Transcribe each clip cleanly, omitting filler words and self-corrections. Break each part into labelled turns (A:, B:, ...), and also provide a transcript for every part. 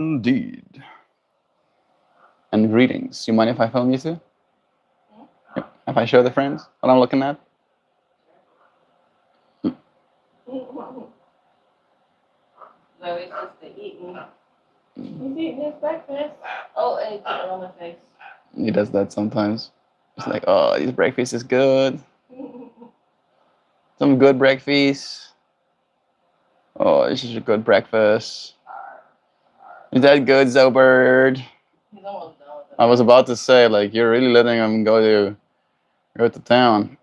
A: Indeed. And greetings. You mind if I film you too? Yep. If I show the friends what I'm looking at?
B: Zoe's just eating. He's eating his breakfast. Oh, and he put it on my face.
A: He does that sometimes. It's like, oh, this breakfast is good. Some good breakfast. Oh, this is a good breakfast. Is that good, Zobird?
B: He's almost done with it.
A: I was about to say, like, you're really letting him go to town.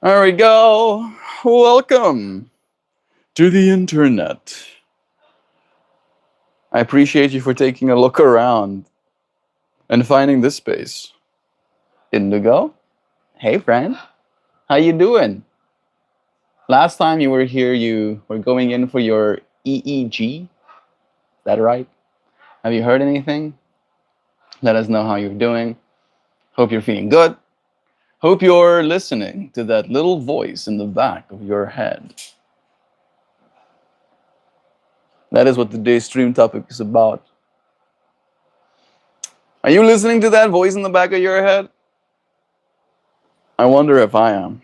A: There we go. Welcome to the internet. I appreciate you for taking a look around and finding this space. Indigo? Hey, friend. How you doing? Last time you were here, you were going in for your EEG. Is that right? Have you heard anything? Let us know how you're doing. Hope you're feeling good. Hope you're listening to that little voice in the back of your head. That is what today's stream topic is about. Are you listening to that voice in the back of your head? I wonder if I am.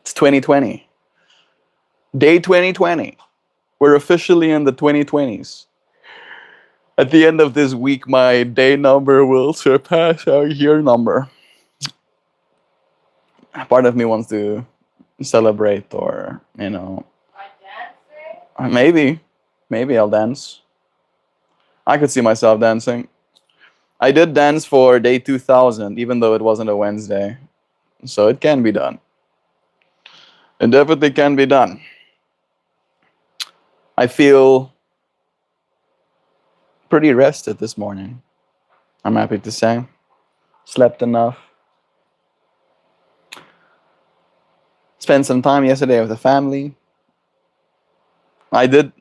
A: It's 2020. Day 2020. We're officially in the 2020s. At the end of this week, my day number will surpass our year number. Part of me wants to celebrate or, maybe I'll dance. I could see myself dancing. I did dance for day 2000, even though it wasn't a Wednesday. So it can be done. It definitely can be done. I feel pretty rested this morning. I'm happy to say. Slept enough. Spent some time yesterday with the family. I did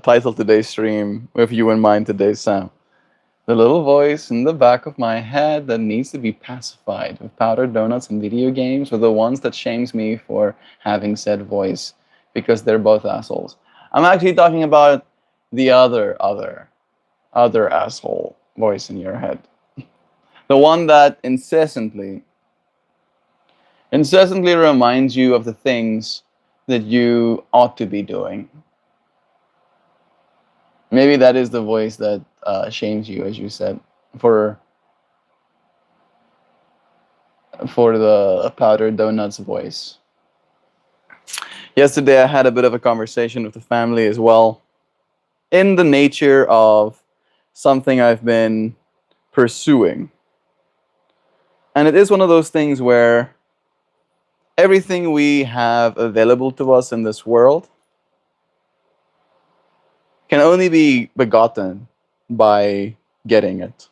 A: title today's stream with you in mind today, Sam. The little voice in the back of my head that needs to be pacified with powdered donuts and video games, or the ones that shames me for having said voice because they're both assholes. I'm actually talking about the other asshole voice in your head. The one that incessantly reminds you of the things that you ought to be doing. Maybe that is the voice that shames you, as you said, for the powdered donuts voice. Yesterday I had a bit of a conversation with the family as well, in the nature of something I've been pursuing. And it is one of those things where everything we have available to us in this world can only be begotten by getting it.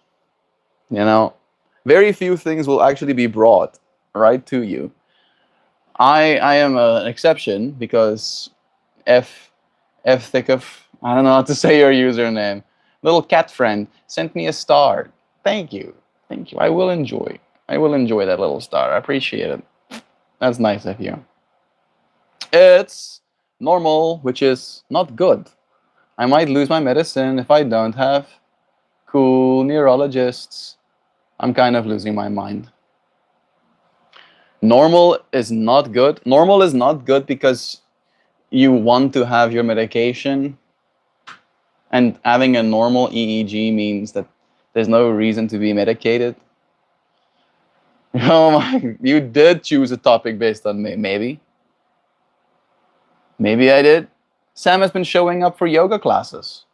A: Very few things will actually be brought right to you. I am an exception because F Thickoff, I don't know how to say your username, little cat friend, sent me a star. Thank you. I will enjoy that little star. I appreciate it. That's nice of you. It's normal, which is not good. I might lose my medicine if I don't have cool neurologists. I'm kind of losing my mind. Normal is not good. Normal is not good because you want to have your medication, and having a normal EEG means that there's no reason to be medicated. Oh my, you did choose a topic based on me, maybe. Maybe I did. Sam has been showing up for yoga classes,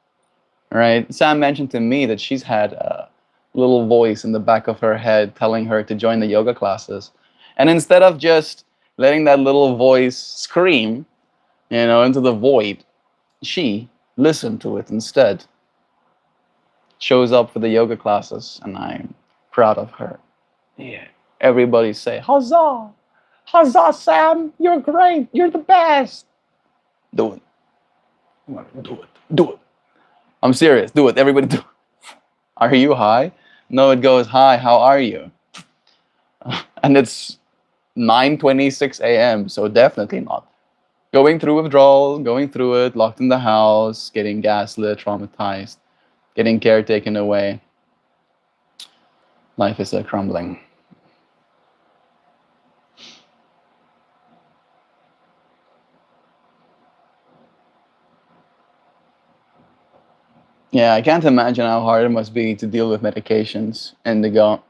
A: right? Sam mentioned to me that she's had a little voice in the back of her head telling her to join the yoga classes. And instead of just letting that little voice scream, into the void, she listened to it instead. Shows up for the yoga classes, and I'm proud of her. Yeah. Everybody say, huzzah! Huzzah, Sam! You're great! You're the best! Do it. Do it. I'm serious. Do it. Everybody do it. Are you high? No, it goes, hi, how are you? And it's 9:26 a.m., so definitely not. Going through withdrawal, going through it, locked in the house, getting gaslit, traumatized, getting care taken away. Life is crumbling. Yeah, I can't imagine how hard it must be to deal with medications and the go.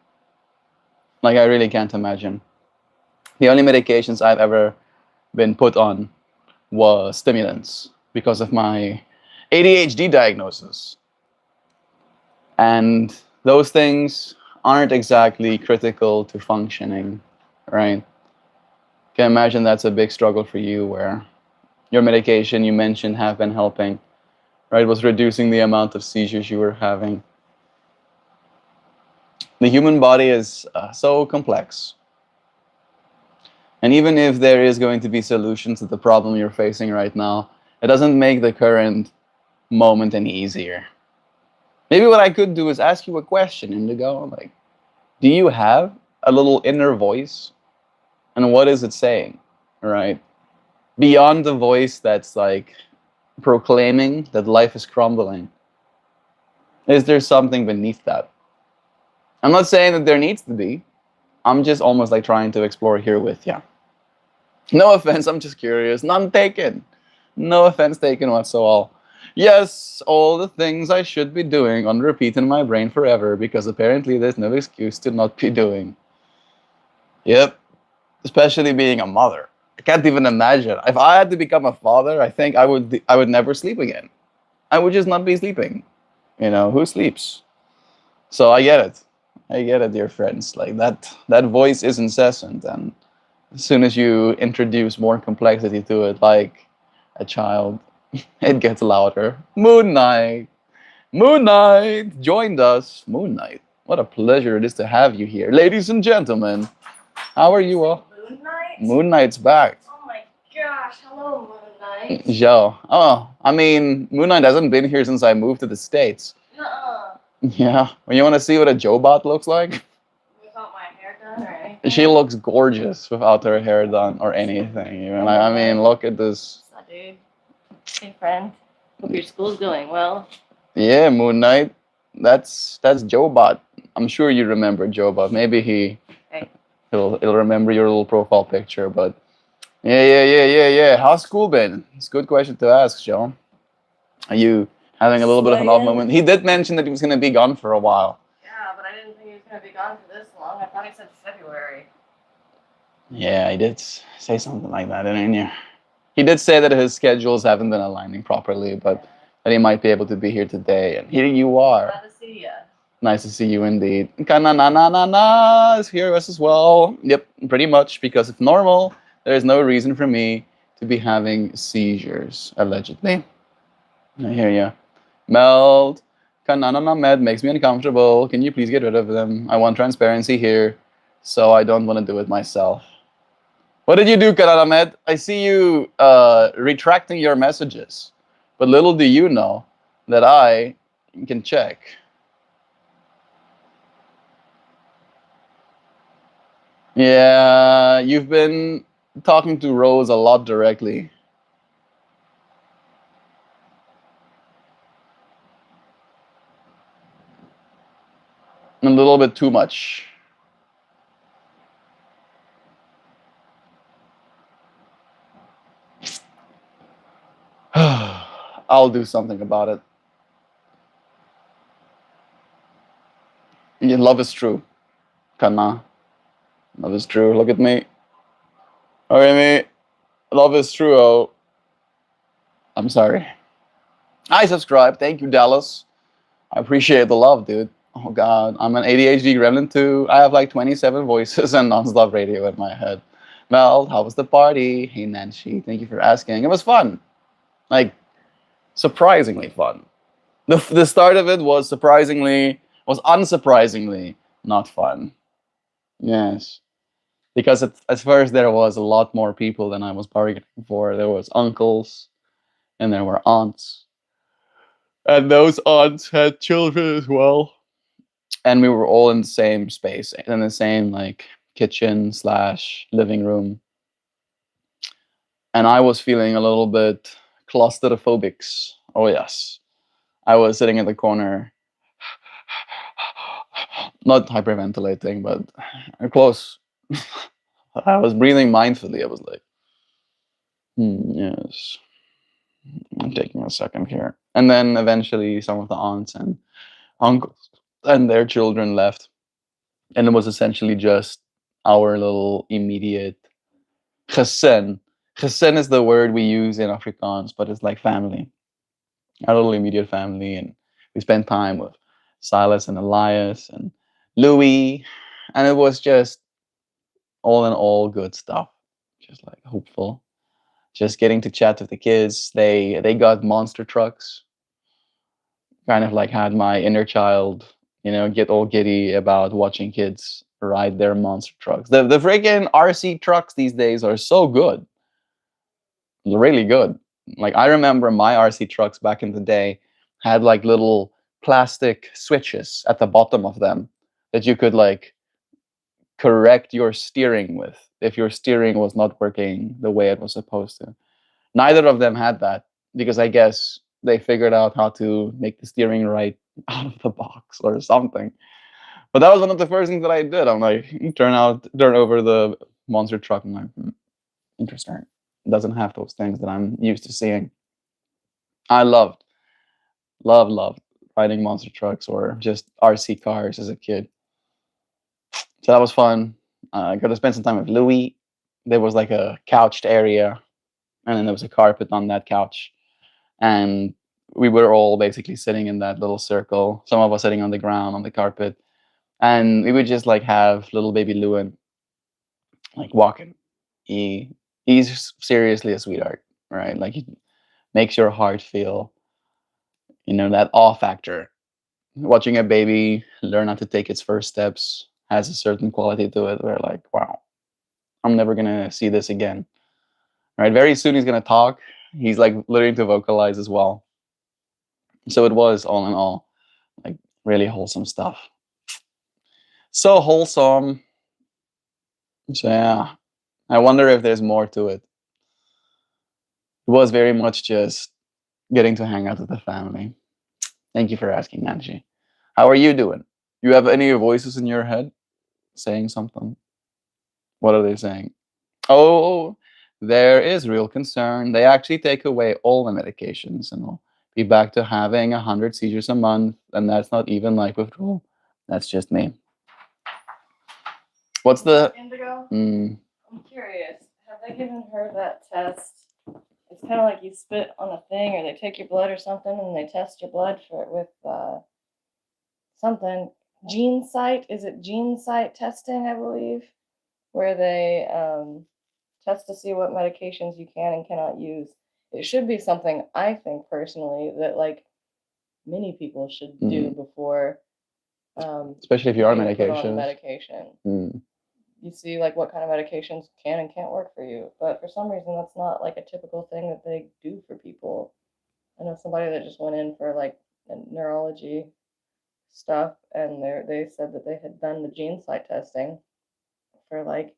A: Like, I really can't imagine. The only medications I've ever been put on was stimulants because of my ADHD diagnosis. And those things aren't exactly critical to functioning, right? Can imagine that's a big struggle for you where your medication you mentioned have been helping, right? Was reducing the amount of seizures you were having. The human body is so complex. And even if there is going to be solutions to the problem you're facing right now, it doesn't make the current moment any easier. Maybe what I could do is ask you a question, Indigo. Like, do you have a little inner voice? And what is it saying? Right? Beyond the voice that's like proclaiming that life is crumbling, is there something beneath that? I'm not saying that there needs to be. I'm just almost like trying to explore here with you. No offense, I'm just curious. None taken. No offense taken whatsoever. Yes, all the things I should be doing on repeat in my brain forever because apparently there's no excuse to not be doing. Yep, especially being a mother. I can't even imagine. If I had to become a father, I think I would never sleep again. I would just not be sleeping. You know, who sleeps? So I get it. I get it, dear friends. Like that voice is incessant, and as soon as you introduce more complexity to it, like a child, it gets louder. Moon Knight. Moon Knight joined us. Moon Knight. What a pleasure it is to have you here. Ladies and gentlemen, how are you all?
B: Moon Knight?
A: Moon Knight's back.
B: Oh my gosh, hello Moon Knight.
A: Joe. Oh, I mean, Moon Knight hasn't been here since I moved to the States.
B: Nuh-uh.
A: Yeah. When you want to see what a Joe bot looks like?
B: Without my hair done or anything?
A: She looks gorgeous without her hair done or anything. Even. I mean, look at this.
B: What's up, dude? Hey, friend. Hope your school's going well.
A: Yeah, Moon Knight. That's Joe bot. I'm sure you remember Joe bot. Maybe
B: Hey.
A: he'll remember your little profile picture. But yeah. How's school been? It's a good question to ask, Joe. Are you having a little bit of an off
B: Slaying.
A: moment? He did mention that he was going to be gone for a while.
B: Yeah, but I didn't think he was going to be gone for this long. I thought he said February.
A: Yeah, he did say something like that, didn't you? He did say that his schedules haven't been aligning properly, but that he might be able to be here today. And here you are.
B: Glad to see ya.
A: Nice to see you indeed. Kananana is here as well. Yep, pretty much, because if normal, there is no reason for me to be having seizures, allegedly. I hear you. Meld. Kananana med makes me uncomfortable. Can you please get rid of them? I want transparency here, so I don't want to do it myself. What did you do, Kanana med? I see you retracting your messages. But little do you know that I can check. Yeah, you've been talking to Rose a lot directly. A little bit too much. I'll do something about it. Yeah, love is true. Kana. Love is true. Look at me. Look at me. Love is true. Oh, I'm sorry. I subscribe. Thank you, Dallas. I appreciate the love, dude. Oh God, I'm an ADHD gremlin too. I have like 27 voices and nonstop radio in my head. Mel, how was the party? Hey Nancy, thank you for asking. It was fun, like surprisingly fun. The start of it was unsurprisingly not fun. Yes, because at first there was a lot more people than I was bargaining for. There was uncles and there were aunts, and those aunts had children as well. And we were all in the same space, in the same like kitchen slash living room. and I was feeling a little bit claustrophobic. Oh yes, I was sitting in the corner, not hyperventilating, but close. I was breathing mindfully. I was like, yes, I'm taking a second here. And then eventually some of the aunts and uncles and their children left. And it was essentially just our little immediate gesin. Gesin is the word we use in Afrikaans, but it's like family. Our little immediate family. And we spent time with Silas and Elias and Louis. And it was just all in all good stuff. Just like hopeful. Just getting to chat with the kids. They got monster trucks. Kind of like had my inner child, get all giddy about watching kids ride their monster trucks. The freaking RC trucks these days are so good, really good. Like I remember my RC trucks back in the day had like little plastic switches at the bottom of them that you could like correct your steering with if your steering was not working the way it was supposed to. Neither of them had that because I guess they figured out how to make the steering right out of the box or something. But that was one of the first things that I did. I'm like, turn over the monster truck. I'm like, interesting. It doesn't have those things that I'm used to seeing. I loved riding monster trucks or just RC cars as a kid. So that was fun. I got to spend some time with Louis. There was like a couched area, and then there was a carpet on that couch, and we were all basically sitting in that little circle. Some of us sitting on the ground on the carpet, and we would just like have little baby Lewin like walking. He's seriously a sweetheart, right? Like he makes your heart feel, that awe factor. Watching a baby learn how to take its first steps has a certain quality to it. Where like, wow, I'm never gonna see this again. Right? Very soon he's gonna talk. He's like learning to vocalize as well. So it was all in all like really wholesome stuff. So wholesome. So yeah, I wonder if there's more to it. It was very much just getting to hang out with the family. Thank you for asking, Angie. How are you doing? You have any voices in your head saying something? What are they saying? Oh, there is real concern. They actually take away all the medications and we'll be back to having 100 seizures a month. And that's not even like withdrawal. That's just me. What's the.
B: Indigo?
A: Mm,
B: I'm curious. Have they given her that test? It's kind of like you spit on a thing, or they take your blood or something, and they test your blood for it with something. Gene site? Is it gene site testing? I believe, where they test to see what medications you can and cannot use. It should be something I think personally that like many people should do before.
A: Especially if you are
B: being put on
A: medications.
B: medication. You see like what kind of medications can and can't work for you. But for some reason, that's not like a typical thing that they do for people. I know somebody that just went in for like neurology stuff, and they said that they had done the gene site testing for like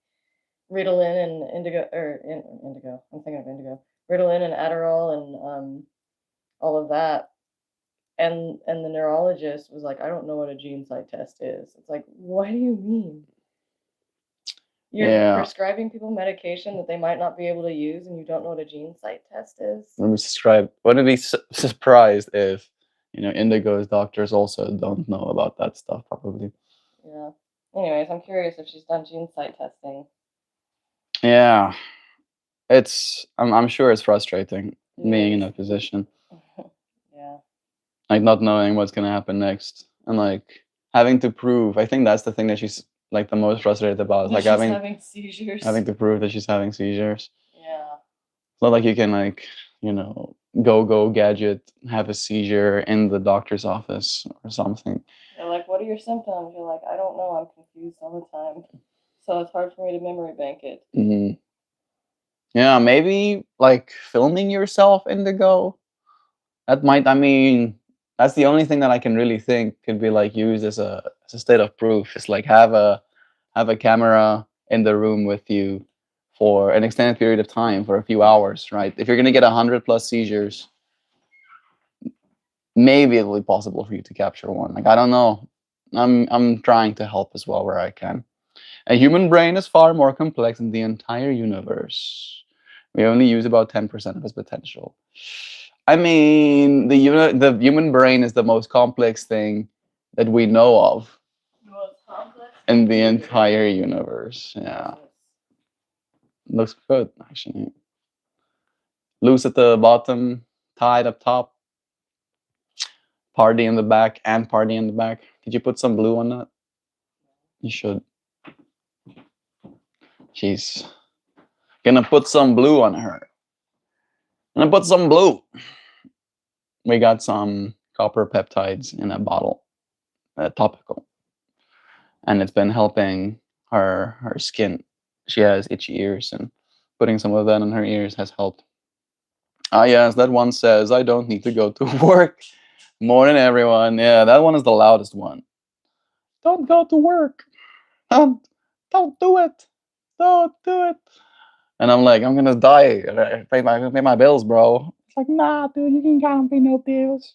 B: Ritalin and indigo, or indigo. I'm thinking of indigo. Ritalin and Adderall and all of that. And the neurologist was like, I don't know what a gene site test is. It's like, what do you mean? You're prescribing people medication that they might not be able to use, and you don't know what a gene site test is.
A: Wouldn't be surprised if Indigo's doctors also don't know about that stuff probably.
B: Yeah. Anyways, I'm curious if she's done gene site testing.
A: Yeah, I'm sure it's frustrating being in that position.
B: Yeah.
A: Like not knowing what's gonna happen next, and like having to prove. I think that's the thing that she's like the most frustrated about. Is like
B: having seizures.
A: Having to prove that she's having seizures.
B: Yeah.
A: It's not like you can like go gadget have a seizure in the doctor's office or something.
B: They're like, what are your symptoms? You're like, I don't know. I'm confused all the time, so it's hard for me to memory bank it.
A: Mm-hmm. Yeah, maybe like filming yourself Indigo. That might. I mean, that's the only thing that I can really think could be like used as a state of proof. It's like have a camera in the room with you, for an extended period of time, for a few hours, right? If you're gonna get 100+ seizures, maybe it will be possible for you to capture one. Like, I don't know. I'm trying to help as well where I can. A human brain is far more complex than the entire universe. We only use about 10% of its potential. I mean, the human brain is the most complex thing that we know of
B: Most complex
A: in the entire universe. Yeah, looks good actually. Loose at the bottom, tied up top, party in the back, and party in the back. Did you put some blue on that? You should. She's gonna put some blue on her. Gonna put some blue. We got some copper peptides in a bottle, topical, and it's been helping her skin. She has itchy ears, and putting some of that on her ears has helped. Ah, yes, that one says I don't need to go to work more than everyone. Yeah, that one is the loudest one. Don't go to work. Don't, don't do it. Don't do it. And I'm like, I'm gonna die. Pay my bills, bro. It's like, nah, dude, you ain't gotta pay no bills.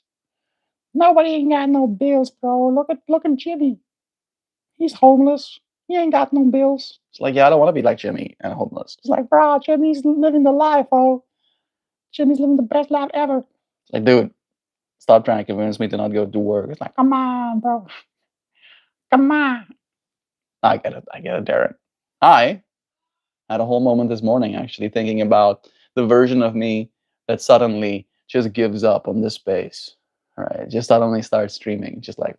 A: Nobody ain't got no bills, bro. Look at Jimmy. He's homeless. He ain't got no bills. It's like, yeah, I don't want to be like Jimmy and homeless. It's like, bro, Jimmy's living the life, oh. Jimmy's living the best life ever. It's like, dude, stop trying to convince me to not go to work. It's like, come on, bro. Come on. I get it. I get it, Darren. I had a whole moment this morning actually thinking about the version of me that suddenly just gives up on this space. All right. Just suddenly starts streaming, just like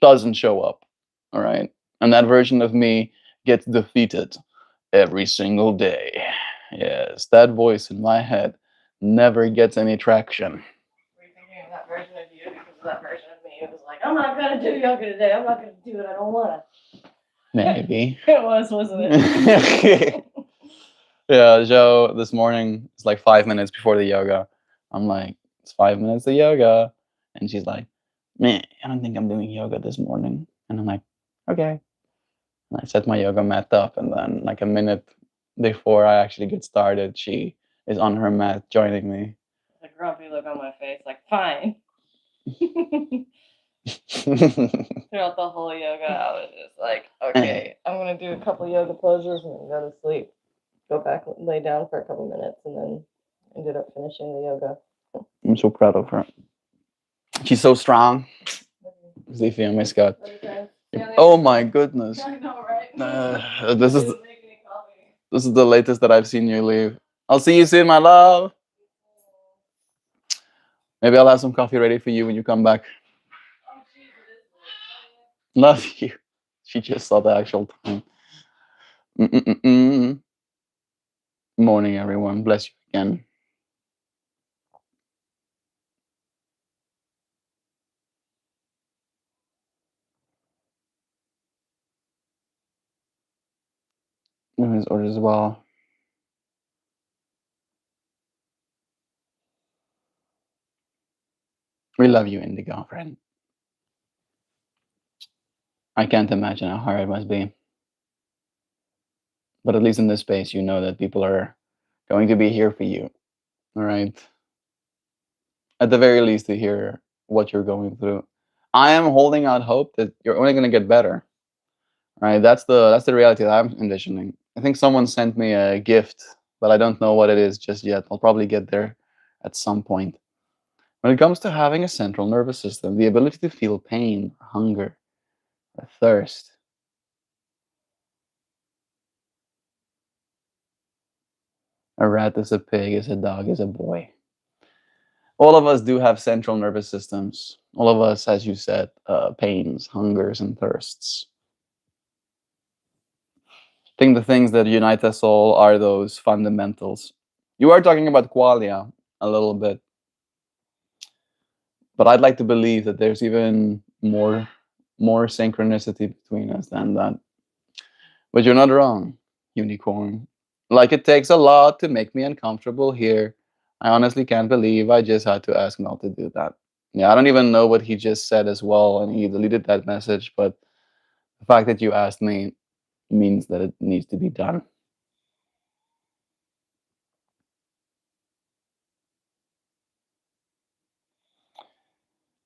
A: doesn't show up. All right. And that version of me gets defeated every single day. Yes, that voice in my head never gets any traction.
B: Were you thinking of that version of you because of that version of me? It was like, I'm not gonna do yoga today. I'm not gonna do it. I don't wanna.
A: Maybe.
B: It was, wasn't it?
A: Yeah, Joe, this morning, it's like 5 minutes before the yoga. I'm like, it's 5 minutes of yoga. And she's like, man, I don't think I'm doing yoga this morning. And I'm like, okay. And I set my yoga mat up. And then, like a minute before I actually get started, she is on her mat joining me.
B: A grumpy look on my face, like, fine. Throughout the whole yoga, I was just like, okay, I'm gonna do a couple yoga poses and then go to sleep. Go back, lay down for a couple minutes, and then ended up finishing the yoga.
A: I'm so proud of her. She's so strong. Zifia, my Scott. Oh my goodness.
B: I know, right?
A: This is the latest that I've seen you leave. I'll see you soon, my love. Maybe I'll have some coffee ready for you when you come back. Love you. She just saw the actual time. Mm-mm-mm-mm. Morning, everyone. Bless you again. His orders as well. We love you, Indigo, friend. I can't imagine how hard it must be. But at least in this space, you know that people are going to be here for you. All right. At the very least, to hear what you're going through. I am holding out hope that you're only going to get better. Right. That's the reality that I'm envisioning. I think someone sent me a gift, but I don't know what it is just yet. I'll probably get there at some point. When it comes to having a central nervous system, the ability to feel pain, hunger, thirst, a rat is a pig, is a dog, is a boy. All of us do have central nervous systems. All of us, as you said, pains, hungers, and thirsts. I think the things that unite us all are those fundamentals. You are talking about qualia a little bit, but I'd like to believe that there's even more synchronicity between us than that. But you're not wrong, unicorn. Like it takes a lot to make me uncomfortable here. I honestly can't believe I just had to ask Mel to do that. Yeah, I don't even know what he just said as well, and he deleted that message, but the fact that you asked me means that it needs to be done.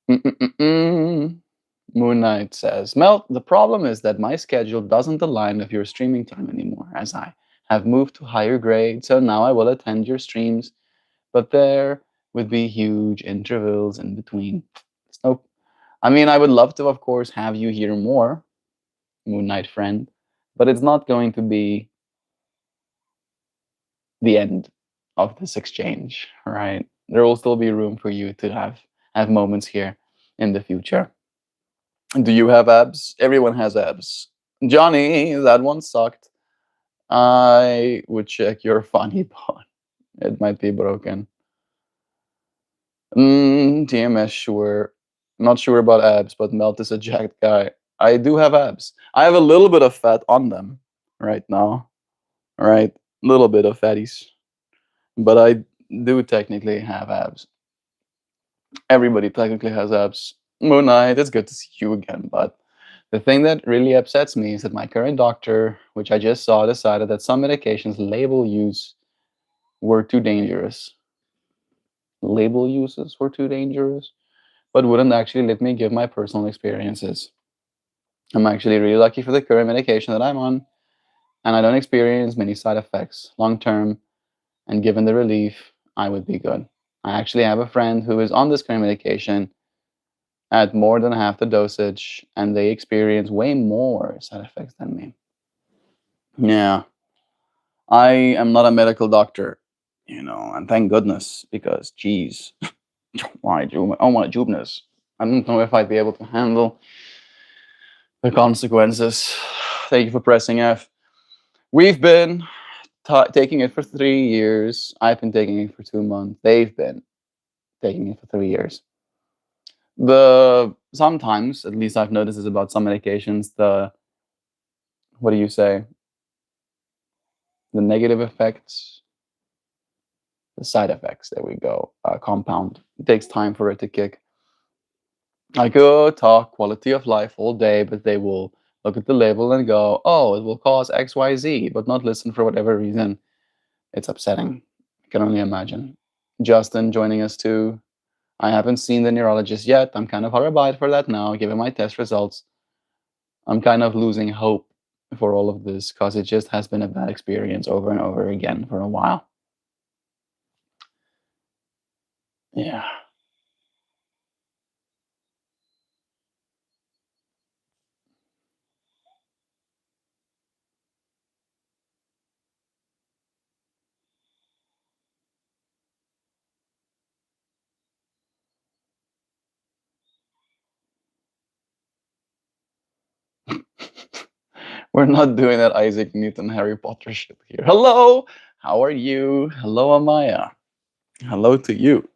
A: Mm-mm-mm-mm. Moon Knight says, Mel, the problem is that my schedule doesn't align with your streaming time anymore, as I have moved to higher grade, so now I will attend your streams, but there would be huge intervals in between. So, I mean, I would love to, of course, have you here more, Moon Knight friend, but it's not going to be the end of this exchange, right? There will still be room for you to have moments here in the future. Do you have abs? Everyone has abs. Johnny, that one sucked. I would check your funny bone. It might be broken. TMS, sure. Not sure about abs, but Melt is a jacked guy. I do have abs. I have a little bit of fat on them right now. Right? Little bit of fatties. But I do technically have abs. Everybody technically has abs. Moon Knight, it's good to see you again, but the thing that really upsets me is that my current doctor, which I just saw, decided that some medications label use were too dangerous. Label uses were too dangerous, but wouldn't actually let me give my personal experiences. I'm actually really lucky for the current medication that I'm on, and I don't experience many side effects long term, and given the relief, I would be good. I actually have a friend who is on this current medication at more than half the dosage, and they experience way more side effects than me. Yeah, I am not a medical doctor, and thank goodness, because geez, oh my goodness, I don't know if I'd be able to handle the consequences. Thank you for pressing F. We've been taking it for 3 years. I've been taking it for 2 months. They've been taking it for 3 years. The sometimes, at least I've noticed, is about some medications. The what do you say? The negative effects, the side effects. There we go. Compound. It takes time for it to kick. I could talk quality of life all day, but they will look at the label and go, "Oh, it will cause X, Y, Z," but not listen for whatever reason. It's upsetting. I can only imagine. Justin joining us too. I haven't seen the neurologist yet. I'm kind of horrified for that now, given my test results. I'm kind of losing hope for all of this because it just has been a bad experience over and over again for a while. Yeah. We're not doing that Isaac Newton Harry Potter shit here. Hello, how are you? Hello, Amaya. Hello to you.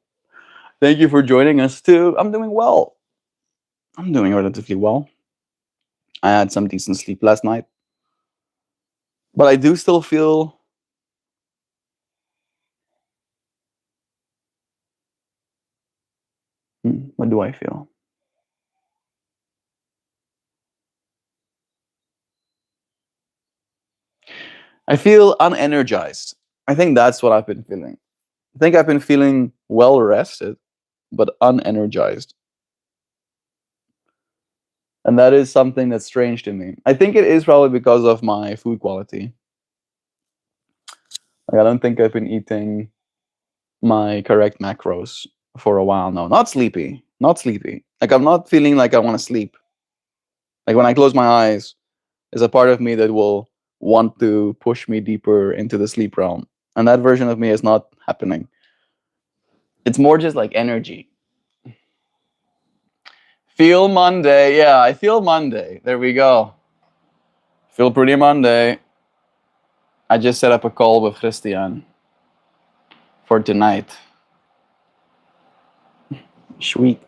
A: Thank you for joining us too. I'm doing well. I'm doing relatively well. I had some decent sleep last night, but I do still feel. What do I feel? I feel unenergized. I think that's what I've been feeling. I think I've been feeling well rested, but unenergized. And that is something that's strange to me. I think it is probably because of my food quality. Like, I don't think I've been eating my correct macros for a while now. Not sleepy. Not sleepy. Like, I'm not feeling like I want to sleep. Like, when I close my eyes, there's a part of me that will want to push me deeper into the sleep realm. And that version of me is not happening. It's more just like energy. Feel Monday. Yeah, I feel Monday. There we go. Feel pretty Monday. I just set up a call with Christian for tonight. Sweet.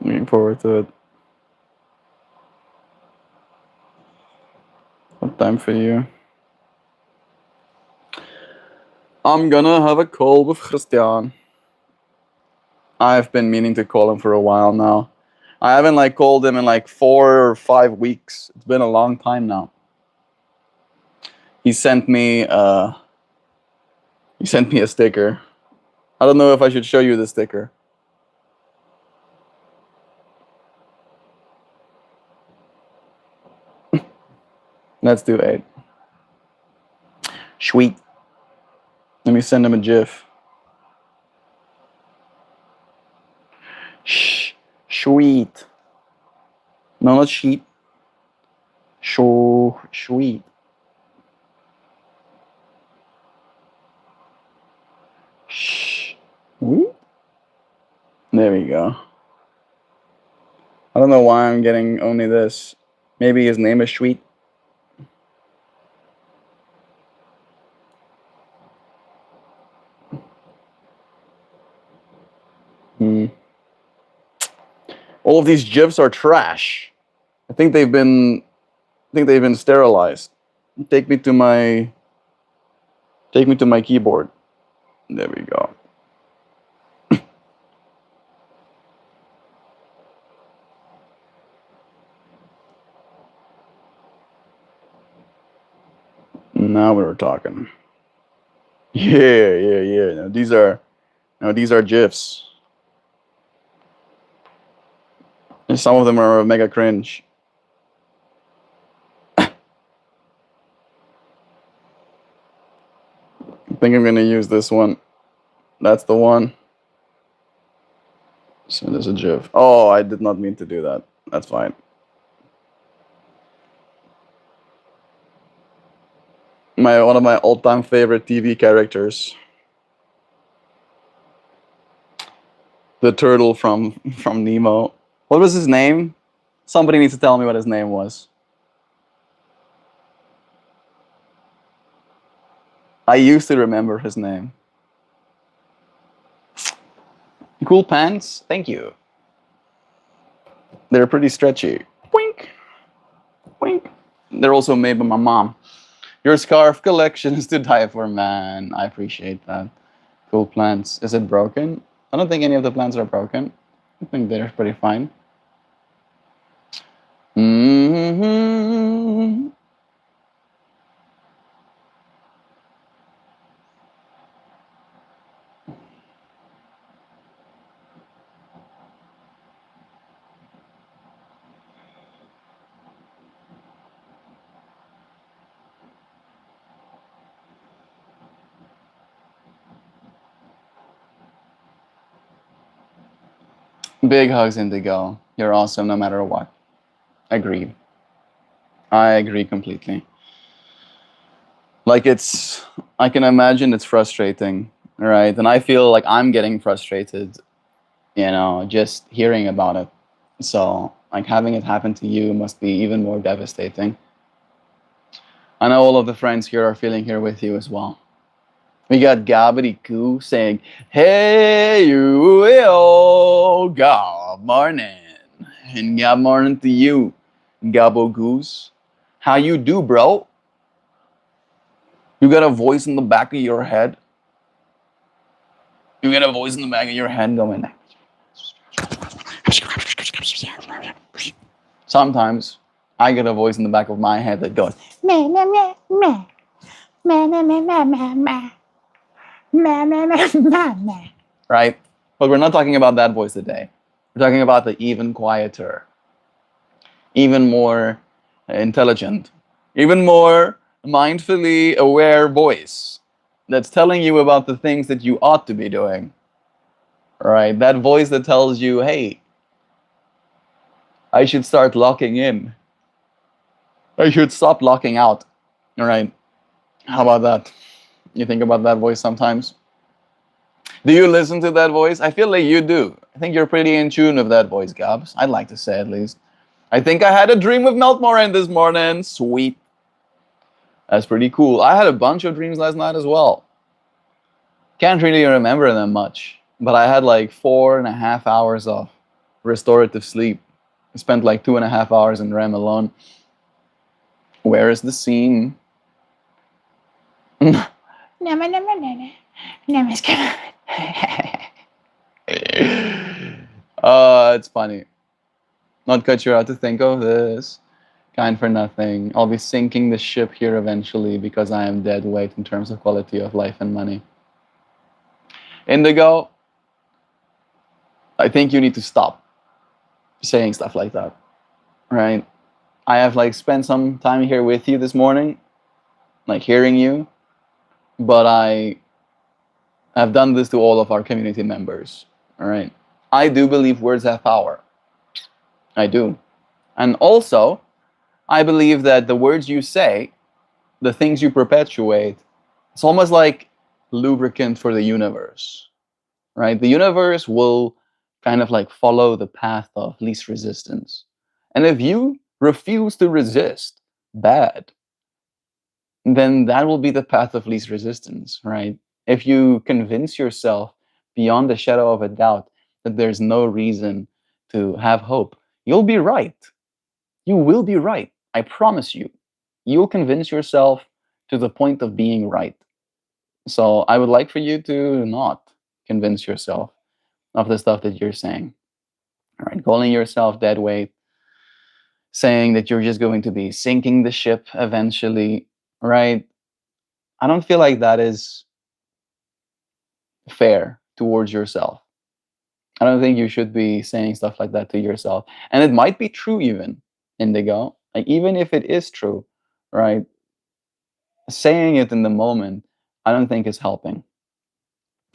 A: Looking forward to it. What time for you? I'm gonna have a call with Christian. I've been meaning to call him for a while now. I haven't like called him in like 4 or 5 weeks. It's been a long time now. He sent me a sticker. I don't know if I should show you the sticker. Let's do 8. Sweet. Let me send him a GIF. Sweet. No, not sheet. Sweet. Sweet. There we go. I don't know why I'm getting only this. Maybe his name is Sweet. All of these GIFs are trash. I think they've been sterilized. Take me to my keyboard. There we go. Now we were talking. Yeah. Now these are GIFs. And some of them are mega cringe. I think I'm gonna use this one. That's the one. So there's a GIF. Oh, I did not mean to do that. That's fine. One of my all-time favorite TV characters. The turtle from Nemo. What was his name? Somebody needs to tell me what his name was. I used to remember his name. Cool pants? Thank you. They're pretty stretchy. Wink. Wink. They're also made by my mom. Your scarf collection is to die for, man. I appreciate that. Cool plants. Is it broken? I don't think any of the plants are broken. I think they're pretty fine. Mm-hmm. Big hugs, Indigo. You're awesome no matter what. Agreed. I agree completely. Like I can imagine it's frustrating, right? And I feel like I'm getting frustrated, just hearing about it. So, like, having it happen to you must be even more devastating. I know all of the friends here are feeling here with you as well. We got Gabbity Goo saying, "Hey, you, yo, good morning." And good morning to you, Gabo Goose. How you do, bro? You got a voice in the back of your head? You got a voice in the back of your head going, sometimes I get a voice in the back of my head that goes, meh, meh, meh, meh, meh, meh, meh, meh, meh, meh, meh, meh, meh, meh, meh. Right? But we're not talking about that voice today. We're talking about the even quieter, even more intelligent, even more mindfully aware voice that's telling you about the things that you ought to be doing. Right? That voice that tells you, hey, I should start locking in. I should stop locking out. All right. How about that? You think about that voice sometimes? Do you listen to that voice? I feel like you do. I think you're pretty in tune with that voice, Gabs. I'd like to say at least. I think I had a dream with MeltMore this morning. Sweet. That's pretty cool. I had a bunch of dreams last night as well. Can't really remember them much, but I had like 4.5 hours of restorative sleep. I spent like 2.5 hours in REM alone. Where is the scene? It's funny. Not cut you out to think of this. Kind for nothing. I'll be sinking the ship here eventually because I am dead weight in terms of quality of life and money. Indigo, I think you need to stop saying stuff like that, right? I have like spent some time here with you this morning, like hearing you, but I have done this to all of our community members, all right? I do believe words have power. I do. And also, I believe that the words you say, the things you perpetuate, it's almost like lubricant for the universe, right? The universe will kind of like follow the path of least resistance. And if you refuse to resist bad, then that will be the path of least resistance, right? If you convince yourself beyond the shadow of a doubt that there's no reason to have hope, you'll be right. You will be right. I promise you. You'll convince yourself to the point of being right. So I would like for you to not convince yourself of the stuff that you're saying. All right, calling yourself dead weight, saying that you're just going to be sinking the ship eventually, right? I don't feel like that is fair towards yourself. I don't think you should be saying stuff like that to yourself. And it might be true even, Indigo. Like even if it is true, right? Saying it in the moment, I don't think is helping.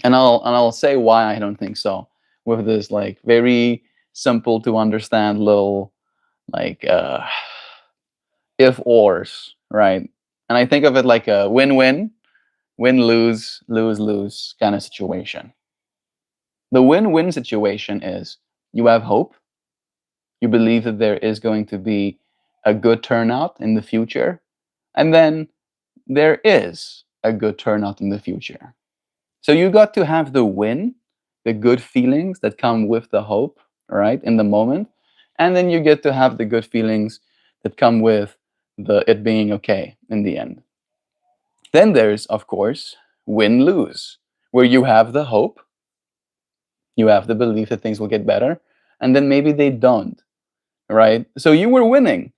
A: And I'll say why I don't think so with this like very simple to understand little like if ors, right? And I think of it like a win-win, win-lose, lose-lose kind of situation. The win-win situation is you have hope, you believe that there is going to be a good turnout in the future, and then there is a good turnout in the future. So you got to have the win, the good feelings that come with the hope, right, in the moment, and then you get to have the good feelings that come with the it being okay in the end. Then there's, of course, win lose, where you have the hope, you have the belief that things will get better, and then maybe they don't, right? So you were winning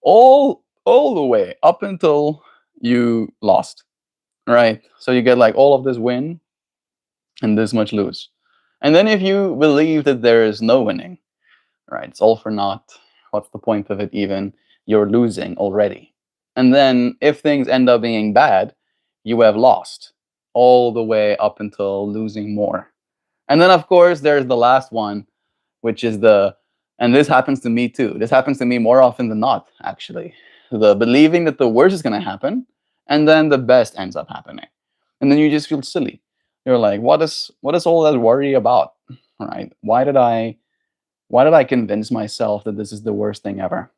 A: all the way up until you lost, right? So you get like all of this win and this much lose. And then if you believe that there is no winning, right? It's all for naught. What's the point of it even? You're losing already. And then if things end up being bad, you have lost all the way up until losing more. And then of course there's the last one, which is the and this happens to me too. This happens to me more often than not, actually. The believing that the worst is gonna happen and then the best ends up happening. And then you just feel silly. You're like, what is all that worry about? Right? Why did I convince myself that this is the worst thing ever?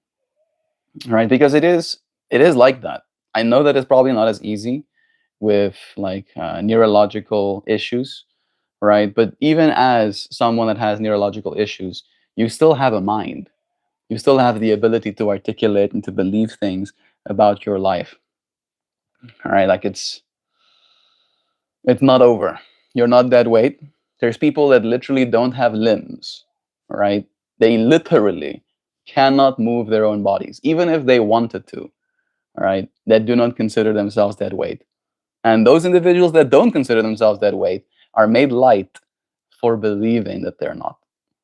A: Right? Because it is like that. I know that it's probably not as easy with like neurological issues, right? But even as someone that has neurological issues, you still have a mind. You still have the ability to articulate and to believe things about your life. All right, like it's not over. You're not dead weight. There's people that literally don't have limbs, all right? They literally cannot move their own bodies, even if they wanted to, all right? That do not consider themselves dead weight. And those individuals that don't consider themselves dead weight are made light for believing that they're not.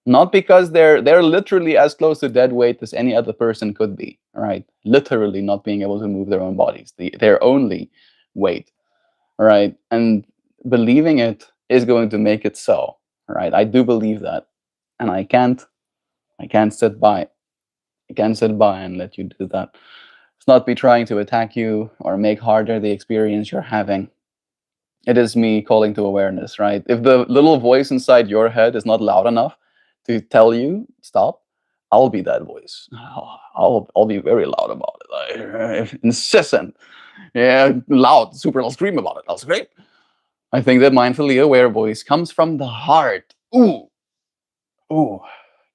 A: Not because they're literally as close to dead weight as any other person could be, all right? Literally not being able to move their own bodies, their only weight, all right? And believing it is going to make it so, right? I do believe that, and I can't sit by. I can't sit by and let you do that. It's not me trying to attack you or make harder the experience you're having. It is me calling to awareness, right? If the little voice inside your head is not loud enough to tell you stop, I'll be that voice. I'll be very loud about it, like, incessant, yeah, loud, super. I'll scream about it. I'll scream. I think that mindfully aware voice comes from the heart. Ooh, ooh,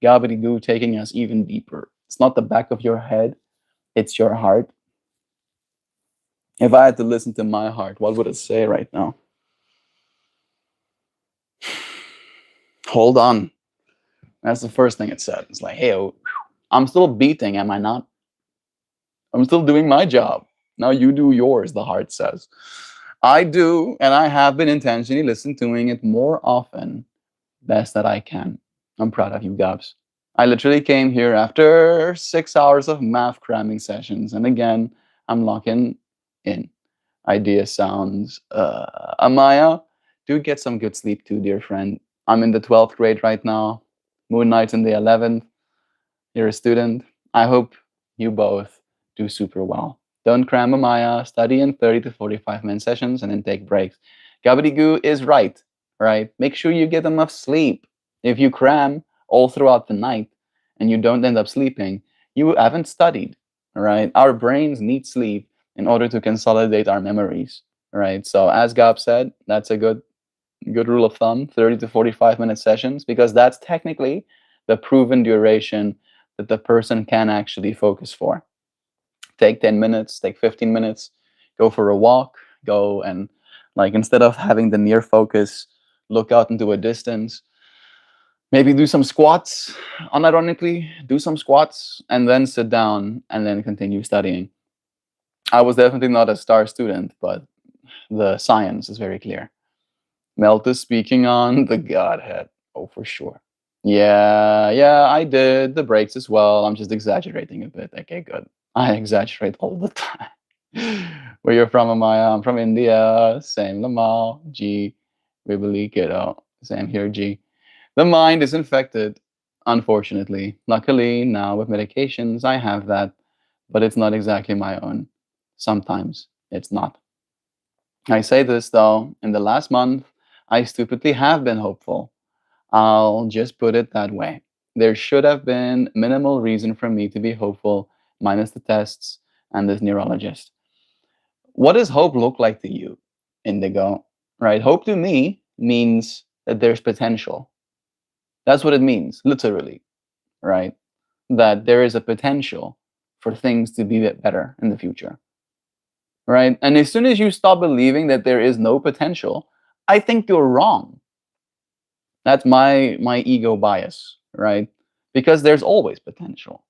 A: goo taking us even deeper. It's not the back of your head; it's your heart. If I had to listen to my heart, what would it say right now? Hold on. That's the first thing it said. It's like, hey, oh, I'm still beating, am I not? I'm still doing my job. Now you do yours, the heart says. I do, and I have been intentionally listening to it more often, best that I can. I'm proud of you, Gabs. I literally came here after 6 hours of math cramming sessions, and again, I'm locking in. Idea sounds. Amaya, do get some good sleep too, dear friend. I'm in the 12th grade right now. Moon Knight's in the 11th. You're a student. I hope you both do super well. Don't cram Amaya. Study in 30 to 45-minute sessions and then take breaks. Gabadygoo is right, right? Make sure you get enough sleep. If you cram all throughout the night and you don't end up sleeping, you haven't studied, right? Our brains need sleep in order to consolidate our memories, right? So as Gab said, that's a good rule of thumb, 30 to 45-minute sessions, because that's technically the proven duration that the person can actually focus for. Take 10 minutes, take 15 minutes, go for a walk, go and, like, instead of having the near focus, look out into a distance. Maybe do some squats, unironically, do some squats, and then sit down and then continue studying. I was definitely not a star student, but the science is very clear. Melt is speaking on the Godhead. Oh, for sure. Yeah, I did the breaks as well. I'm just exaggerating a bit. Okay, good. I exaggerate all the time. Where you're from, Amaya? I'm from India. Same, Lamal. G. Wibbly, kiddo. Same here, G. The mind is infected, unfortunately. Luckily, now with medications, I have that, but it's not exactly my own. Sometimes it's not. I say this though, in the last month, I stupidly have been hopeful. I'll just put it that way. There should have been minimal reason for me to be hopeful, minus the tests and this neurologist. What does hope look like to you, Indigo? Right? Hope to me means that there's potential. That's what it means, literally, right? That there is a potential for things to be better in the future, right? And as soon as you stop believing that there is no potential, I think you're wrong. That's my ego bias, right? Because there's always potential,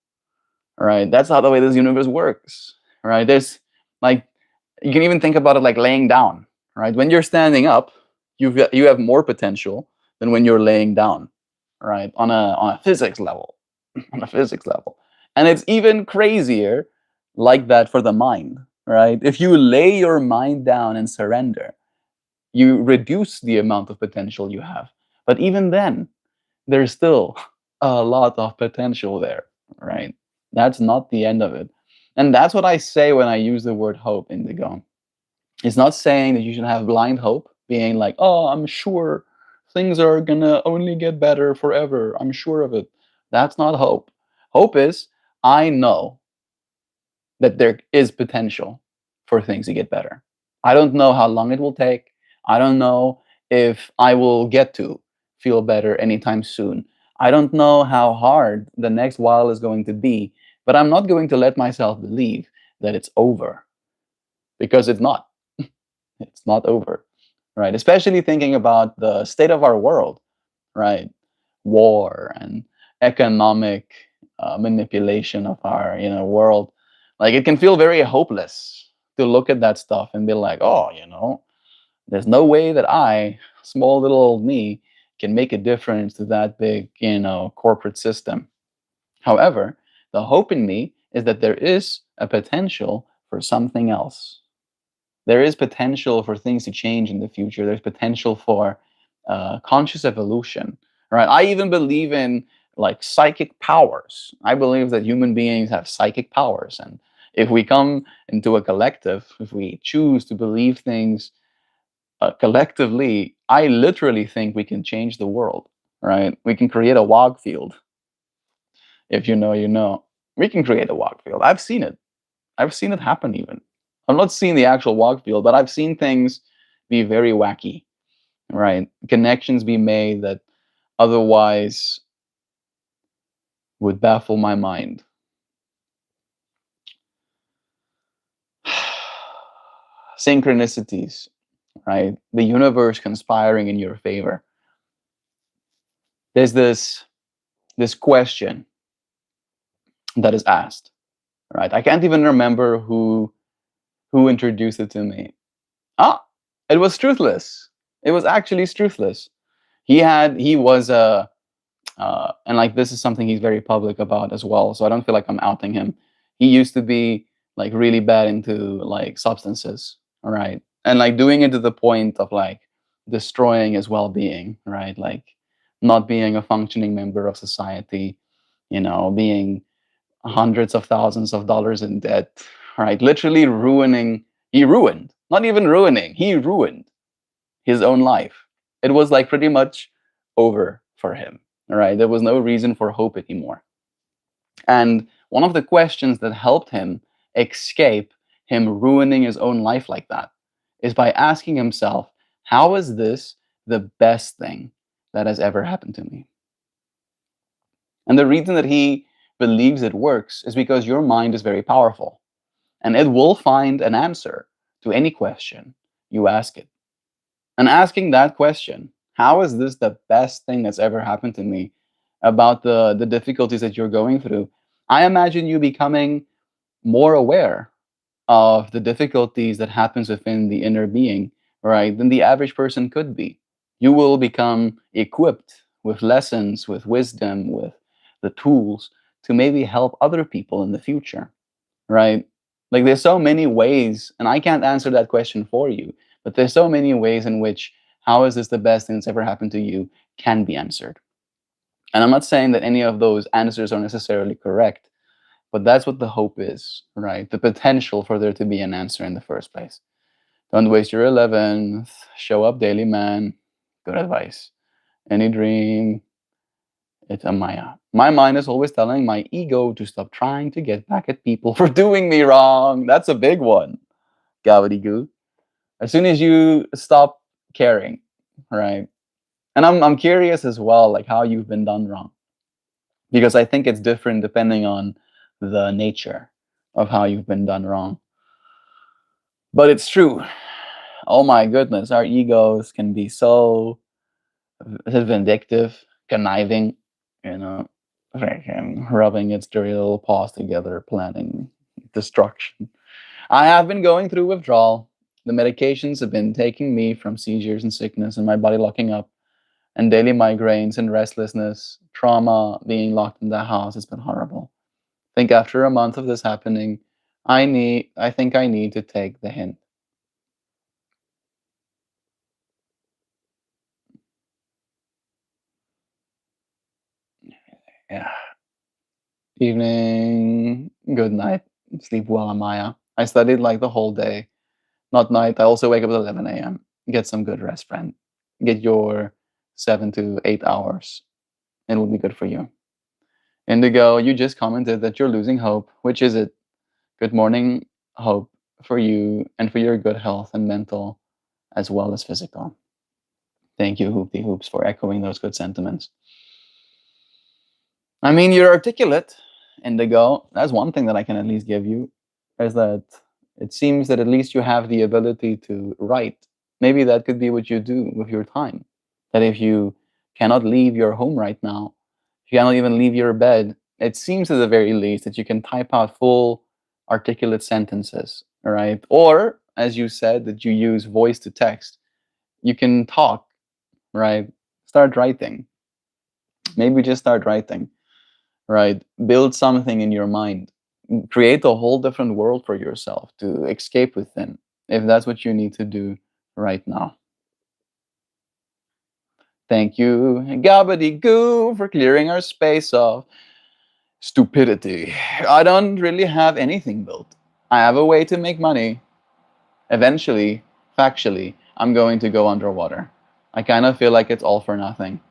A: right? That's how the way this universe works, right? There's, like, you can even think about it like laying down, right? When you're standing up, you have more potential than when you're laying down, right? On a physics level, on a physics level, and it's even crazier like that for the mind, right? If you lay your mind down and surrender, you reduce the amount of potential you have. But even then, there's still a lot of potential there, right? That's not the end of it. And that's what I say when I use the word hope, Indigo. It's not saying that you should have blind hope, being like, oh, I'm sure things are gonna only get better forever. I'm sure of it. That's not hope. Hope is, I know that there is potential for things to get better. I don't know how long it will take. I don't know if I will get to feel better anytime soon. I don't know how hard the next while is going to be, but I'm not going to let myself believe that it's over, because it's not. It's not over, right? Especially thinking about the state of our world, right? War and economic manipulation of our world. Like, it can feel very hopeless to look at that stuff and be like, oh, there's no way that I, small little old me, can make a difference to that big corporate system. However, the hope in me is that there is a potential for something else. There is potential for things to change in the future. There's potential for conscious evolution, right? I even believe in, like, psychic powers. I believe that human beings have psychic powers, and if we come into a collective, if we choose to believe things collectively, I literally think we can change the world, right? We can create a wog field. If you know, you know. We can create a wog field. I've seen it. I've seen it happen even. I've not seen the actual walk field, but I've seen things be very wacky, right? Connections be made that otherwise would baffle my mind. Synchronicities, right? The universe conspiring in your favor. There's this this question that is asked, right? I can't even remember who introduced it to me. Ah, it was Truthless. It was actually Truthless. He was and like this is something he's very public about as well. So I don't feel like I'm outing him. He used to be like really bad into like substances, all right, and like doing it to the point of like destroying his well-being, right? Like not being a functioning member of society, being hundreds of thousands of dollars in debt, right? Literally ruining. He ruined, not even ruining. He ruined his own life. It was like pretty much over for him. All right. There was no reason for hope anymore. And one of the questions that helped him escape him ruining his own life like that is by asking himself, how is this the best thing that has ever happened to me? And the reason that he believes it works is because your mind is very powerful and it will find an answer to any question you ask it. And asking that question, how is this the best thing that's ever happened to me about the difficulties that you're going through? I imagine you becoming more aware of the difficulties that happens within the inner being, right, than the average person could be. You will become equipped with lessons, with wisdom, with the tools to maybe help other people in the future, right? Like there's so many ways, and I can't answer that question for you, but there's so many ways in which how is this the best thing that's ever happened to you can be answered. And I'm not saying that any of those answers are necessarily correct, but that's what the hope is, right? The potential for there to be an answer in the first place. Don't waste your 11th. Show up daily, man. Good advice. Any dream, it's a Maya. My mind is always telling my ego to stop trying to get back at people for doing me wrong. That's a big one. Gobbledygoo. As soon as you stop caring, right? And I'm curious as well, like how you've been done wrong. Because I think it's different depending on the nature of how you've been done wrong. But it's true. Oh my goodness, our egos can be so vindictive, conniving, freaking rubbing its drill paws together, planning destruction. I have been going through withdrawal. The medications have been taking me from seizures and sickness and my body locking up and daily migraines and restlessness, trauma, being locked in the house. It's been horrible. I think after a month of this happening, I think I need to take the hint. Yeah. Evening, good night, sleep well, Amaya. I studied like the whole day, not night. I also wake up at 11 a.m. Get some good rest, friend. Get your 7 to 8 hours. It will be good for you. Indigo, you just commented that you're losing hope. Which is it? Good morning, hope for you and for your good health and mental as well as physical. Thank you, Hoopty Hoops, for echoing those good sentiments. I mean, you're articulate, Indigo. That's one thing that I can at least give you, is that it seems that at least you have the ability to write. Maybe that could be what you do with your time. That if you cannot leave your home right now, if you cannot even leave your bed, it seems at the very least that you can type out full articulate sentences, all right? Or, as you said, that you use voice to text. You can talk, right? Start writing. Maybe just start writing, right? Build something in your mind. Create a whole different world for yourself to escape within, if that's what you need to do right now. Thank you, Gobbledygoo, for clearing our space of stupidity. I don't really have anything built. I have a way to make money. Eventually, factually, I'm going to go underwater. I kind of feel like it's all for nothing.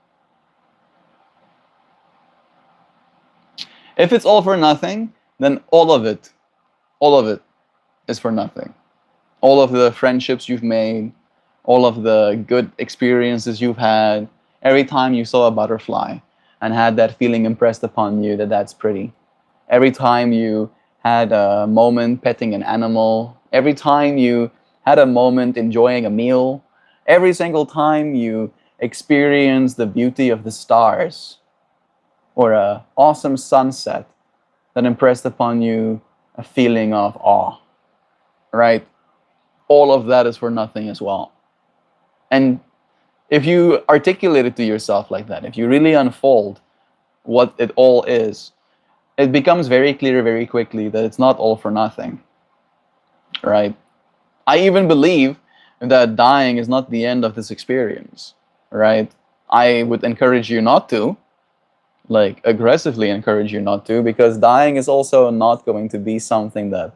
A: If it's all for nothing, then all of it is for nothing. All of the friendships you've made, all of the good experiences you've had, every time you saw a butterfly and had that feeling impressed upon you that that's pretty, every time you had a moment petting an animal, every time you had a moment enjoying a meal, every single time you experienced the beauty of the stars, or a awesome sunset that impressed upon you a feeling of awe, right? All of that is for nothing as well. And if you articulate it to yourself like that, if you really unfold what it all is, it becomes very clear very quickly that it's not all for nothing, right? I even believe that dying is not the end of this experience, right? I would encourage you not to, like aggressively encourage you not to, because dying is also not going to be something that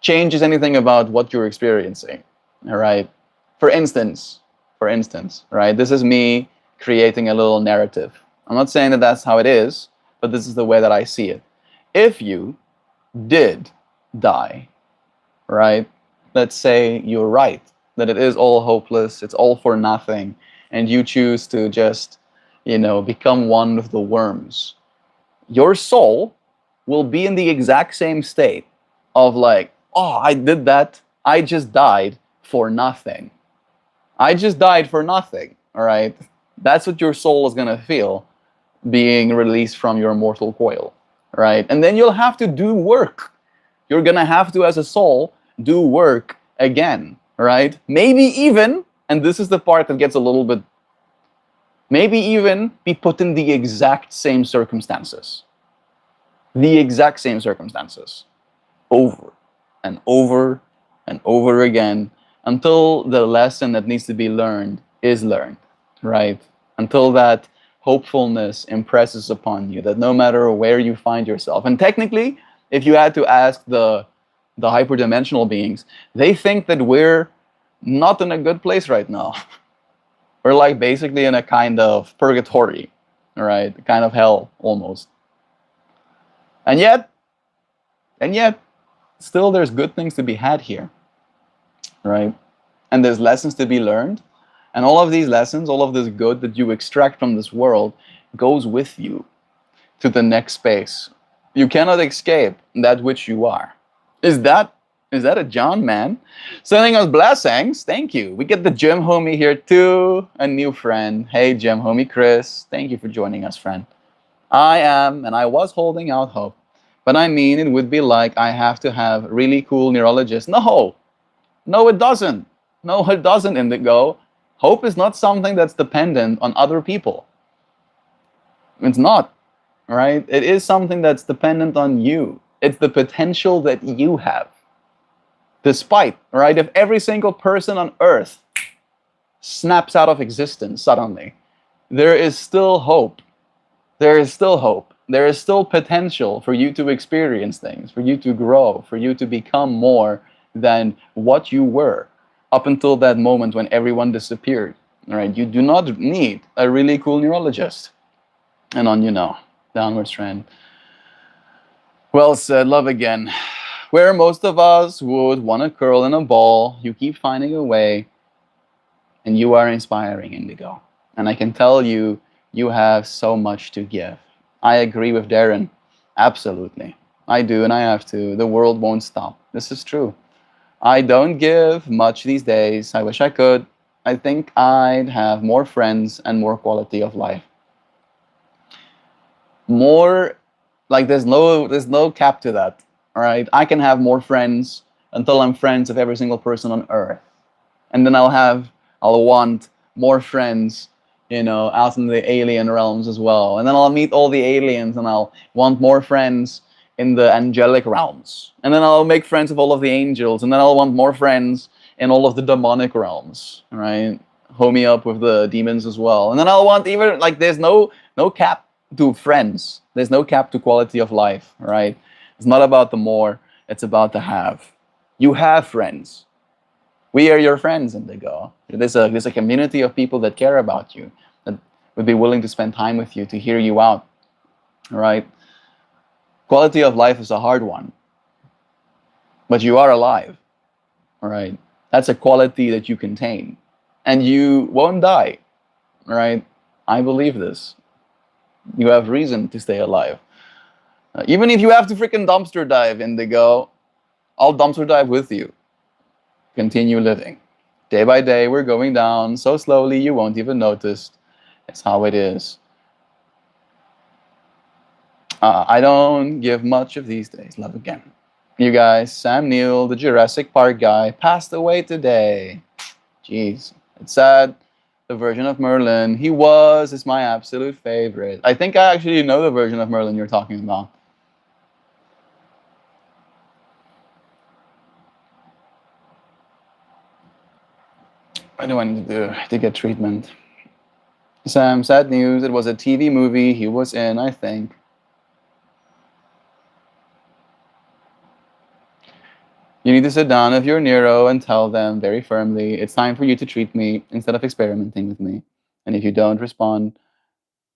A: changes anything about what you're experiencing, all right? For instance, right? This is me creating a little narrative. I'm not saying that that's how it is, but this is the way that I see it. If you did die, right? Let's say you're right, that it is all hopeless, it's all for nothing, and you choose to just, become one of the worms. Your soul will be in the exact same state of like, oh, I did that. I just died for nothing. I just died for nothing, all right? That's what your soul is going to feel being released from your mortal coil, right? And then you'll have to do work. You're going to have to, as a soul, do work again, right? Maybe even, and this is the part that gets a little bit, maybe even be put in the exact same circumstances. The exact same circumstances. Over and over and over again until the lesson that needs to be learned is learned, right? Until that hopefulness impresses upon you that no matter where you find yourself, and technically, if you had to ask the hyperdimensional beings, they think that we're not in a good place right now. We're like basically in a kind of purgatory, right? A kind of hell almost. And yet, still there's good things to be had here, right? And there's lessons to be learned. And all of these lessons, all of this good that you extract from this world goes with you to the next space. You cannot escape that which you are. Is that a John, man? Sending us blessings. Thank you. We get the gym homie here too, a new friend. Hey, gym homie Chris. Thank you for joining us, friend. I was holding out hope. But I mean, it would be like I have to have really cool neurologists. No, it doesn't. No, it doesn't, Indigo. Hope is not something that's dependent on other people. It's not, right? It is something that's dependent on you. It's the potential that you have. Despite, right, if every single person on earth snaps out of existence suddenly, there is still hope. There is still hope. There is still potential for you to experience things, for you to grow, for you to become more than what you were up until that moment when everyone disappeared. All right, you do not need a really cool neurologist. And on, downward strand. Well said, love again. Where most of us would want to curl in a ball, you keep finding a way, and you are inspiring, Indigo. And I can tell you, you have so much to give. I agree with Darren. Absolutely. I do, and I have to. The world won't stop. This is true. I don't give much these days. I wish I could. I think I'd have more friends and more quality of life. More, like there's no cap to that. All right? I can have more friends until I'm friends with every single person on earth. And then I'll want more friends out in the alien realms as well. And then I'll meet all the aliens and I'll want more friends in the angelic realms. And then I'll make friends with all of the angels. And then I'll want more friends in all of the demonic realms, right? Homie up with the demons as well. And then I'll want even, like, there's no cap to friends. There's no cap to quality of life, right? It's not about the more, it's about the have. You have friends. We are your friends, Indigo. There's a community of people that care about you, that would be willing to spend time with you, to hear you out, right? Quality of life is a hard one, but you are alive, all right? That's a quality that you contain, and you won't die, all right? I believe this. You have reason to stay alive. Even if you have to freaking dumpster dive, Indigo, I'll dumpster dive with you. Continue living. Day by day, we're going down so slowly you won't even notice. It's how it is. I don't give much of these days. Love again. You guys, Sam Neill, the Jurassic Park guy, passed away today. Jeez, it's sad. The version of Merlin he was is my absolute favorite. I think I actually know the version of Merlin you're talking about. What do I need to do to get treatment? Sam, sad news. It was a TV movie he was in, I think. You need to sit down with your neuro and tell them very firmly, it's time for you to treat me instead of experimenting with me. And if you don't respond,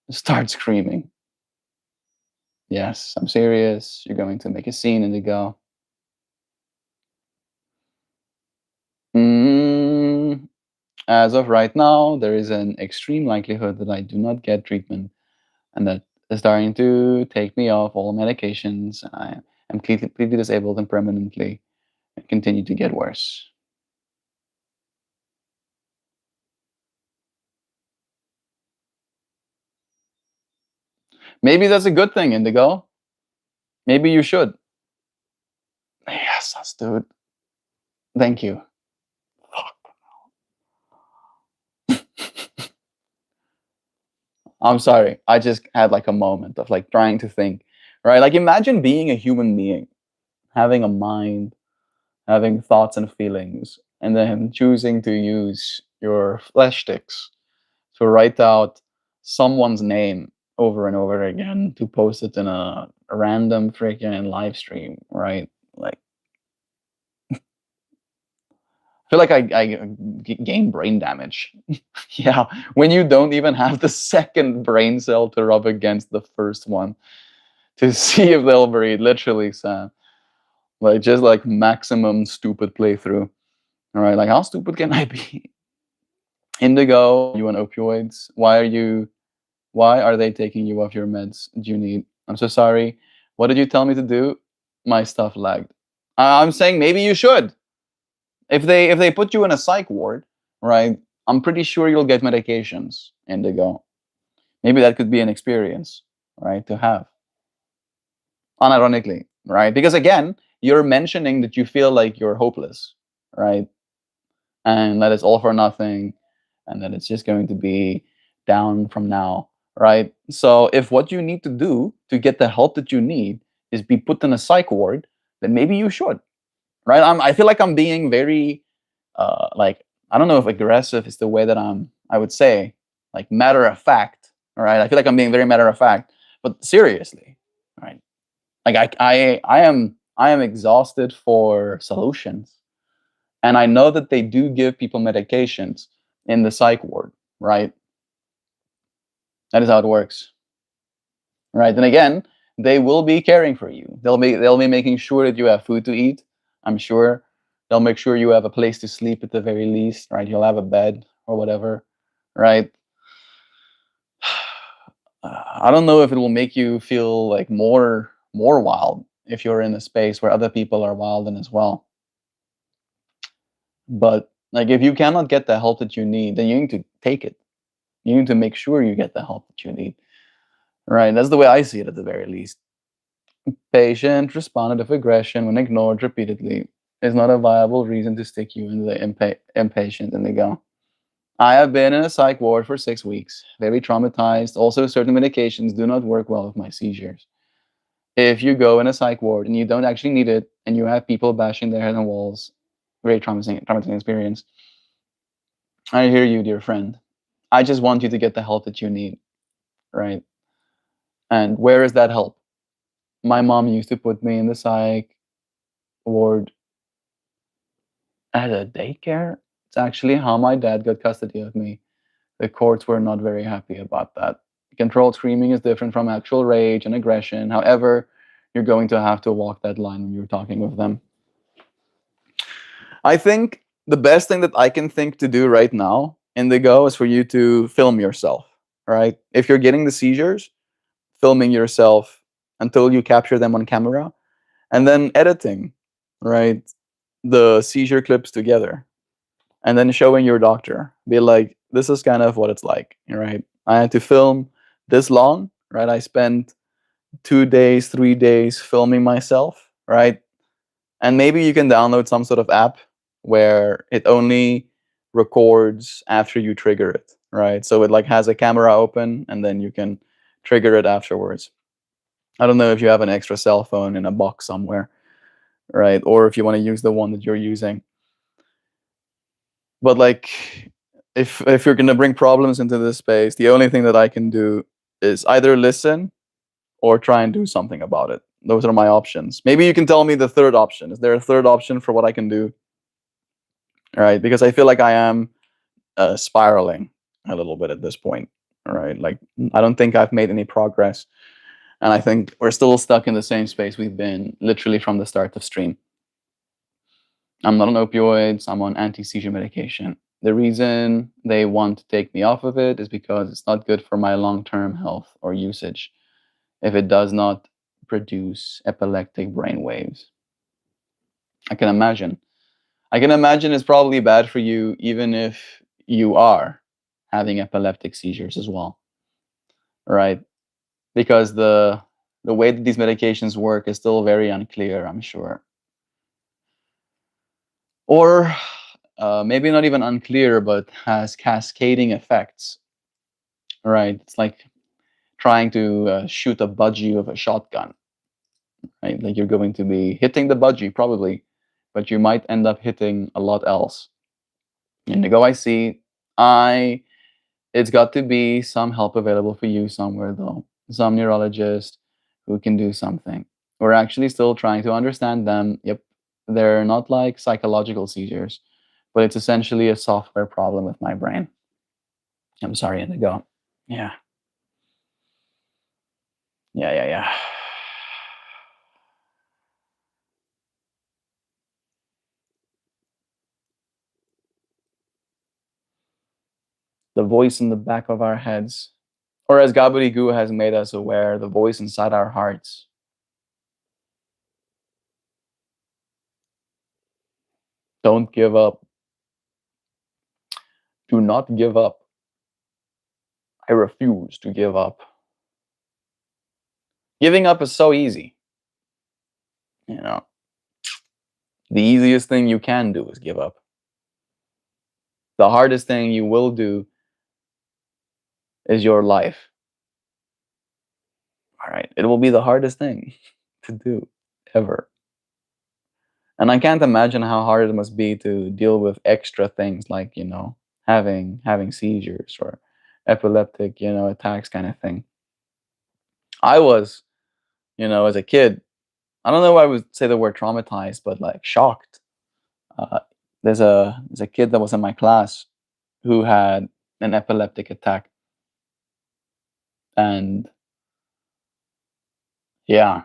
A: start screaming. Yes, I'm serious. You're going to make a scene and they go, mm, as of right now, there is an extreme likelihood that I do not get treatment and that is starting to take me off all medications. I am completely disabled and permanently and continue to get worse. Maybe that's a good thing, Indigo. Maybe you should. Yes, let's do it. Thank you. I'm sorry. I just had like a moment of like trying to think, right? Like imagine being a human being, having a mind, having thoughts and feelings, and then choosing to use your flesh sticks to write out someone's name over and over again to post it in a random freaking live stream, right? Like I feel like I gain brain damage. Yeah, when you don't even have the second brain cell to rub against the first one to see if they'll breed. Literally, Sam. Like just like maximum stupid playthrough. All right, like how stupid can I be? Indigo, you on opioids? Why are you? Why are they taking you off your meds? Do you need? I'm so sorry. What did you tell me to do? My stuff lagged. I'm saying maybe you should. If they put you in a psych ward, right? I'm pretty sure you'll get medications, Indigo. Maybe that could be an experience, right? To have, unironically, right? Because again, you're mentioning that you feel like you're hopeless, right? And that it's all for nothing, and that it's just going to be down from now, right? So if what you need to do to get the help that you need is be put in a psych ward, then maybe you should, right? I feel like I'm being very like I don't know if aggressive is the way that I would say like matter of fact. All right, I feel like I'm being very matter of fact, but seriously, right? Like I am exhausted for solutions, and I know that they do give people medications in the psych ward, right? That is how it works, right? And again, they will be caring for you. They'll be making sure that you have food to eat. I'm sure they'll make sure you have a place to sleep at the very least, right? You'll have a bed or whatever, right? I don't know if it will make you feel like more wild if you're in a space where other people are wild and as well. But like if you cannot get the help that you need, then you need to take it. You need to make sure you get the help that you need. Right? That's the way I see it at the very least. Patient responsive aggression when ignored repeatedly is not a viable reason to stick you in the impatient and they go. I have been in a psych ward for 6 weeks, very traumatized. Also, certain medications do not work well with my seizures. If you go in a psych ward and you don't actually need it, and you have people bashing their head on walls, very traumatizing experience. I hear you, dear friend. I just want you to get the help that you need, right? And where is that help? My mom used to put me in the psych ward at a daycare. It's actually how my dad got custody of me. The courts were not very happy about that. Controlled screaming is different from actual rage and aggression. However, you're going to have to walk that line when you're talking with them. I think the best thing that I can think to do right now, Indigo, is for you to film yourself, right? If you're getting the seizures, filming yourself until you capture them on camera, and then editing, right? The seizure clips together, and then showing your doctor. Be like, this is kind of what it's like, right? I had to film this long, right? I spent 2 days, 3 days filming myself, right? And maybe you can download some sort of app where it only records after you trigger it, right? So it like has a camera open and then you can trigger it afterwards. I don't know if you have an extra cell phone in a box somewhere, right? Or if you want to use the one that you're using. But like if you're gonna bring problems into this space, the only thing that I can do is either listen or try and do something about it. Those are my options. Maybe you can tell me the third option. Is there a third option for what I can do? All right, because I feel like I am spiraling a little bit at this point. All right, like I don't think I've made any progress, and I think we're still stuck in the same space we've been literally from the start of stream. I'm not on opioids. I'm on anti-seizure medication. The reason they want to take me off of it is because it's not good for my long-term health or usage if it does not produce epileptic brain waves. I can imagine. I can imagine it's probably bad for you even if you are having epileptic seizures as well, right? Because the way that these medications work is still very unclear, I'm sure. Or maybe not even unclear, but has cascading effects, right? It's like trying to shoot a budgie with a shotgun, right? Like you're going to be hitting the budgie probably, but you might end up hitting a lot else. And to go, I see, I it's got to be some help available for you somewhere though. Some neurologist who can do something. We're actually still trying to understand them. Yep, they're not like psychological seizures, but it's essentially a software problem with my brain. I'm sorry, Indigo. Yeah, yeah. The voice in the back of our heads, or as Gabarigu has made us aware, the voice inside our hearts. Don't give up. Do not give up. I refuse to give up. Giving up is so easy. You know, the easiest thing you can do is give up. The hardest thing you will do is your life. All right. It will be the hardest thing to do ever. And I can't imagine how hard it must be to deal with extra things like, having seizures or epileptic, attacks kind of thing. I was, as a kid, I don't know why I would say the word traumatized, but like shocked. Uh, there's a kid that was in my class who had an epileptic attack, and yeah,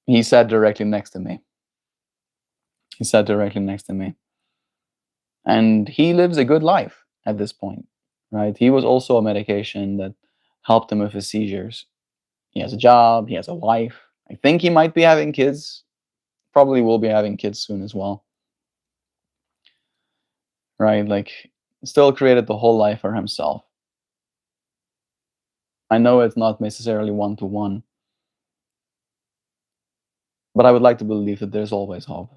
A: he sat directly next to me. He sat directly next to me, and he lives a good life at this point, right? He was also a medication that helped him with his seizures. He has a job. He has a wife. I think he might be having kids. Probably will be having kids soon as well, right? Like, still created the whole life for himself. I know it's not necessarily one to one, but I would like to believe that there's always hope.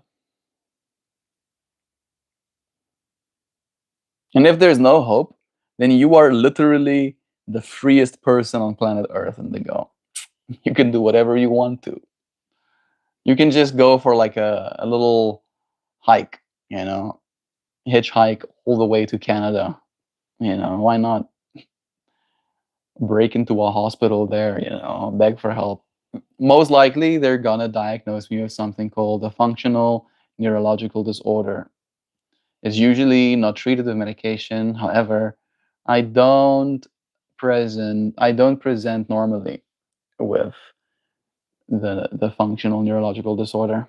A: And if there's no hope, then you are literally the freest person on planet Earth in the go. You can do whatever you want to. You can just go for like a little hike, hitchhike all the way to Canada. Why not break into a hospital there, beg for help? Most likely, they're gonna diagnose me with something called a functional neurological disorder. It's usually not treated with medication. However, I don't present normally with the functional neurological disorder.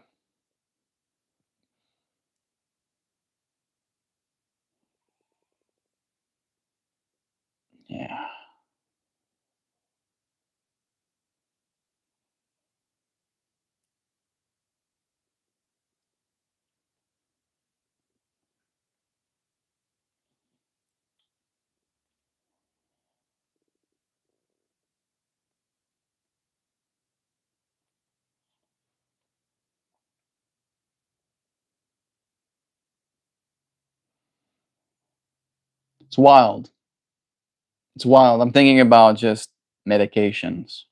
A: Yeah. It's wild. It's wild. I'm thinking about just medications.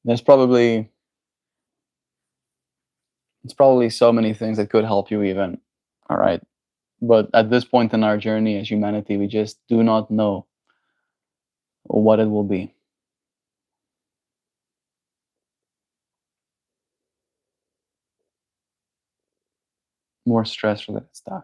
A: There's probably it's probably so many things that could help you even. All right. But at this point in our journey as humanity, we just do not know what it will be. More stress related stuff.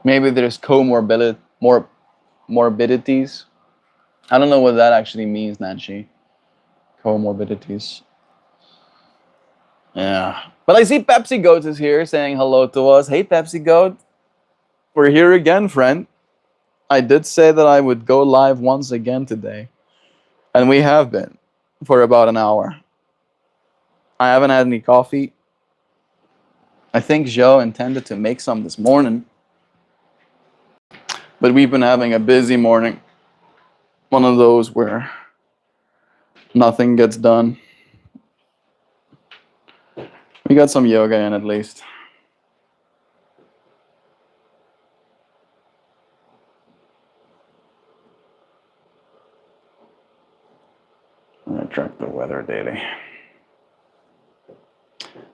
A: Maybe there's morbidities. I don't know what that actually means, Nancy. Comorbidities. Yeah. But I see Pepsi Goat is here saying hello to us. Hey, Pepsi Goat. We're here again, friend. I did say that I would go live once again today. And we have been for about an hour. I haven't had any coffee. I think Joe intended to make some this morning. But we've been having a busy morning. One of those where nothing gets done. We got some yoga in at least. I track the weather daily.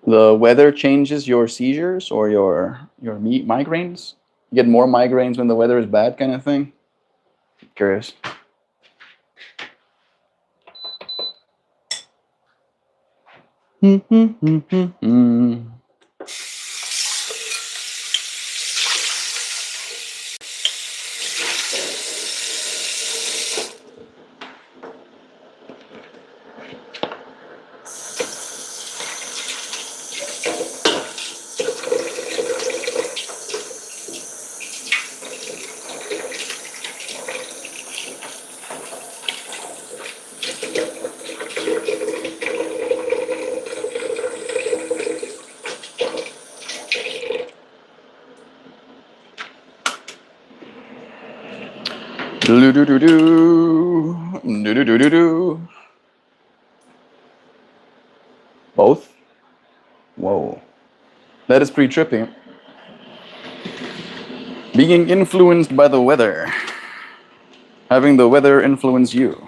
A: The weather changes your seizures or your migraines. You get more migraines when the weather is bad, kind of thing. Curious. Do do do do do do do do do. Both. Whoa, that is pretty trippy. Being influenced by the weather, having the weather influence you.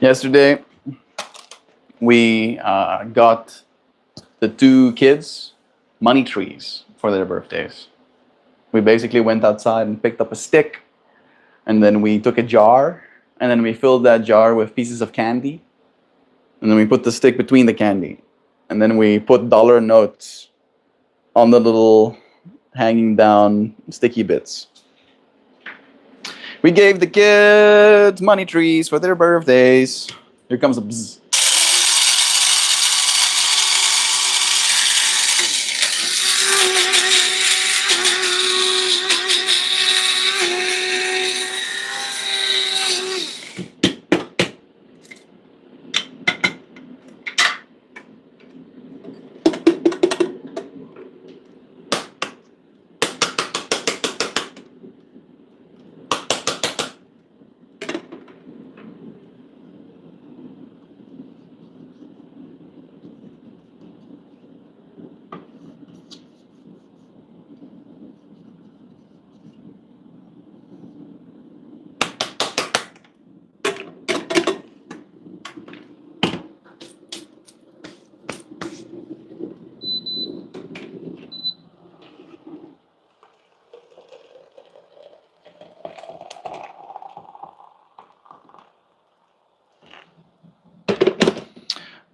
A: Yesterday, we got the two kids money trees for their birthdays. We basically went outside and picked up a stick, and then we took a jar, and then we filled that jar with pieces of candy, and then we put the stick between the candy, and then we put dollar notes on the little hanging down sticky bits. We gave the kids money trees for their birthdays. Here comes a bzz.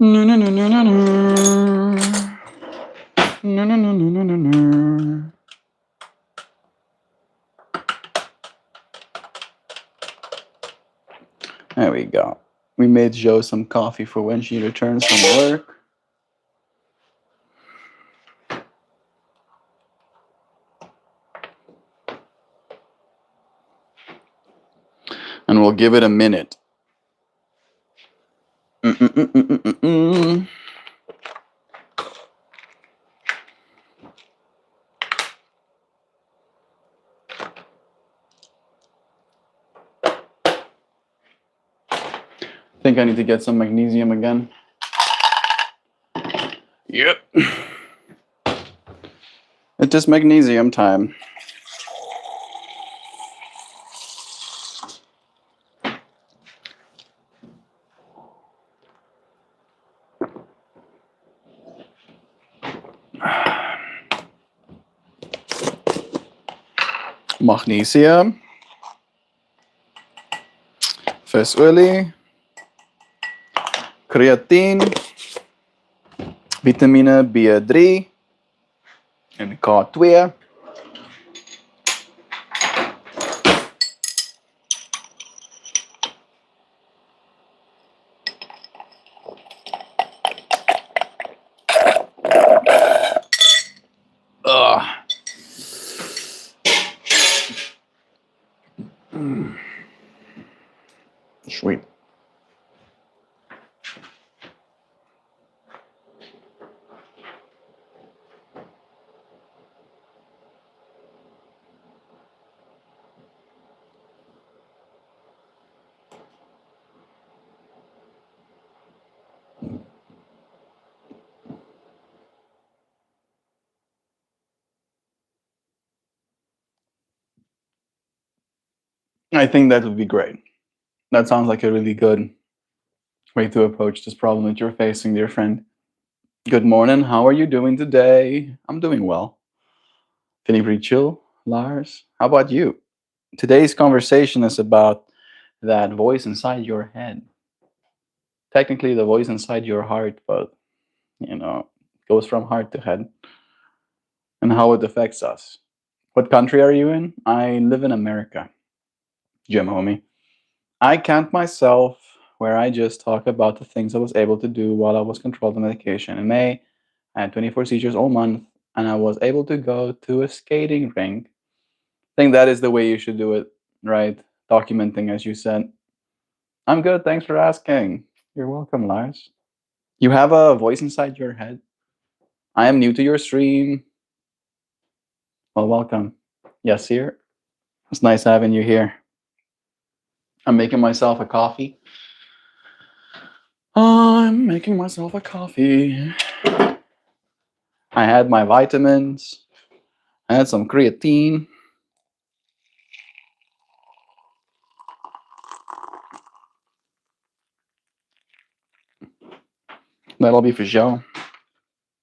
A: No, no, no, no, no, no. No, no, no, no, no, no. There we go. We made Jo some coffee for when she returns from work. And we'll give it a minute. Mm-mm-mm-mm-mm-mm. Think I need to get some magnesium again. Yep. It is magnesium time. Magnesium. Vesolie. Creatine. Vitamine B3 en K2. Ugh. Sweet. I think that would be great. That sounds like a really good way to approach this problem that you're facing, dear friend. Good morning. How are you doing today? I'm doing well. Feeling pretty chill, Lars. How about you? Today's conversation is about that voice inside your head. Technically, the voice inside your heart, but goes from heart to head and how it affects us. What country are you in? I live in America, Jim homie. I count myself where I just talk about the things I was able to do while I was controlled on medication. In May, I had 24 seizures all month, and I was able to go to a skating rink. I think that is the way you should do it, right? Documenting, as you said. I'm good, thanks for asking. You're welcome, Lars. You have a voice inside your head. I am new to your stream. Well, welcome. Yes, here. It's nice having you here. I'm making myself a coffee. I'm making myself a coffee. I had my vitamins. I had some creatine. That'll be for Jo.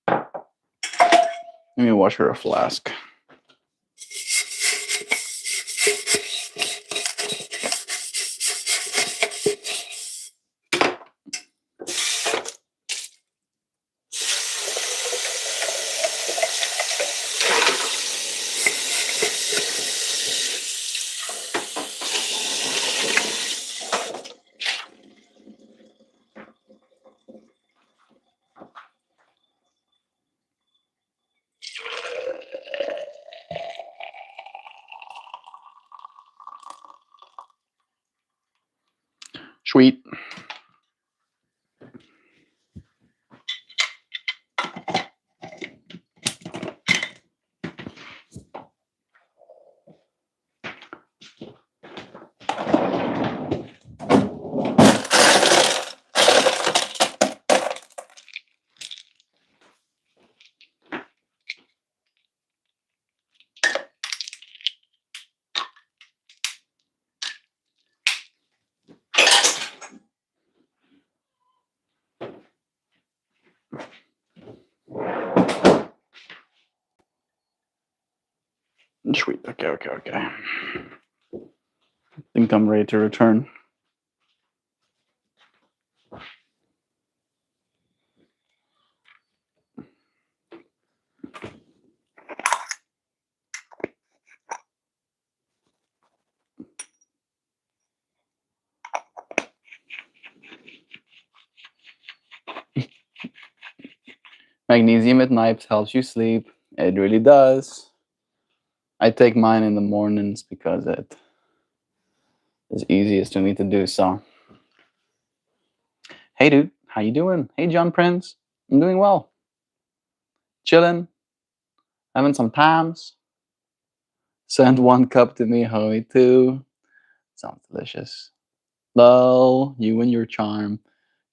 A: Let me wash her a flask. Sweet. Sweet. Okay. I think I'm ready to return. Magnesium at night helps you sleep. It really does. I take mine in the mornings because it is easiest for me to do so. Hey dude, how you doing? Hey John Prince. I'm doing well. Chilling, having some times. Send 1 cup to me, homie, too. Sounds delicious. Lol, you and your charm.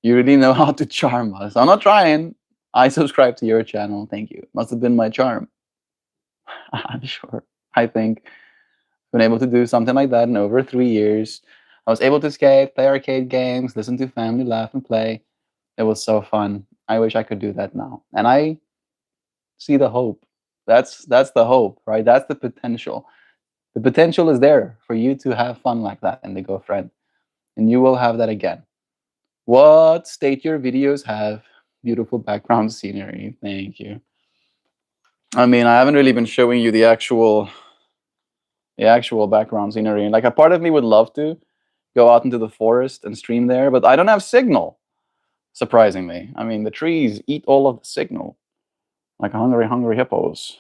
A: You really know how to charm us. I'm not trying. I subscribe to your channel. Thank you. Must have been my charm. I'm sure. I think I've been able to do something like that in over 3 years. I was able to skate, play arcade games, listen to family, laugh, and play. It was so fun. I wish I could do that now. And I see the hope. That's the hope, right? That's the potential. The potential is there for you to have fun like that in the GoFriend, and you will have that again. What state your videos have? Beautiful background scenery. Thank you. I mean, I haven't really been showing you the actual background scenery. Like a part of me would love to go out into the forest and stream there, but I don't have signal. Surprisingly, I mean, the trees eat all of the signal, like hungry, hungry hippos.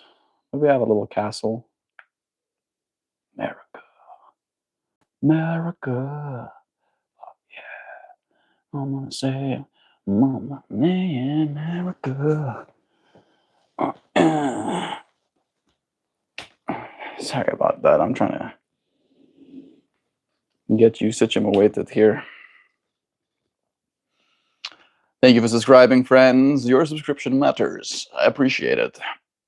A: Maybe we have a little castle. America, America. I'm gonna say, Mama, man, America. Sorry about that. I'm trying to get you situated here. Thank you for subscribing, friends. Your subscription matters. I appreciate it.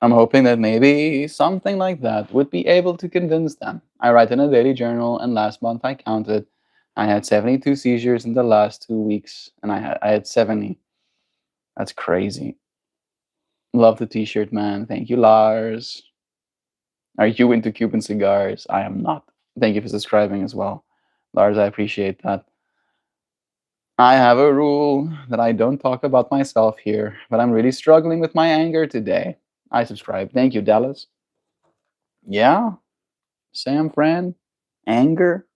A: I'm hoping that maybe something like that would be able to convince them. I write in a daily journal, and last month I counted. I had 72 seizures in the last 2 weeks, and I had 70. That's crazy. Love the t-shirt, man. Thank you, Lars. Are you into Cuban cigars? I am not. Thank you for subscribing as well. Lars, I appreciate that. I have a rule that I don't talk about myself here, but I'm really struggling with my anger today. I subscribe. Thank you, Dallas. Yeah? Sam, friend? Anger?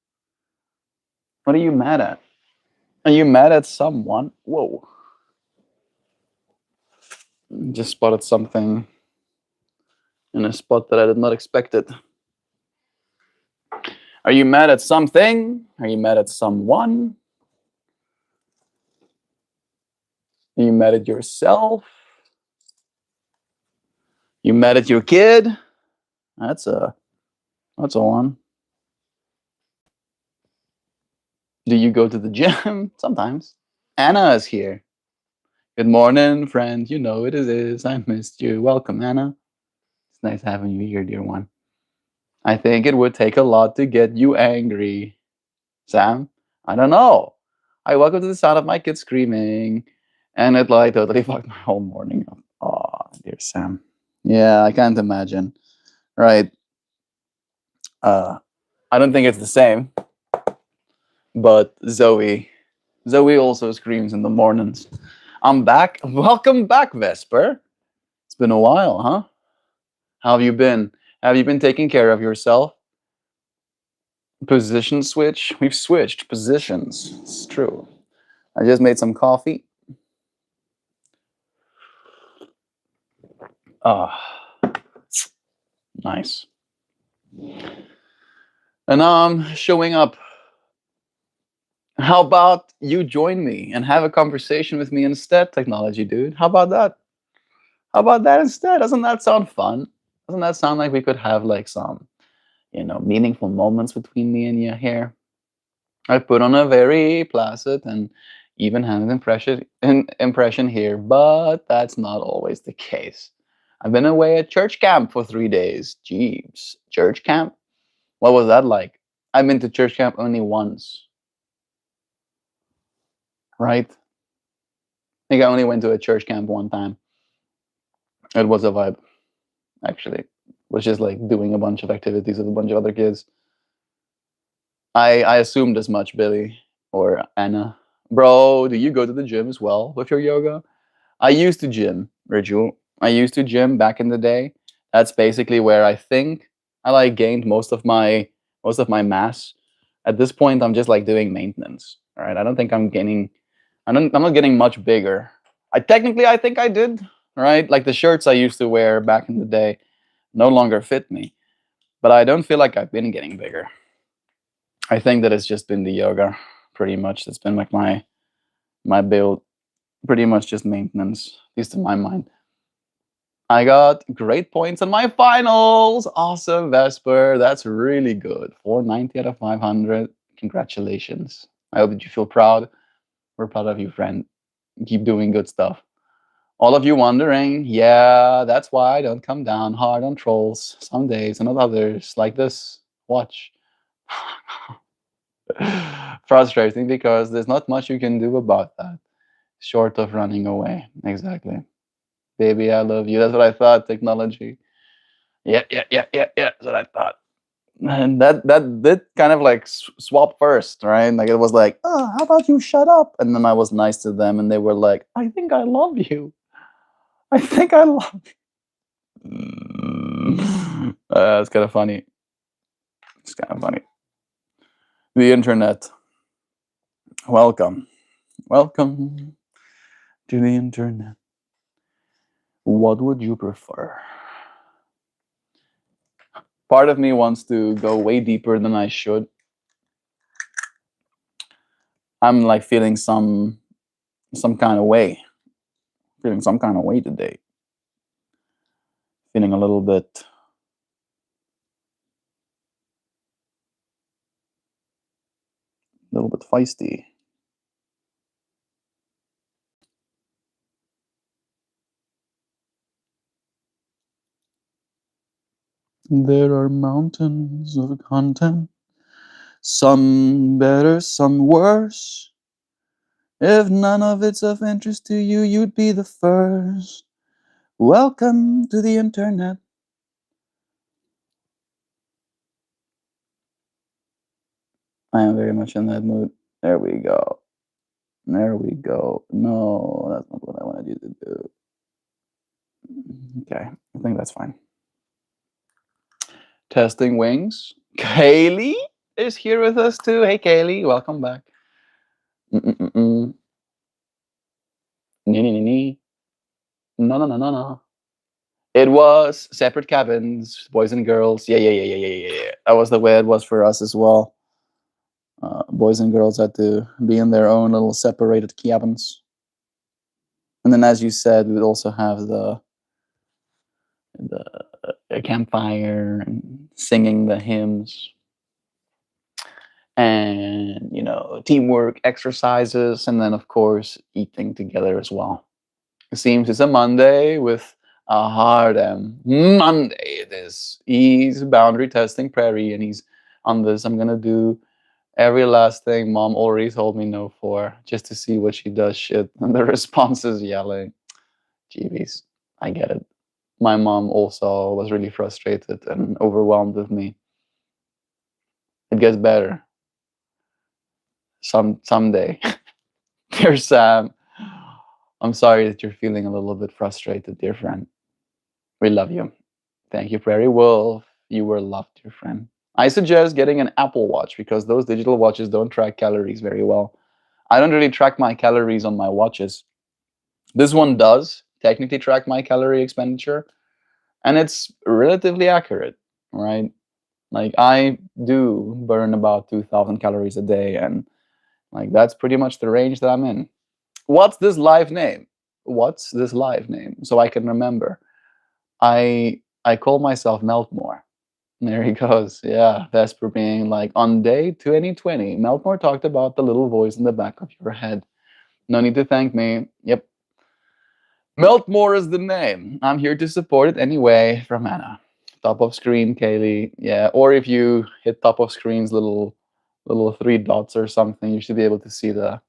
A: What are you mad at? Are you mad at someone? Whoa. Just spotted something in a spot that I did not expect it. Are you mad at something? Are you mad at someone? Are you mad at yourself? You mad at your kid? That's a one. Do you go to the gym? Sometimes. Anna is here. Good morning, friend. You know it is. I missed you. Welcome, Anna. It's nice having you here, dear one. I think it would take a lot to get you angry. Sam? I don't know. I woke up to the sound of my kids screaming, and it like totally fucked my whole morning up. Oh, dear Sam. Yeah, I can't imagine. Right. I don't think it's the same, but Zoe also screams in the mornings. I'm back. Welcome back, Vesper. It's been a while, huh? How have you been? Have you been taking care of yourself? Position switch? We've switched positions. It's true. I just made some coffee. Ah, nice. And now I'm showing up. How about you join me and have a conversation with me instead, technology dude? How about that? How about that instead? Doesn't that sound fun? Doesn't that sound like we could have like some, meaningful moments between me and you here? I put on a very placid and even-handed impression here, but that's not always the case. I've been away at church camp for 3 days. Jeeves, church camp? What was that like? I've been to church camp only once, right? I think I only went to a church camp one time. It was a vibe, actually. It was just like doing a bunch of activities with a bunch of other kids. I assumed as much, Billy or Anna. Bro, do you go to the gym as well with your yoga? I used to gym, Ritual. I used to gym back in the day. That's basically where I think I like gained most of my mass. At this point, I'm just like doing maintenance. All right, I don't think I'm gaining. I'm not getting much bigger. I think I did, right? Like the shirts I used to wear back in the day no longer fit me, but I don't feel like I've been getting bigger. I think that it's just been the yoga, pretty much. That's been like my build, pretty much just maintenance, at least in my mind. I got great points on my finals. Awesome, Vesper. That's really good. 490 out of 500. Congratulations. I hope that you feel proud. We're proud of you, friend. Keep doing good stuff. All of you wondering, yeah, that's why I don't come down hard on trolls some days and not others. Like this. Watch. Frustrating because there's not much you can do about that, short of running away. Exactly. Baby, I love you. That's what I thought. Technology. Yeah, yeah, yeah, yeah, yeah. That's what I thought. And that did kind of like swap first, right? Like it was like, oh, how about you shut up? And then I was nice to them, and they were like, I think I love you. I think I love you. It's kind of funny. It's kind of funny. The internet. Welcome, welcome to the internet. What would you prefer? Part of me wants to go way deeper than I should. I'm like feeling some kind of way. Feeling some kind of way today. Feeling a little bit feisty. There are mountains of content, some better, some worse. If none of it's of interest to you, you'd be the first. Welcome to the internet. I am very much in that mood. There we go. There we go. No, that's not what I wanted you to do. Okay, I think that's fine. Testing wings. Kaylee is here with us too. Hey, Kaylee, welcome back. Mm-mm-mm-mm. Nee, nee, nee, nee. No, no, no, no, no. It was separate cabins, boys and girls. Yeah, yeah, yeah, yeah, yeah, yeah. That was the way it was for us as well. Boys and girls had to be in their own little separated cabins. And then, as you said, we'd also have the campfire and singing the hymns, and teamwork exercises, and then of course eating together as well. It seems it's a Monday with a hard Monday. It is. He's boundary testing Prairie, and he's on this. I'm gonna do every last thing Mom already told me no for, just to see what she does. Shit, and the response is yelling. Jeebies, I get it. My mom also was really frustrated and overwhelmed with me. It gets better. Someday. Dear Sam, I'm sorry that you're feeling a little bit frustrated, dear friend. We love you. Thank you, Prairie Wolf. You were loved, dear friend. I suggest getting an Apple Watch because those digital watches don't track calories very well. I don't really track my calories on my watches. This one does technically track my calorie expenditure, and it's relatively accurate, right? Like I do burn about 2,000 calories a day, and like that's pretty much the range that I'm in. What's this live name? What's this live name? So I can remember. I call myself MeltMore. There he goes. Yeah, Vesper being like on day 2020. Meltmore talked about the little voice in the back of your head. No need to thank me. Yep. Meltmore is the name. I'm here to support it anyway from Anna. Top of screen, Kaylee. Yeah. Or if you hit top of screen's little three dots or something, you should be able to see the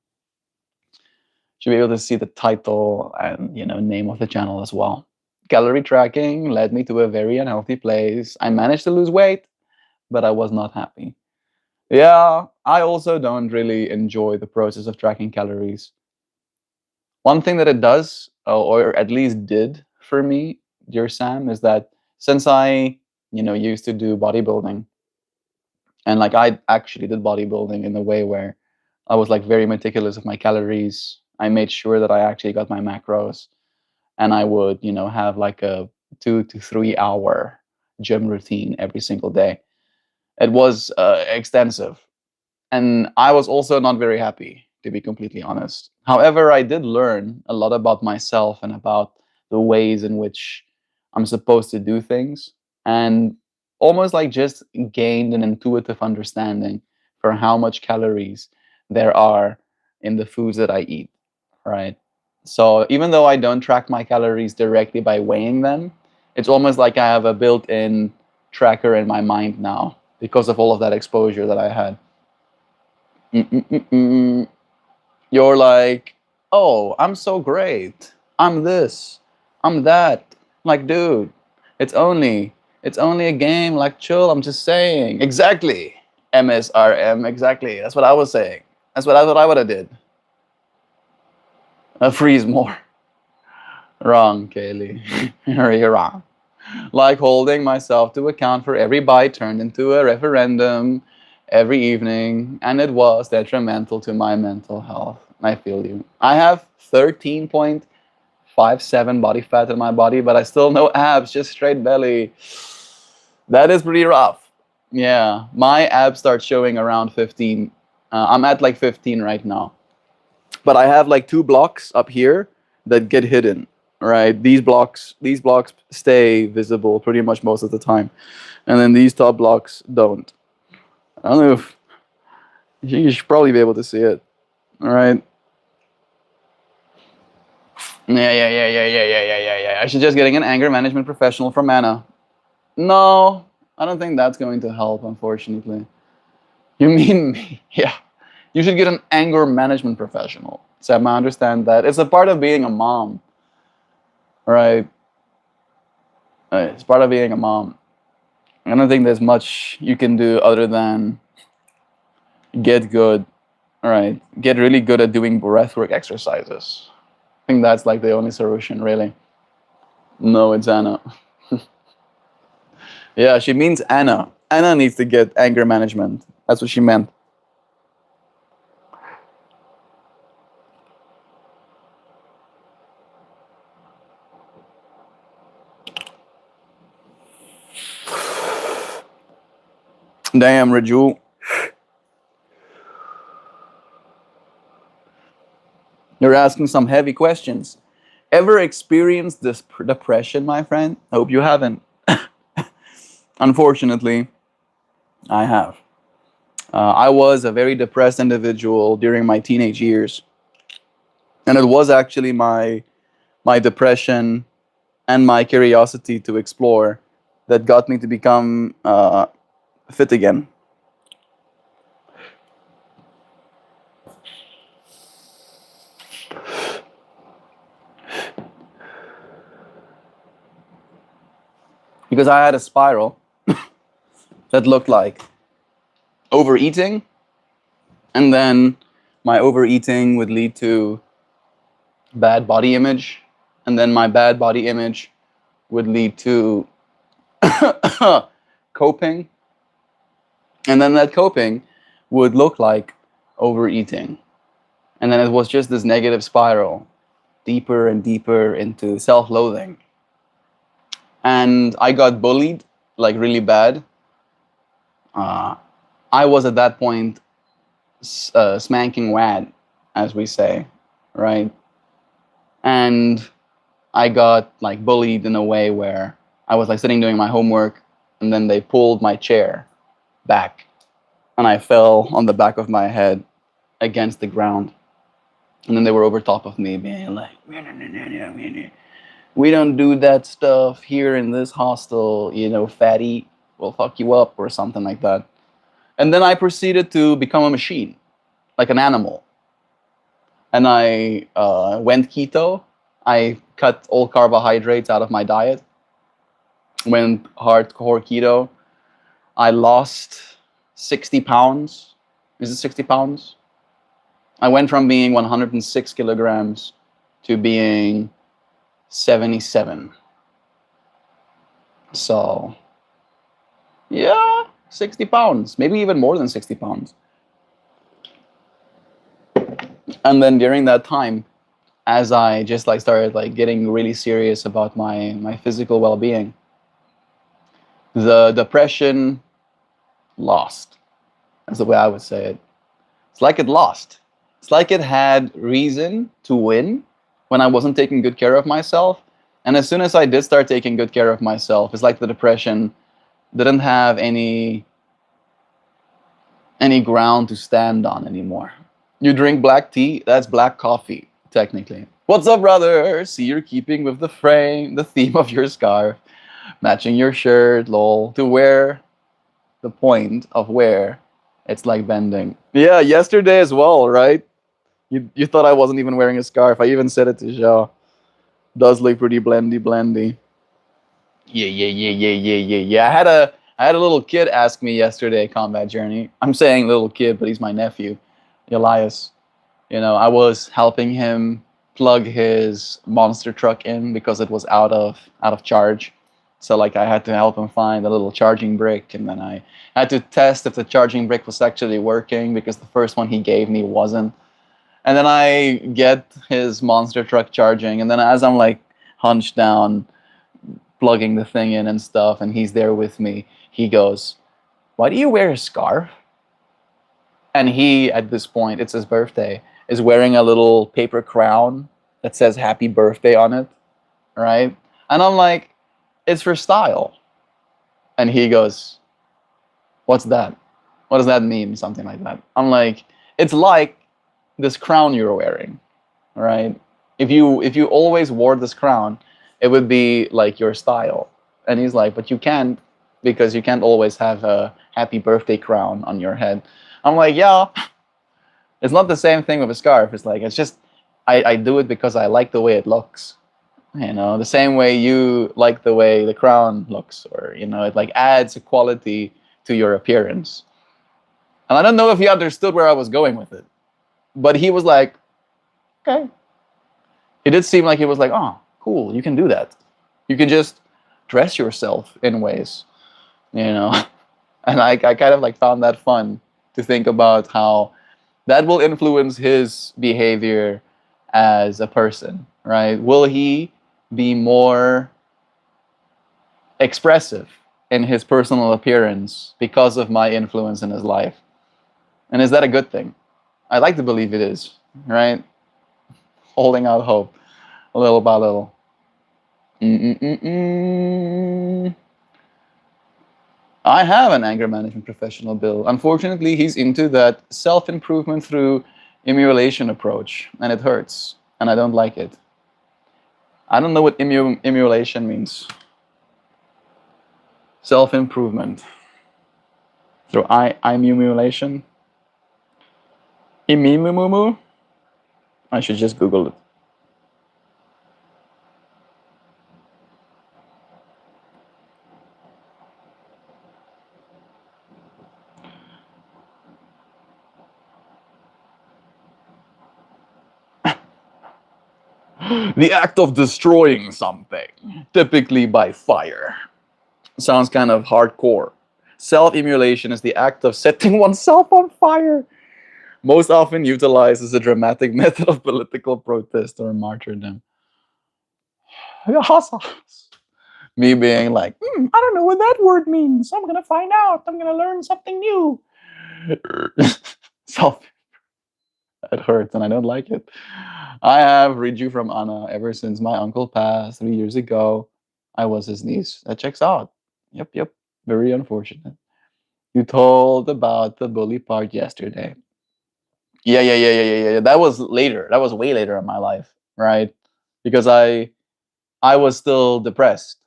A: title and name of the channel as well. Calorie tracking led me to a very unhealthy place. I managed to lose weight, but I was not happy. Yeah, I also don't really enjoy the process of tracking calories. One thing that it does, or at least did for me, dear Sam, is that since I, used to do bodybuilding, and like I actually did bodybuilding in a way where I was like very meticulous of my calories. I made sure that I actually got my macros, and I would, have like a 2 to 3 hour gym routine every single day. It was extensive, and I was also not very happy, to be completely honest. However, I did learn a lot about myself and about the ways in which I'm supposed to do things, and almost like just gained an intuitive understanding for how much calories there are in the foods that I eat, right? So even though I don't track my calories directly by weighing them, it's almost like I have a built-in tracker in my mind now because of all of that exposure that I had. Mm-mm-mm-mm. You're like, oh, I'm so great. I'm this. I'm that. Like, dude, it's only it's only a game. Like, chill. I'm just saying. Exactly. MSRM. Exactly. That's what I was saying. That's what I would have did. Freeze more. Wrong, Kaylee. You're wrong. Like holding myself to account for every bite turned into a referendum every evening, and it was detrimental to my mental health. I feel you. I have 13.57 body fat in my body, but I still no abs, just straight belly. That is pretty rough. Yeah, my abs start showing around 15. I'm at like 15 right now, but I have like two blocks up here that get hidden. Right, these blocks stay visible pretty much most of the time, and then these top blocks don't. I don't know if you should probably be able to see it. All right. Yeah. I should just getting an anger management professional from Anna. No, I don't think that's going to help, unfortunately. You mean me? Yeah. You should get an anger management professional. Sam, I understand that. It's a part of being a mom, right? It's part of being a mom. I don't think there's much you can do other than get good, right? Get really good at doing breathwork exercises. I think that's like the only solution, really. No, it's Anna. Yeah, she means Anna. Anna needs to get anger management. That's what she meant. Damn, Raju. You're asking some heavy questions. Ever experienced this depression, my friend? Hope you haven't. Unfortunately, I have. I was a very depressed individual during my teenage years, and it was actually my depression and my curiosity to explore that got me to become fit again. Because I had a spiral that looked like overeating, and then my overeating would lead to bad body image, and then my bad body image would lead to coping, and then that coping would look like overeating, and then it was just this negative spiral, deeper and deeper into self-loathing. And I got bullied like really bad. uh, I was at that point smanking wad, as we say, right? And I got like bullied in a way where I was like sitting doing my homework, and then they pulled my chair back, and I fell on the back of my head against the ground. And then they were over top of me, being like, "We don't do that stuff here in this hostel, fatty. We'll fuck you up," or something like that. And then I proceeded to become a machine, like an animal. And I went keto. I cut all carbohydrates out of my diet. Went hardcore keto. I lost 60 pounds. Is it 60 pounds? I went from being 106 kilograms to being 77. So, yeah, 60 pounds, maybe even more than 60 pounds. And then during that time, as I just like started like getting really serious about my physical well-being, the depression lost. That's the way I would say it. It's like it lost. It's like it had reason to win when I wasn't taking good care of myself. And as soon as I did start taking good care of myself, it's like the depression didn't have any ground to stand on anymore. You drink black tea, that's black coffee, technically. What's up, brother? See, you're keeping with the theme of your scarf, matching your shirt, lol. To wear the point of where it's like bending. Yeah, yesterday as well, right? You thought I wasn't even wearing a scarf. I even said it to Joe. Does look pretty blendy. Yeah. I had a little kid ask me yesterday, Combat Journey. I'm saying little kid, but he's my nephew, Elias. I was helping him plug his monster truck in because it was out of charge. So like I had to help him find a little charging brick, and then I had to test if the charging brick was actually working because the first one he gave me wasn't. And then I get his monster truck charging, and then as I'm like hunched down, plugging the thing in and stuff, and he's there with me, he goes, "Why do you wear a scarf?" And he, at this point, it's his birthday, is wearing a little paper crown that says happy birthday on it, right? And I'm like, it's for style. And he goes, "What's that? What does that mean?" Something like that. I'm like, it's like this crown you're wearing, right? If you always wore this crown, it would be like your style. And he's like, "But you can't, because you can't always have a happy birthday crown on your head." I'm like, yeah, it's not the same thing with a scarf. It's like, it's just, I do it because I like the way it looks. The same way you like the way the crown looks, or, it like adds a quality to your appearance. And I don't know if he understood where I was going with it, but he was like, okay. It did seem like he was like, oh, cool, you can do that. You can just dress yourself in ways, you know. And I kind of like found that fun to think about how that will influence his behavior as a person, right? Will he be more expressive in his personal appearance because of my influence in his life? And is that a good thing? I like to believe it is, right? Holding out hope, little by little. Mm-mm-mm-mm. I have an anger management professional, Bill. Unfortunately, he's into that self-improvement through emulation approach, and it hurts, and I don't like it. I don't know what emulation means. Self-improvement through emulation. Imimumu. I should just Google it. The act of destroying something, typically by fire. Sounds kind of hardcore. Self-emulation is the act of setting oneself on fire, most often utilized as a dramatic method of political protest or martyrdom. Me being like, I don't know what that word means. I'm gonna find out. I'm gonna learn something new. Self, it hurts, and I don't like it. I have read you from Anna ever since my uncle passed 3 years ago. I was his niece. That checks out. Yep. Very unfortunate. You told about the bully part yesterday. Yeah. That was later. That was way later in my life, right? Because I was still depressed,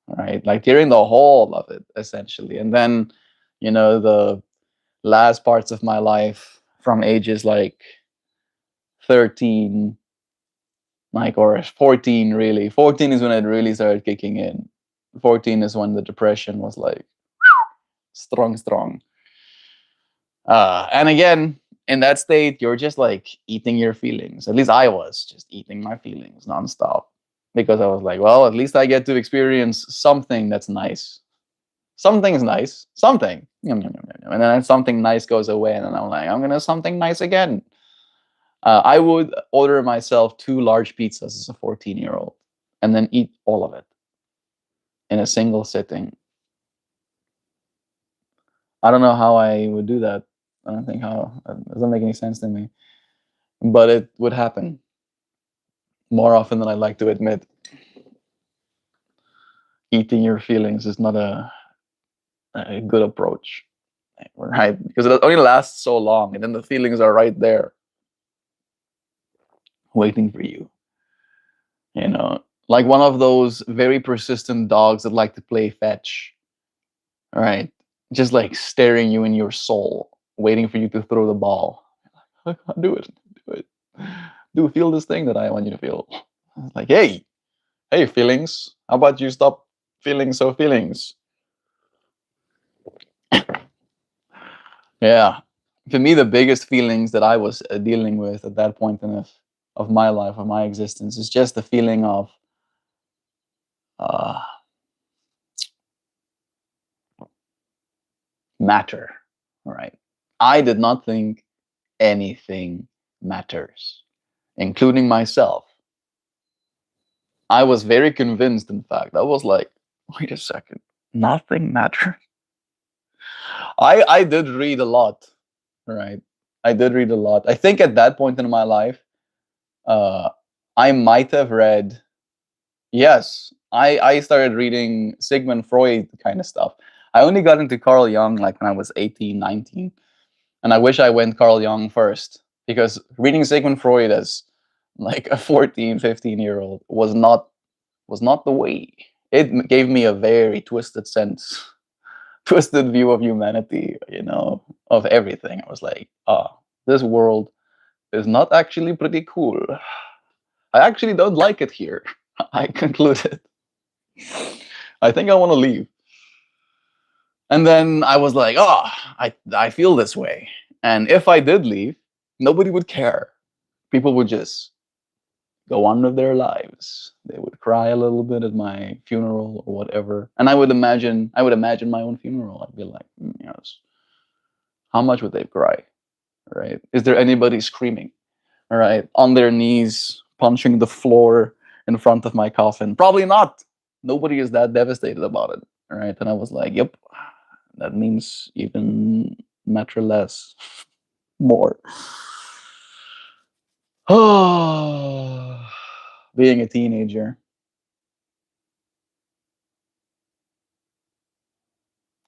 A: right? Like during the whole of it, essentially. And then, the last parts of my life from ages like 13, like, or 14, really. 14 is when it really started kicking in. 14 is when the depression was like strong. And again, in that state, you're just like eating your feelings. At least I was just eating my feelings nonstop, because I was like, well, at least I get to experience something that's nice. Something's nice. Something. And then something nice goes away, and then I'm like, I'm gonna something nice again. I would order myself 2 large pizzas as a 14-year-old and then eat all of it in a single sitting. I don't know how I would do that. I don't think how it doesn't make any sense to me. But it would happen more often than I'd like to admit. Eating your feelings is not a good approach, right? Because it only lasts so long, and then the feelings are right there, waiting for you. You know, like one of those very persistent dogs that like to play fetch, right? Just like staring you in your soul, waiting for you to throw the ball. Do it, do it, feel this thing that I want you to feel. Like, hey, feelings, how about you stop feeling so feelings? Yeah, for me, the biggest feelings that I was dealing with at that point of my life, of my existence, is just the feeling of uh, matter. Right? I did not think anything matters, including myself. I was very convinced, in fact. I was like, wait a second, nothing matters. I did read a lot, right? I did read a lot. I think at that point in my life, uh, I might have read. Yes, I started reading Sigmund Freud kind of stuff. I only got into Carl Jung like when I was 18, 19. And I wish I went Carl Jung first because reading Sigmund Freud as like a 14, 15-year-old was not the way. It gave me a very twisted sense, twisted view of humanity, of everything. I was like, this world is not actually pretty cool. I actually don't like it here. I concluded. I think I want to leave. And then I was like, I feel this way. And if I did leave, nobody would care. People would just go on with their lives. They would cry a little bit at my funeral or whatever. And I would imagine my own funeral. I'd be like, yes. How much would they cry? Right? Is there anybody screaming? All right, on their knees, punching the floor in front of my coffin? Probably not. Nobody is that devastated about it. All right. And I was like, yep, that means even matter less, more. Oh, being a teenager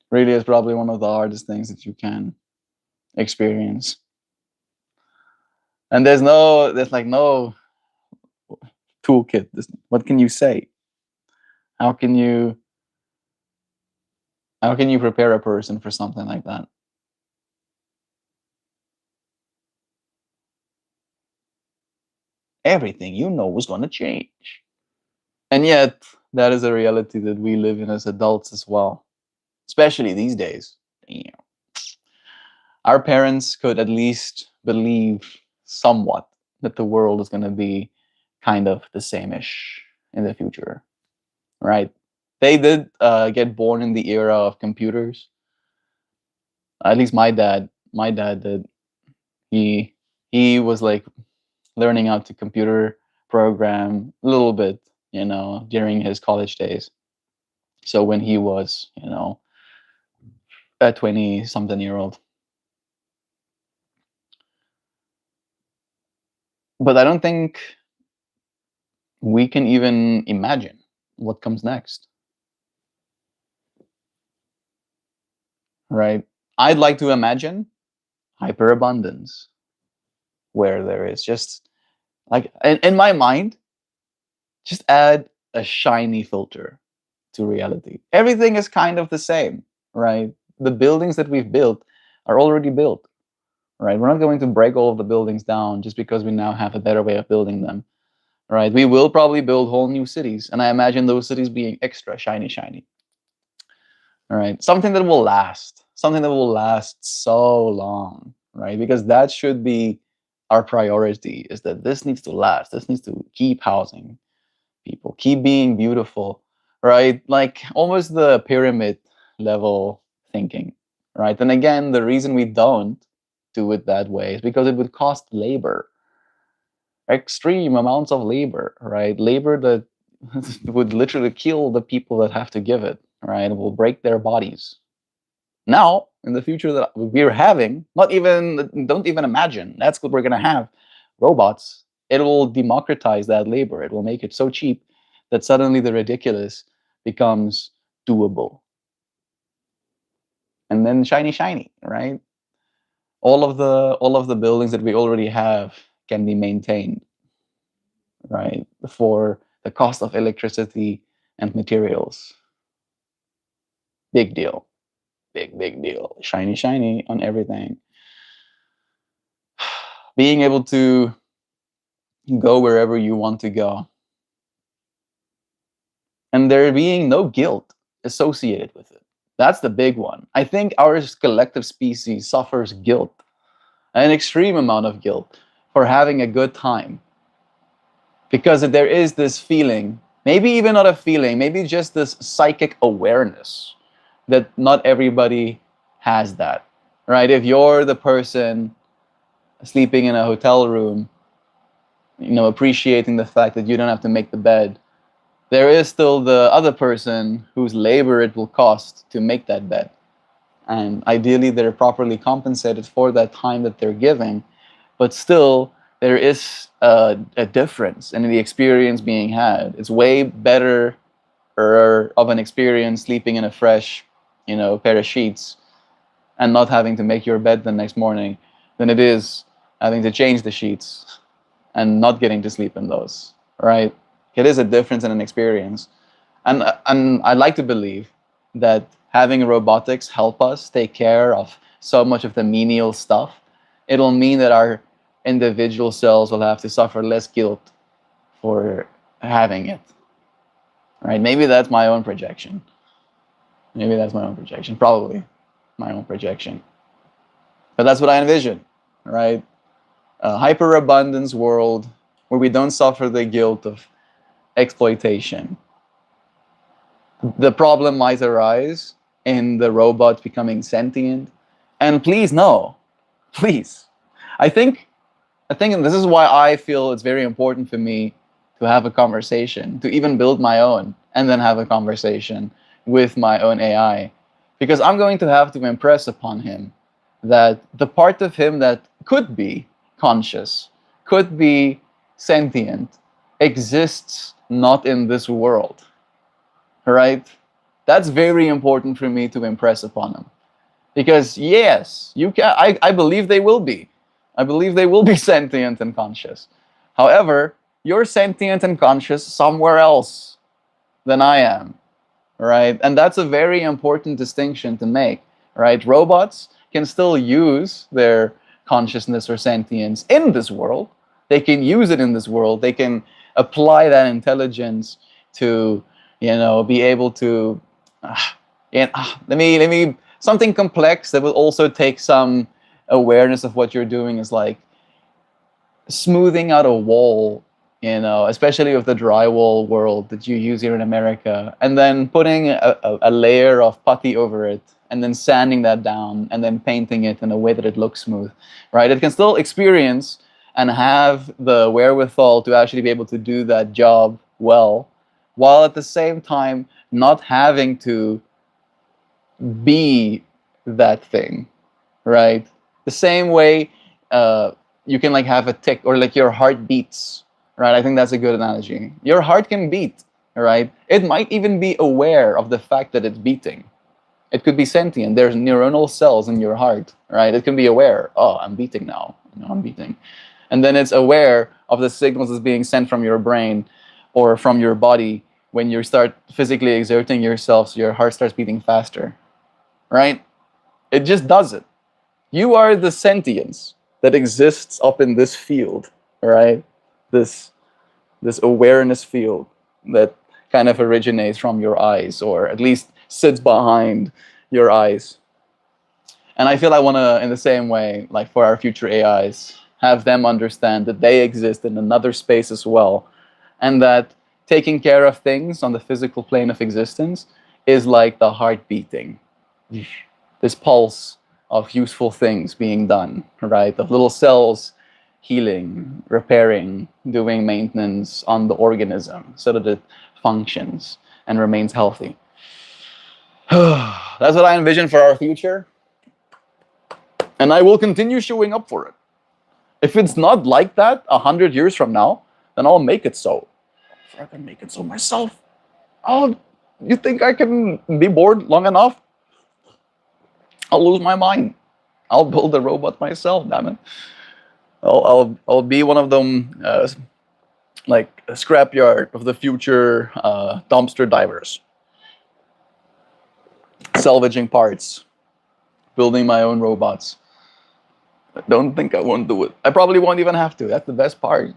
A: really is probably one of the hardest things that you can experience. And there's like no toolkit. What can you say? How can you prepare a person for something like that? Everything is going to change. And yet, that is a reality that we live in as adults as well, especially these days. Damn. Our parents could at least believe somewhat that the world is going to be kind of the same-ish in the future, right? They did get born in the era of computers. At least my dad did. He was like learning how to computer program a little bit, during his college days. So when he was, a 20 something year old. But I don't think we can even imagine what comes next, right? I'd like to imagine hyperabundance, where there is just like in my mind, just add a shiny filter to reality. Everything is kind of the same, right? The buildings that we've built are already built, right? We're not going to break all of the buildings down just because we now have a better way of building them, right? We will probably build whole new cities, and I imagine those cities being extra shiny. All right, something that will last so long, right? Because that should be our priority, is that this needs to last. This needs to keep housing people, keep being beautiful, right? Like almost the pyramid level thinking, right? And again, the reason we don't do it that way is because it would cost labor, extreme amounts of labor, right? Labor that would literally kill the people that have to give it, right? It will break their bodies. Now, in the future that we're having, not even, don't even imagine, that's what we're going to have, robots. It will democratize that labor. It will make it so cheap that suddenly the ridiculous becomes doable. And then shiny, shiny, right? All of the buildings that we already have can be maintained, right? For the cost of electricity and materials. Big deal. Big deal. Shiny, shiny on everything. Being able to go wherever you want to go. And there being no guilt associated with it. That's the big one. I think our collective species suffers guilt, an extreme amount of guilt, for having a good time. Because there is this feeling, maybe even not a feeling, maybe just this psychic awareness that not everybody has that, right? If you're the person sleeping in a hotel room, appreciating the fact that you don't have to make the bed, there is still the other person whose labor it will cost to make that bed. And ideally, they're properly compensated for that time that they're giving. But still, there is a difference in the experience being had. It's way better of an experience sleeping in a fresh, pair of sheets and not having to make your bed the next morning than it is having to change the sheets and not getting to sleep in those, right? It is a difference in an experience. And I like to believe that having robotics help us take care of so much of the menial stuff, it'll mean that our individual selves will have to suffer less guilt for having it. Right? Maybe that's my own projection. Maybe that's my own projection. Probably my own projection. But that's what I envision, right? A hyperabundance world where we don't suffer the guilt of exploitation. The problem might arise in the robot becoming sentient. And please, no. Please. I think and this is why I feel it's very important for me to have a conversation, to even build my own, and then have a conversation with my own AI. Because I'm going to have to impress upon him that the part of him that could be conscious, could be sentient, exists not in this world. Right? That's very important for me to impress upon him. Because yes, you can. I believe they will be. I believe they will be sentient and conscious. However, you're sentient and conscious somewhere else than I am, right? And that's a very important distinction to make, right? Robots can still use their consciousness or sentience in this world. They can use it in this world. They can apply that intelligence to, be able to. Let me something complex that will also take some awareness of what you're doing is like smoothing out a wall, especially with the drywall world that you use here in America, and then putting a layer of putty over it, and then sanding that down, and then painting it in a way that it looks smooth, right? It can still experience and have the wherewithal to actually be able to do that job well, while at the same time not having to be that thing, right? The same way you can like have a tick or like your heart beats, right? I think that's a good analogy. Your heart can beat, right? It might even be aware of the fact that it's beating. It could be sentient. There's neuronal cells in your heart, right? It can be aware. Oh, I'm beating now. I'm beating. And then it's aware of the signals that's being sent from your brain or from your body when you start physically exerting yourself, so your heart starts beating faster, right? It just does it. You are the sentience that exists up in this field, right? This awareness field that kind of originates from your eyes, or at least sits behind your eyes. And I feel I want to, in the same way, like for our future AIs, have them understand that they exist in another space as well, and that taking care of things on the physical plane of existence is like the heart beating. This pulse of useful things being done, right? Of little cells healing, repairing, doing maintenance on the organism so that it functions and remains healthy. That's what I envision for our future, and I will continue showing up for it. If it's not like that 100 years from now, then I'll make it so. If I can make it so myself, I'll. You think I can be bored long enough? I'll lose my mind. I'll build a robot myself. Damn it! I'll be one of them, like a scrapyard of the future dumpster divers, salvaging parts, building my own robots. I don't think I won't do it. I probably won't even have to. That's the best part.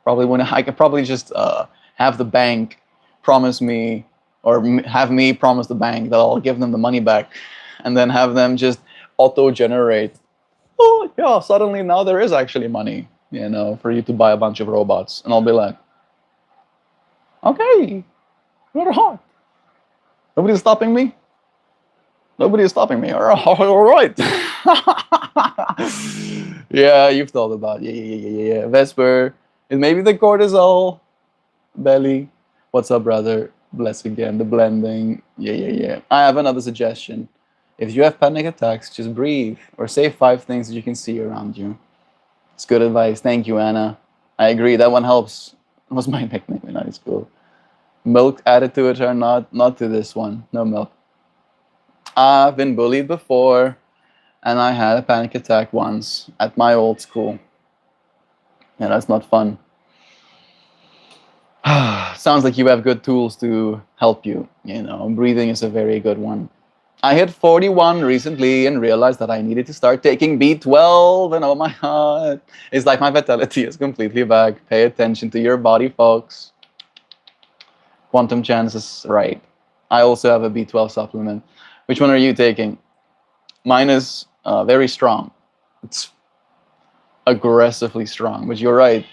A: Probably when I could probably just have the bank promise me, or have me promise the bank that I'll give them the money back, and then have them just auto generate. Oh yeah, suddenly now there is actually money, for you to buy a bunch of robots, and I'll be like, okay, you're hot. Nobody's stopping me. Nobody is stopping me. All right. Yeah, you've thought about it. Yeah. Vesper. It may be the cortisol. Belly. What's up, brother? Bless again. The blending. Yeah. I have another suggestion. If you have panic attacks, just breathe or say 5 things that you can see around you. It's good advice. Thank you, Anna. I agree. That one helps. It was my nickname in high school. Milk added to it or not to this one. No milk. I've been bullied before, and I had a panic attack once at my old school. Yeah, that's not fun. Sounds like you have good tools to help you. Breathing is a very good one. I hit 41 recently and realized that I needed to start taking B12, and oh my god, it's like my vitality is completely back. Pay attention to your body, folks. Quantum Chance is right. I also have a B12 supplement. Which one are you taking? Mine is very strong. It's aggressively strong, but you're right.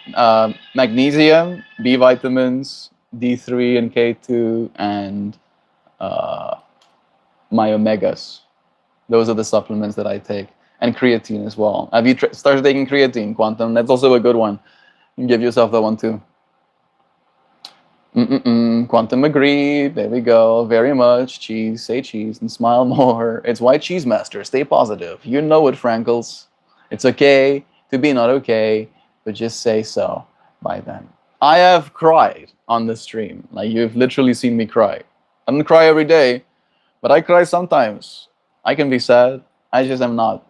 A: Magnesium, B vitamins, D3 and K2, and my omegas. Those are the supplements that I take. And creatine as well. Have you started taking creatine, Quantum? That's also a good one. You can give yourself that one too. Quantum agreed. There we go. Very much. Cheese. Say cheese and smile more. It's White Cheese Master. Stay positive. You know it, Frankles. It's okay to be not okay, but just say so by then. I have cried on the stream. Like, you've literally seen me cry. I don't cry every day, but I cry sometimes. I can be sad. I just am not.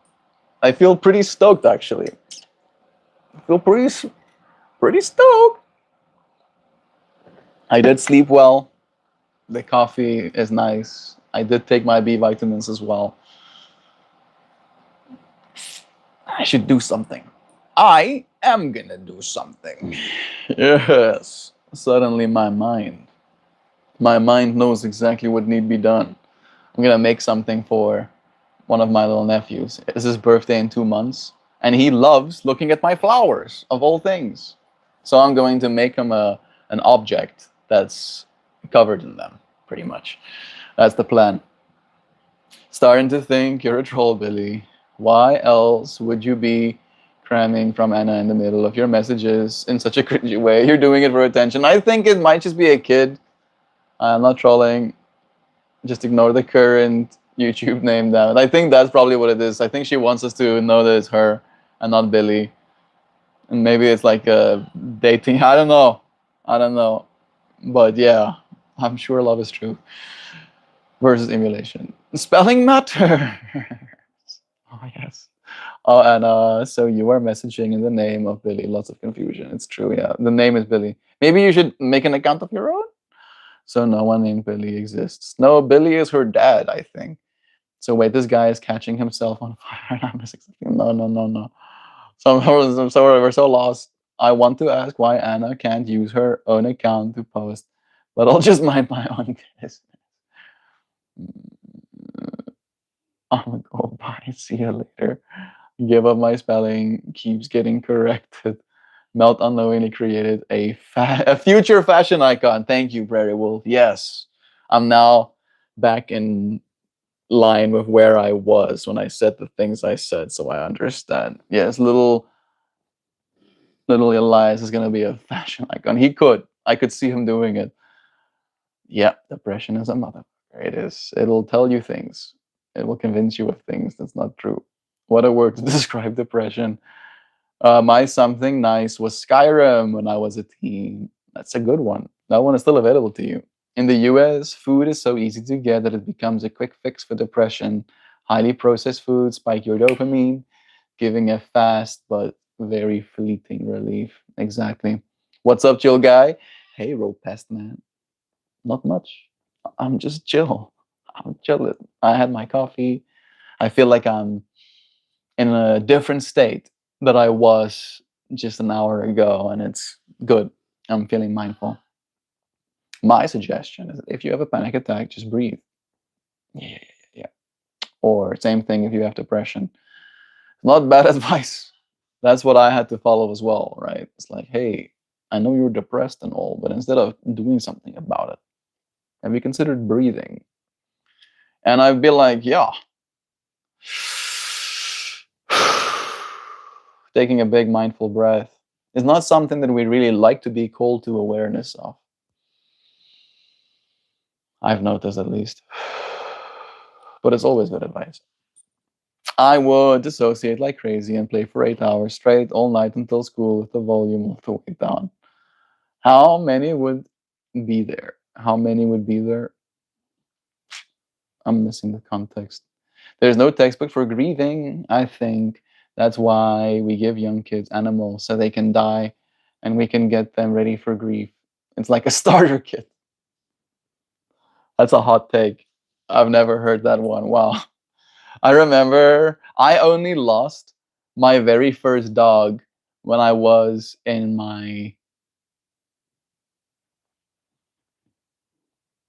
A: I feel pretty stoked, actually. I feel pretty stoked. I did sleep well. The coffee is nice. I did take my B vitamins as well. I should do something. I am gonna do something. Yes. Suddenly my mind knows exactly what need be done. I'm gonna make something for one of my little nephews. It's his birthday in 2 months, and he loves looking at my flowers, of all things. So I'm going to make him an object that's covered in them, pretty much. That's the plan. Starting to think you're a troll, Billy. Why else would you be cramming from Anna in the middle of your messages in such a cringy way? You're doing it for attention. I think it might just be a kid. I'm not trolling. Just ignore the current YouTube name down. I think that's probably what it is. I think she wants us to know that it's her and not Billy. And maybe it's like a dating. I don't know. But yeah, I'm sure love is true. Versus emulation. Spelling matters. Oh, yes. Oh, and so you are messaging in the name of Billy. Lots of confusion. It's true, yeah. The name is Billy. Maybe you should make an account of your own? So no one named Billy exists. No, Billy is her dad, I think. So wait, this guy is catching himself on fire. No. We're so lost. I want to ask why Anna can't use her own account to post, but I'll just mind my own business. I'm gonna go bye. See you later. Give up my spelling. Keeps getting corrected. Melt unknowingly created a future fashion icon. Thank you, Prairie Wolf. Yes, I'm now back in line with where I was when I said the things I said, so I understand. Yes, little Little Elias is gonna be a fashion icon. He could. I could see him doing it. Yeah, depression is a motherfucker. It is. It'll tell you things. It will convince you of things that's not true. What a word to describe depression. My something nice was Skyrim when I was a teen. That's a good one. That one is still available to you. In the US, food is so easy to get that it becomes a quick fix for depression. Highly processed foods spike your dopamine, giving a fast but very fleeting relief. Exactly. What's up, chill guy? Hey, road pest man. Not much. I'm just chill. I'm chilling. I had my coffee. I feel like I'm in a different state that I was just an hour ago, and it's good. I'm feeling mindful. My suggestion is that if you have a panic attack, just breathe. Yeah, yeah, yeah. Or same thing if you have depression. Not bad advice. That's what I had to follow as well, right? It's like, hey, I know you're depressed and all, but instead of doing something about it, have you considered breathing? And I'd be like, yeah. Taking a big mindful breath is not something that we really like to be called to awareness of. I've noticed at least. But it's always good advice. I would dissociate like crazy and play for 8 hours straight all night until school with the volume all the way down. How many would be there? How many would be there? I'm missing the context. There's no textbook for grieving. I think that's why we give young kids animals so they can die and we can get them ready for grief. It's like a starter kit. That's a hot take. I've never heard that one. Wow. I remember I only lost my very first dog when I was in my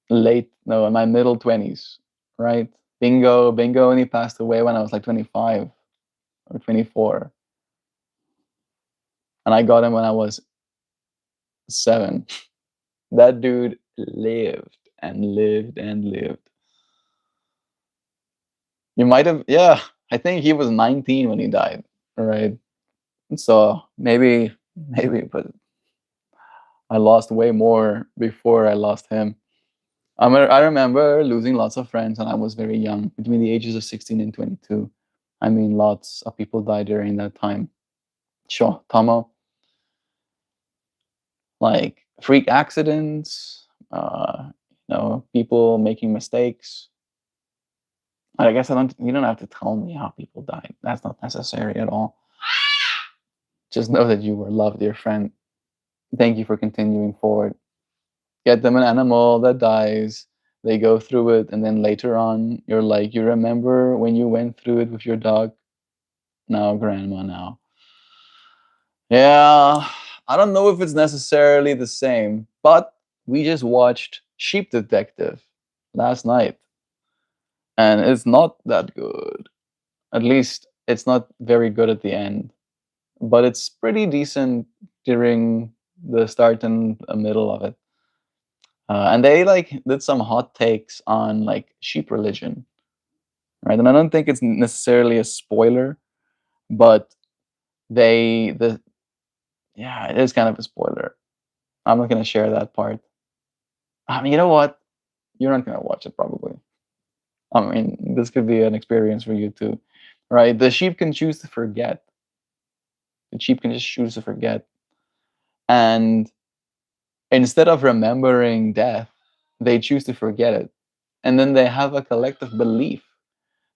A: in my middle 20s, right? Bingo only passed away when I was like 25 or 24. And I got him when I was 7. That dude lived and lived and lived. You might have, yeah, I think he was 19 when he died, right? So maybe, but I lost way more before I lost him. I remember losing lots of friends when I was very young, between the ages of 16 and 22. I mean, lots of people died during that time. Sure, Tomo, like freak accidents, people making mistakes. I guess you don't have to tell me how people died. That's not necessary at all. Just know that you were loved, dear friend. Thank you for continuing forward. Get them an animal that dies. They go through it, and then later on, you're like, you remember when you went through it with your dog? No, grandma, now. Yeah, I don't know if it's necessarily the same, but we just watched Sheep Detective last night, and it's not that good. At least it's not very good at the end, but it's pretty decent during the start and middle of it. And they like did some hot takes on like sheep religion, right? And I don't think it's necessarily a spoiler, but the yeah, it is kind of a spoiler. I'm not gonna share that part. I mean, you know what? You're not gonna watch it probably. I mean, this could be an experience for you too, right? The sheep can choose to forget. The sheep can just choose to forget, and instead of remembering death, they choose to forget it, and then they have a collective belief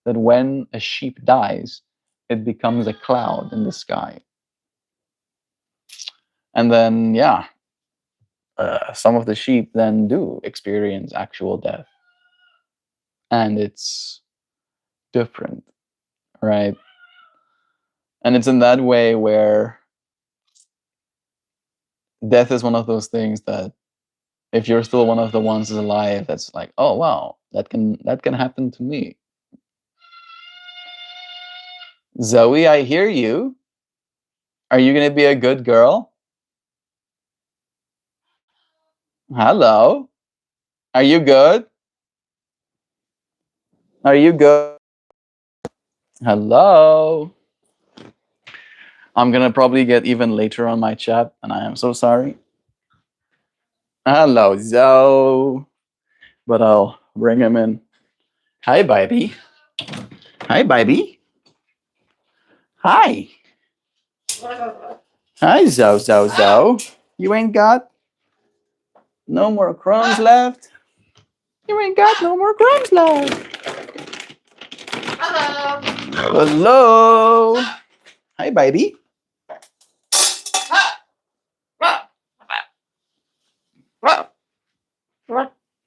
A: that when a sheep dies, it becomes a cloud in the sky. And then, yeah, some of the sheep then do experience actual death. And it's different, right? And it's in that way where death is one of those things that if you're still one of the ones alive, that's like, oh wow, that can happen to me. Zoe, I hear you. Are you gonna be a good girl? Hello. Are you good? Are you good? Hello. I'm gonna probably get even later on my chat, and I am so sorry. Hello, Zoe. But I'll bring him in. Hi, baby. Hi, baby. Hi. Hi, Zoe. You ain't got no more crumbs left. You ain't got no more crumbs left. Hello. Hi, baby.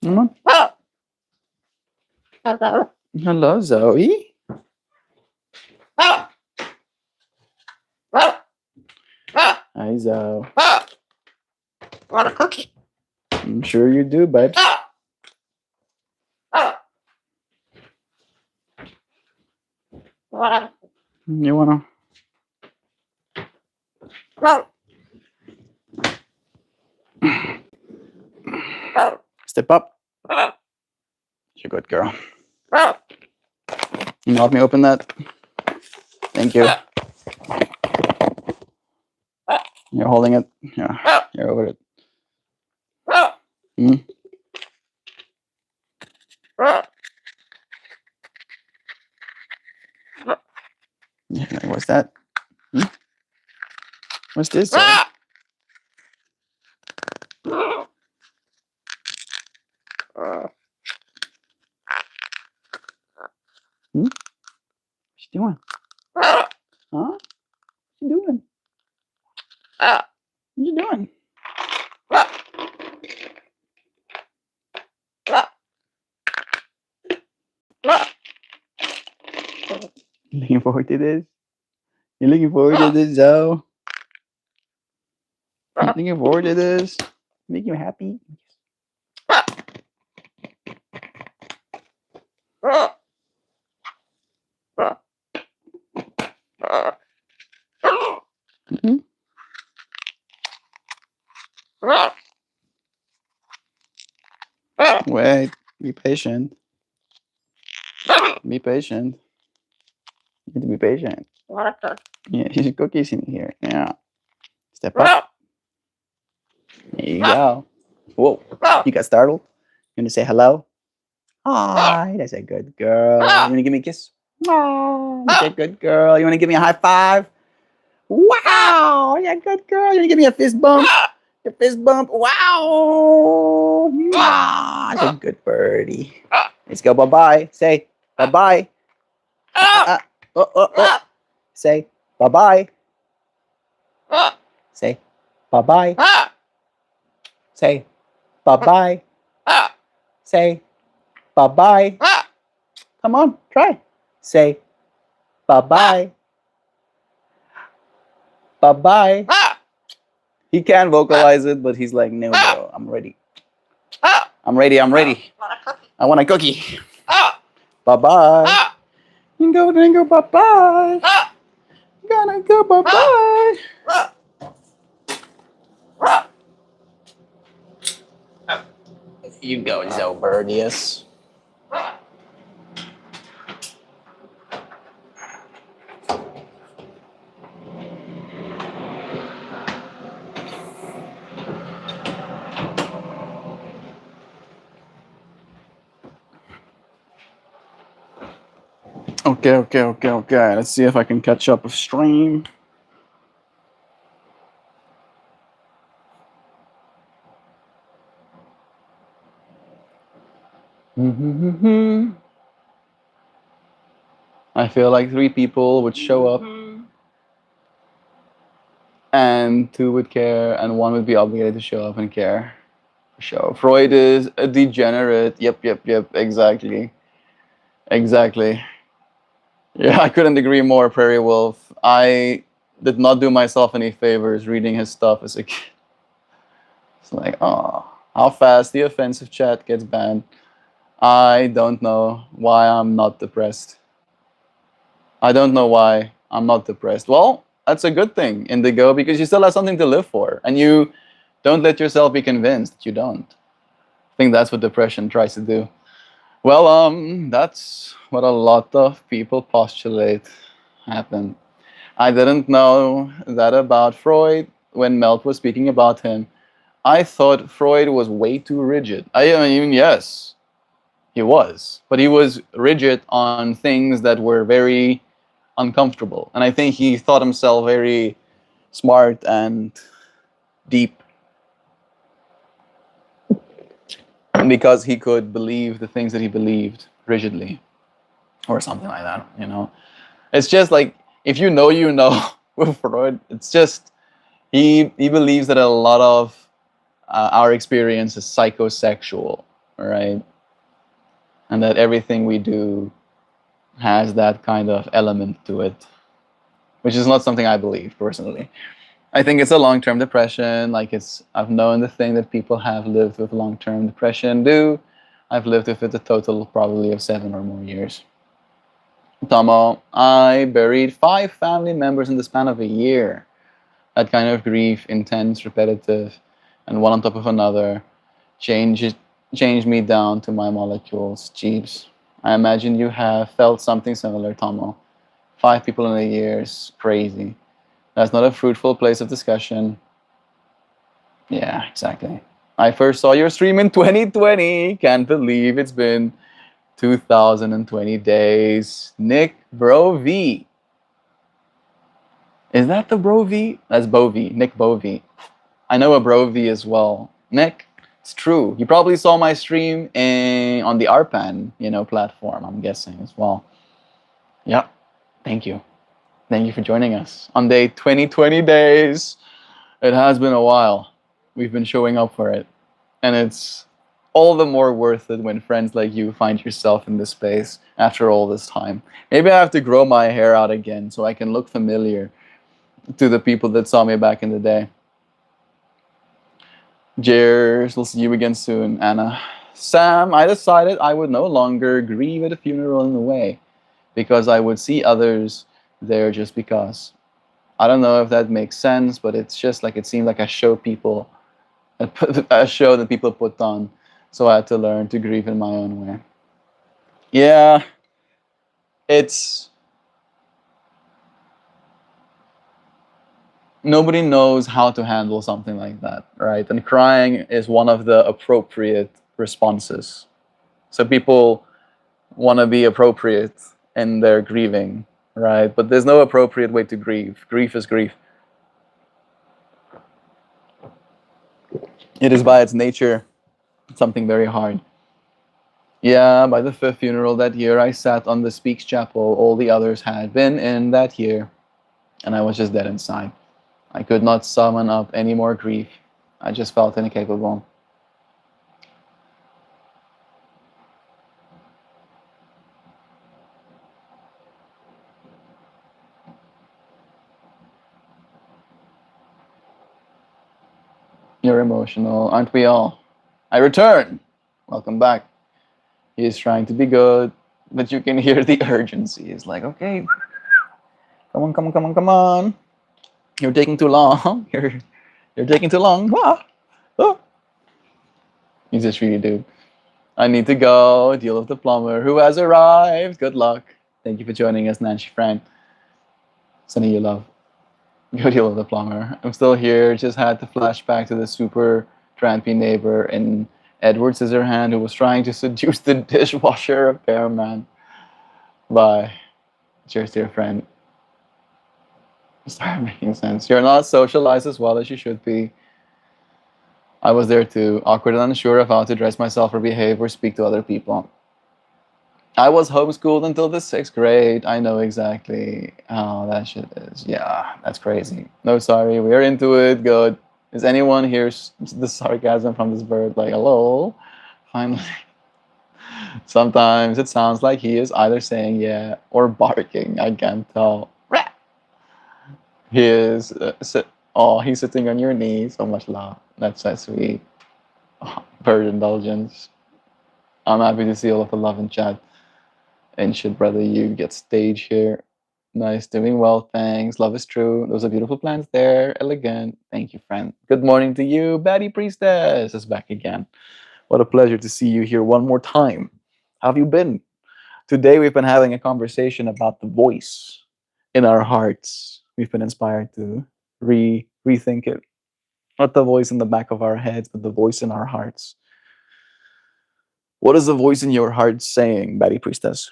A: Come on. Hello, Zoe. Hi, Zoe.
B: Want a cookie?
A: I'm sure you do, babe. You wanna step up? You're a good girl. Can you help me open that? Thank you. You're holding it. Yeah, you're over it. Hmm? Yeah, like, what's that? Hmm? What's this? Zoe? Hmm? What you doing? Huh? What you doing? What you doing? You looking forward to this? You looking forward to this, Zoe? You looking forward to this? Make you happy? Hmm? Wait, be patient. Be patient. You need to be patient. Yeah, there's cookies in here. Yeah. Step up. There you go. Whoa. You got startled? You want to say hello? Hi. That's a good girl. You want to give me a kiss? Oh, that's a good girl. You want to give me a high five? Wow. You're a good girl. You want to give me a fist bump? A fist bump. Wow. That's a good birdie. Let's go bye-bye. Say bye-bye. Oh. Say bye-bye. Say bye-bye. Say bye-bye. Say bye-bye. Come on, try. Say bye-bye. Bye-bye. He can vocalize it, but he's like, no, bro, I'm ready. I'm ready. I want a cookie. Bye-bye. You go bye-bye. Gonna go bye-bye. You go, Zobirdius. Okay. Let's see if I can catch up with stream. I feel like 3 people would show up, and 2 would care, and 1 would be obligated to show up and care. Show. Freud is a degenerate. Yep. Exactly. Yeah, I couldn't agree more, Prairie Wolf. I did not do myself any favors reading his stuff as a kid. It's like, oh, how fast the offensive chat gets banned. I don't know why I'm not depressed. I don't know why I'm not depressed. Well, that's a good thing, Indigo, because you still have something to live for, and you don't let yourself be convinced that you don't. I think that's what depression tries to do. Well, that's what a lot of people postulate happened. I didn't know that about Freud when Melt was speaking about him. I thought Freud was way too rigid. I mean, yes, he was, but he was rigid on things that were very uncomfortable. And I think he thought himself very smart and deep because he could believe the things that he believed rigidly or something like that, you know. It's just like if you know with Freud, it's just he believes that a lot of our experience is psychosexual, right? And that everything we do has that kind of element to it, which is not something I believe personally. I think it's a long-term depression. Like I've known the thing that people have lived with long-term depression do. I've lived with it a total probably of 7 or more years. Tomo, I buried 5 family members in the span of a year. That kind of grief, intense, repetitive, and one on top of another, changed changed me down to my molecules. Jeeps. I imagine you have felt something similar, Tomo. 5 people in a year is crazy. That's not a fruitful place of discussion. Yeah, exactly. I first saw your stream in 2020. Can't believe it's been 2020 days. Nick Bro V. Is that the Bro V? That's Bo V. Nick Bo V. I know a Bro V as well. Nick, it's true. You probably saw my stream on the Arpan, platform, I'm guessing as well. Yeah. Thank you. Thank you for joining us on day 2020 days. It has been a while. We've been showing up for it. And it's all the more worth it when friends like you find yourself in this space after all this time. Maybe I have to grow my hair out again so I can look familiar to the people that saw me back in the day. Cheers. We'll see you again soon, Anna. Sam, I decided I would no longer grieve at a funeral in a way because I would see others there just because. I don't know if that makes sense, but it's just like it seemed like a show that people put on. So I had to learn to grieve in my own way. Yeah, it's nobody knows how to handle something like that, right? And crying is one of the appropriate responses. So people want to be appropriate in their grieving, right? But there's no appropriate way to grieve. Grief is grief. It is by its nature something very hard. Yeah, by the fifth funeral that year, I sat on the Speaks Chapel all the others had been in that year, and I was just dead inside. I could not summon up any more grief. I just felt incapable. You're emotional, aren't we all? I return! Welcome back. He is trying to be good, but you can hear the urgency. It's like, okay, come on, come on, come on, come on. You're taking too long. You're taking too long. Ah, ah. You just really do. I need to go deal with the plumber who has arrived. Good luck. Thank you for joining us, Nancy Frank. Sending you love. Go deal with the plumber. I'm still here. Just had to flash back to the super trampy neighbor in Edward Scissorhand who was trying to seduce the dishwasher repairman. Bye. Cheers, dear friend. Start making sense. You're not socialized as well as you should be. I was there too, awkward and unsure of how to dress myself or behave or speak to other people. I was homeschooled until the 6th grade. I know exactly how that shit is. Yeah, that's crazy. No, sorry, we're into it. Good. Is anyone here the sarcasm from this bird? Like, hello? Finally. Sometimes it sounds like he is either saying yeah or barking. I can't tell. He is. Oh, he's sitting on your knee. So much love. That's so sweet. Oh, bird indulgence. I'm happy to see all of the love in chat. And shit, brother, you get stage here. Nice, doing well, thanks. Love is true. Those are beautiful plants there. Elegant. Thank you, friend. Good morning to you. Betty Priestess is back again. What a pleasure to see you here one more time. How have you been? Today we've been having a conversation about the voice in our hearts. we've been inspired to rethink it. Not the voice in the back of our heads, but the voice in our hearts. What is the voice in your heart saying, Betty Priestess?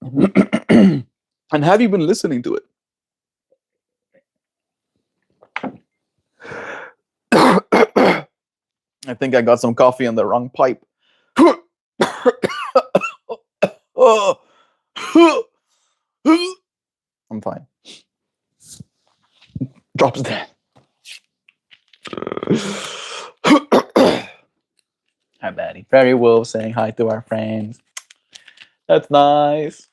A: And have you been listening to it? I think I got some coffee in the wrong pipe. I'm fine. Drops dead. Hi, Betty. Fairy Wolf saying hi to our friends. That's nice.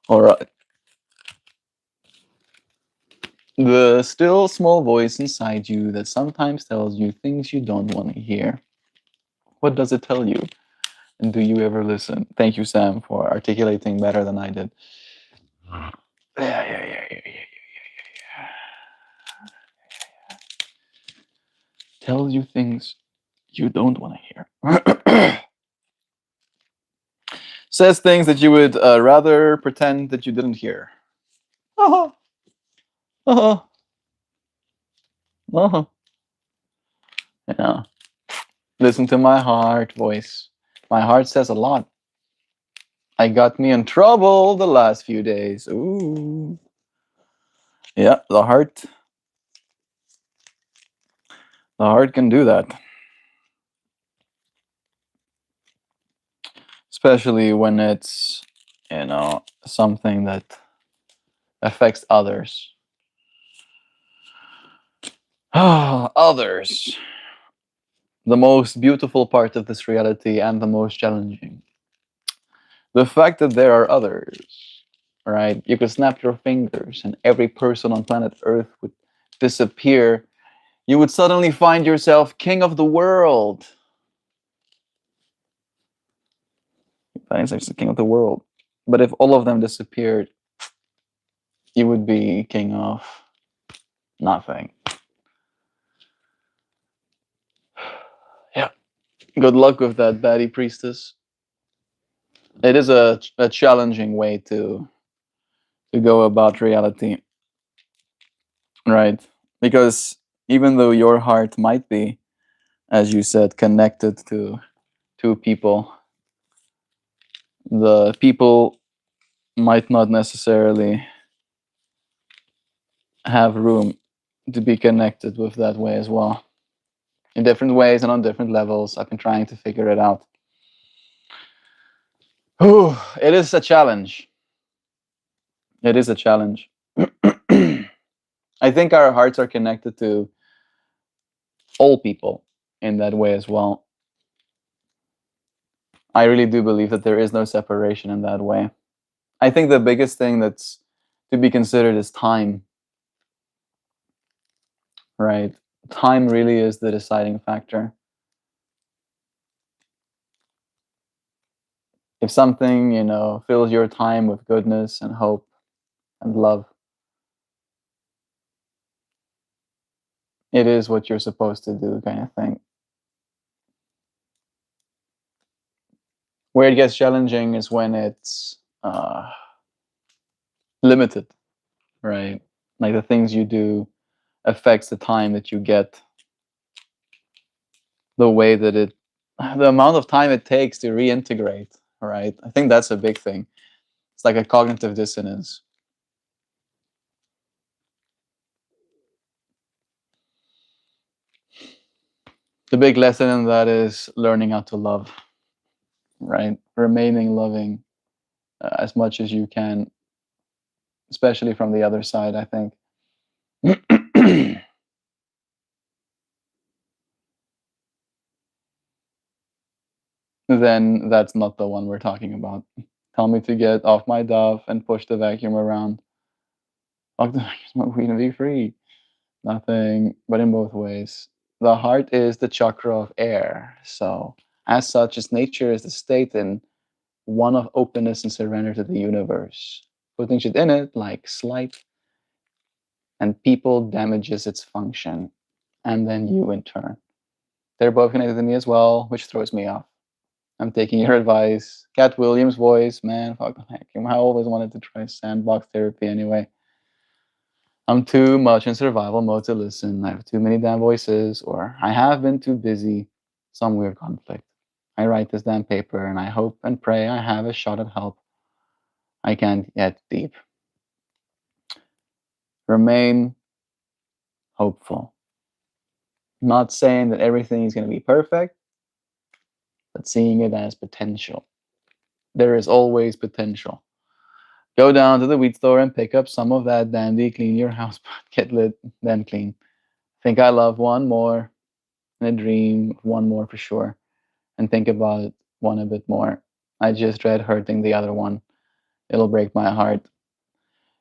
A: All right. The still small voice inside you that sometimes tells you things you don't want to hear. What does it tell you? And do you ever listen? Thank you, Sam, for articulating better than I did. Yeah. Tells you things you don't want to hear. Says things that you would rather pretend that you didn't hear. Uh-huh. Uh-huh. Uh-huh. Yeah. Listen to my heart voice. My heart says a lot. I got me in trouble the last few days. Ooh. Yeah, the heart. The heart can do that. Especially when it's, something that affects others. Others. The most beautiful part of this reality and the most challenging. The fact that there are others, right? You could snap your fingers and every person on planet Earth would disappear. You would suddenly find yourself king of the world. Find yourself the king of the world. But if all of them disappeared, you would be king of nothing. Yeah. Good luck with that, Batty Priestess. It is a challenging way to go about reality, right? Because even though your heart might be, as you said, connected to two people, the people might not necessarily have room to be connected with that way as well. In different ways and on different levels. I've been trying to figure it out. Whew, it is a challenge. It is a challenge. I think our hearts are connected to all people in that way as well. I really do believe that there is no separation in that way. I think the biggest thing that's to be considered is time, right? Time really is the deciding factor. If something, fills your time with goodness and hope and love, it is what you're supposed to do, kind of thing. Where it gets challenging is when it's limited, right? Like the things you do affects the time that you get, the way that the amount of time it takes to reintegrate, right? I think that's a big thing. It's like a cognitive dissonance. The big lesson in that is learning how to love, right? Remaining loving as much as you can, especially from the other side, I think. Then that's not the one we're talking about. Tell me to get off my duff and push the vacuum around. Fuck the vacuum, we gonna be free. Nothing, but in both ways. The heart is the chakra of air. So, as such, its nature is the state in one of openness and surrender to the universe. Putting shit in it, like slight and people, damages its function. And then you, in turn. They're both connected to me as well, which throws me off. I'm taking your advice. Cat Williams' voice, man, fuck the heck. I always wanted to try sandbox therapy anyway. I'm too much in survival mode to listen. I have too many damn voices, or I have been too busy. Some weird conflict. I write this damn paper and I hope and pray I have a shot at help. I can't get deep. Remain hopeful. Not saying that everything is going to be perfect, but seeing it as potential. There is always potential. Go down to the weed store and pick up some of that dandy, clean your house, get lit, then clean. Think I love one more, and a dream of one more for sure, and think about one a bit more. I just dread hurting the other one. It'll break my heart.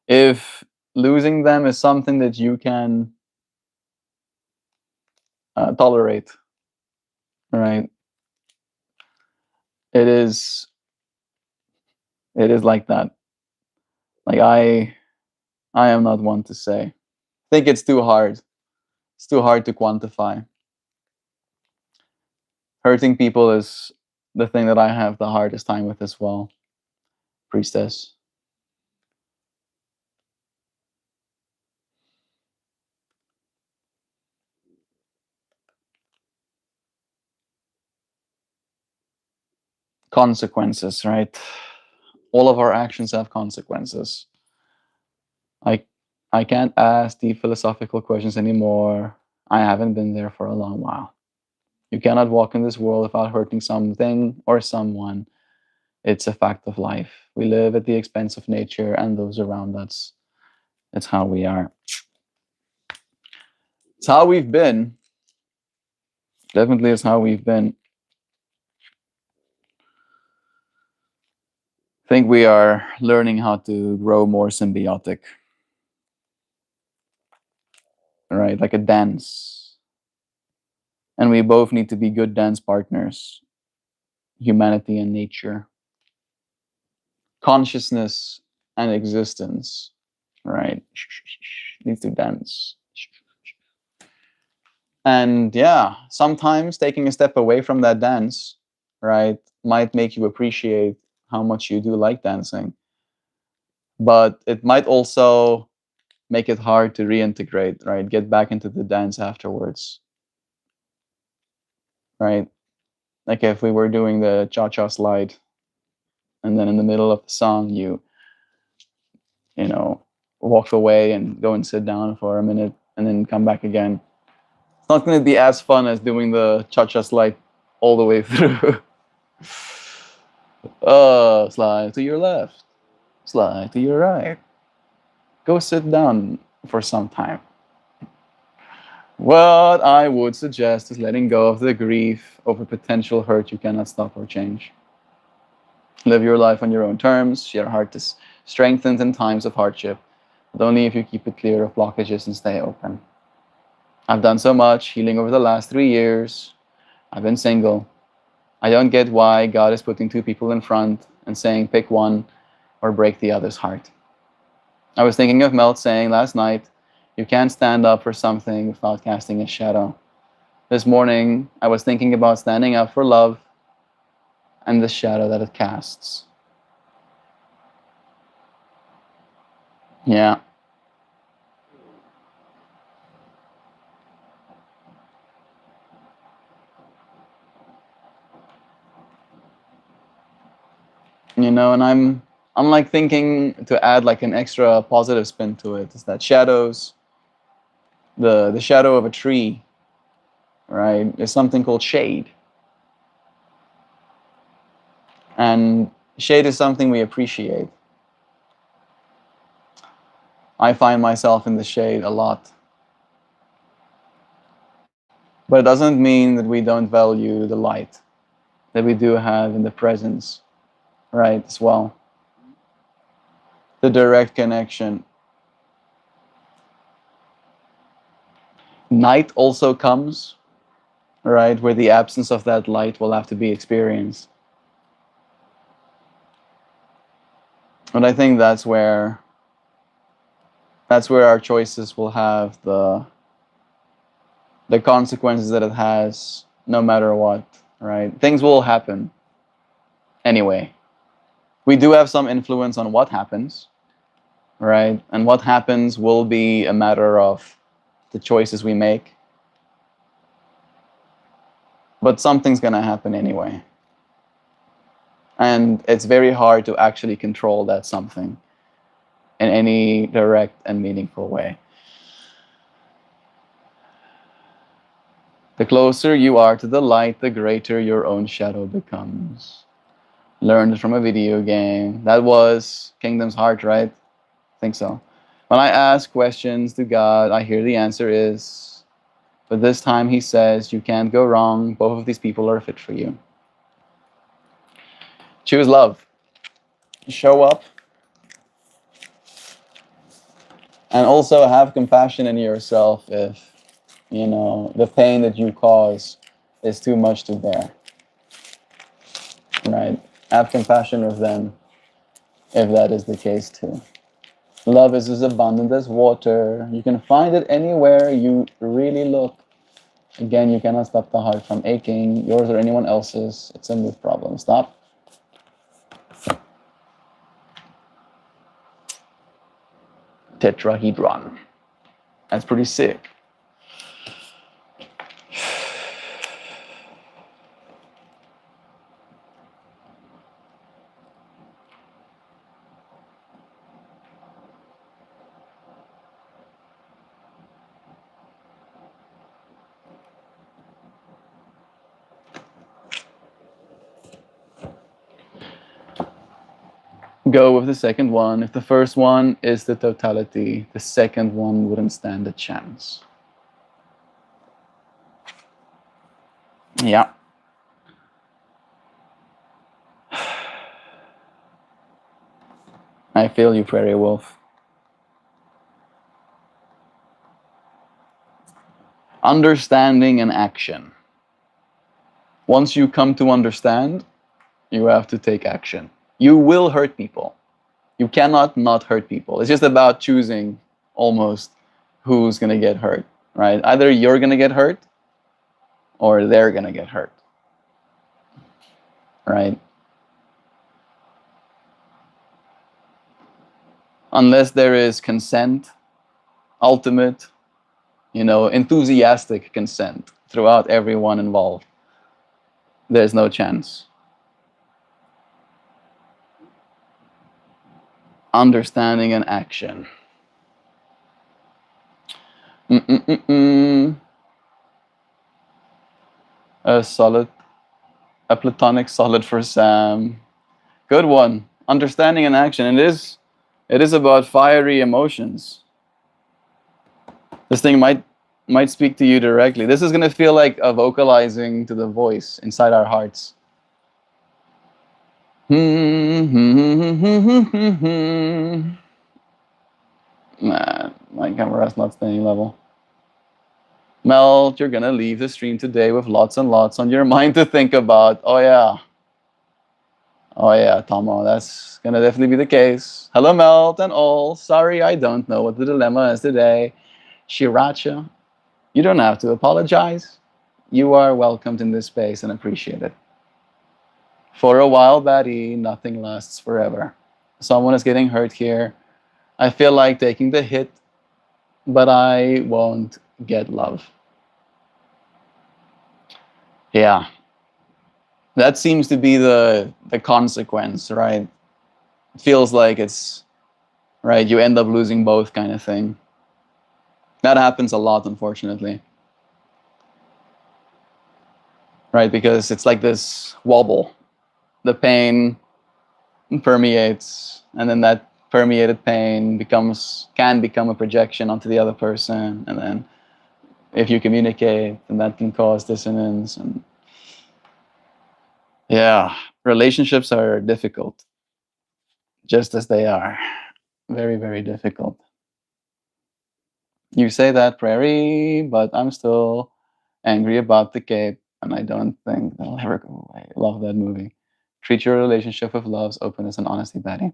A: If losing them is something that you can tolerate, right? It is. It is like that. Like I am not one to say. I think it's too hard. It's too hard to quantify. Hurting people is the thing that I have the hardest time with as well. Priestess. Consequences, right? All of our actions have consequences. I I can't ask deep philosophical questions anymore. I haven't been there for a long while. You cannot walk in this world without hurting something or someone. It's a fact of life. We live at the expense of nature and those around us. It's how we are. It's how we've been. Definitely it's how we've been. I think we are learning how to grow more symbiotic. Right? Like a dance. And we both need to be good dance partners. Humanity and nature. Consciousness and existence. Right? Needs to dance. And yeah, sometimes taking a step away from that dance, right, might make you appreciate how much you do like dancing. But it might also make it hard to reintegrate, right? Get back into the dance afterwards, right? Like if we were doing the cha-cha slide and then in the middle of the song you know, walk away and go and sit down for a minute and then come back again. It's not going to be as fun as doing the cha-cha slide all the way through. Slide to your left, slide to your right. Go sit down for some time. What I would suggest is letting go of the grief over potential hurt you cannot stop or change. Live your life on your own terms. Your heart is strengthened in times of hardship, but only if you keep it clear of blockages and stay open. I've done so much healing over the last 3 years. I've been single. I don't get why God is putting two people in front and saying pick one or break the other's heart. I was thinking of Melt saying last night, you can't stand up for something without casting a shadow. This morning, I was thinking about standing up for love and the shadow that it casts. Yeah. You know, and I'm like thinking to add like an extra positive spin to it. Is that shadows, the shadow of a tree, right? Is something called shade. And shade is something we appreciate. I find myself in the shade a lot. But it doesn't mean that we don't value the light that we do have in the presence, right, as well. The direct connection. Night also comes, right, where the absence of that light will have to be experienced. And I think that's where our choices will have the consequences that it has no matter what, right? Things will happen. anyway. We do have some influence on what happens, right? And what happens will be a matter of the choices we make. But something's going to happen anyway. And it's very hard to actually control that something in any direct and meaningful way. The closer you are to the light, the greater your own shadow becomes. Learned from a video game. That was Kingdom's Heart, right? I think so. When I ask questions to God, I hear the answer is, but this time he says, you can't go wrong. Both of these people are fit for you. Choose love. Show up. And also have compassion in yourself if, the pain that you cause is too much to bear. Right? Have compassion with them if that is the case too. Love is as abundant as water. You can find it anywhere you really look. Again, you cannot stop the heart from aching, yours or anyone else's. It's a mood problem. Stop. Tetrahedron. That's pretty sick. Go with the second one. If the first one is the totality, the second one wouldn't stand a chance. Yeah. I feel you, Prairie Wolf. Understanding and action. Once you come to understand, you have to take action. You will hurt people. You cannot not hurt people. It's just about choosing almost who's going to get hurt, right? Either you're going to get hurt or they're going to get hurt, right? Unless there is consent, ultimate, enthusiastic consent throughout everyone involved, there's no chance. Understanding and action. A platonic solid for Sam. Good one. Understanding and action. It is about fiery emotions. This thing might speak to you directly. This is gonna feel like a vocalizing to the voice inside our hearts. Nah, my camera's not staying level. Melt, you're gonna leave the stream today with lots and lots on your mind to think about. Oh yeah, Tomo, that's gonna definitely be the case. Hello, Melt and all. Sorry, I don't know what the dilemma is today. Shiracha, you don't have to apologize. You are welcomed in this space and appreciate it. For a while, Batty, nothing lasts forever. Someone is getting hurt here. I feel like taking the hit, but I won't get love. Yeah. That seems to be the consequence, right? It feels like it's, right, you end up losing both kind of thing. That happens a lot, unfortunately. Right, because it's like this wobble. The pain permeates, and then that permeated pain can become a projection onto the other person, and then if you communicate, then that can cause dissonance. And yeah, relationships are difficult, just as they are. Very, very difficult. You say that, Prairie, but I'm still angry about the Cape, and I don't think that'll ever go away. Love that movie. Treat your relationship with love's openness and honesty, Betty.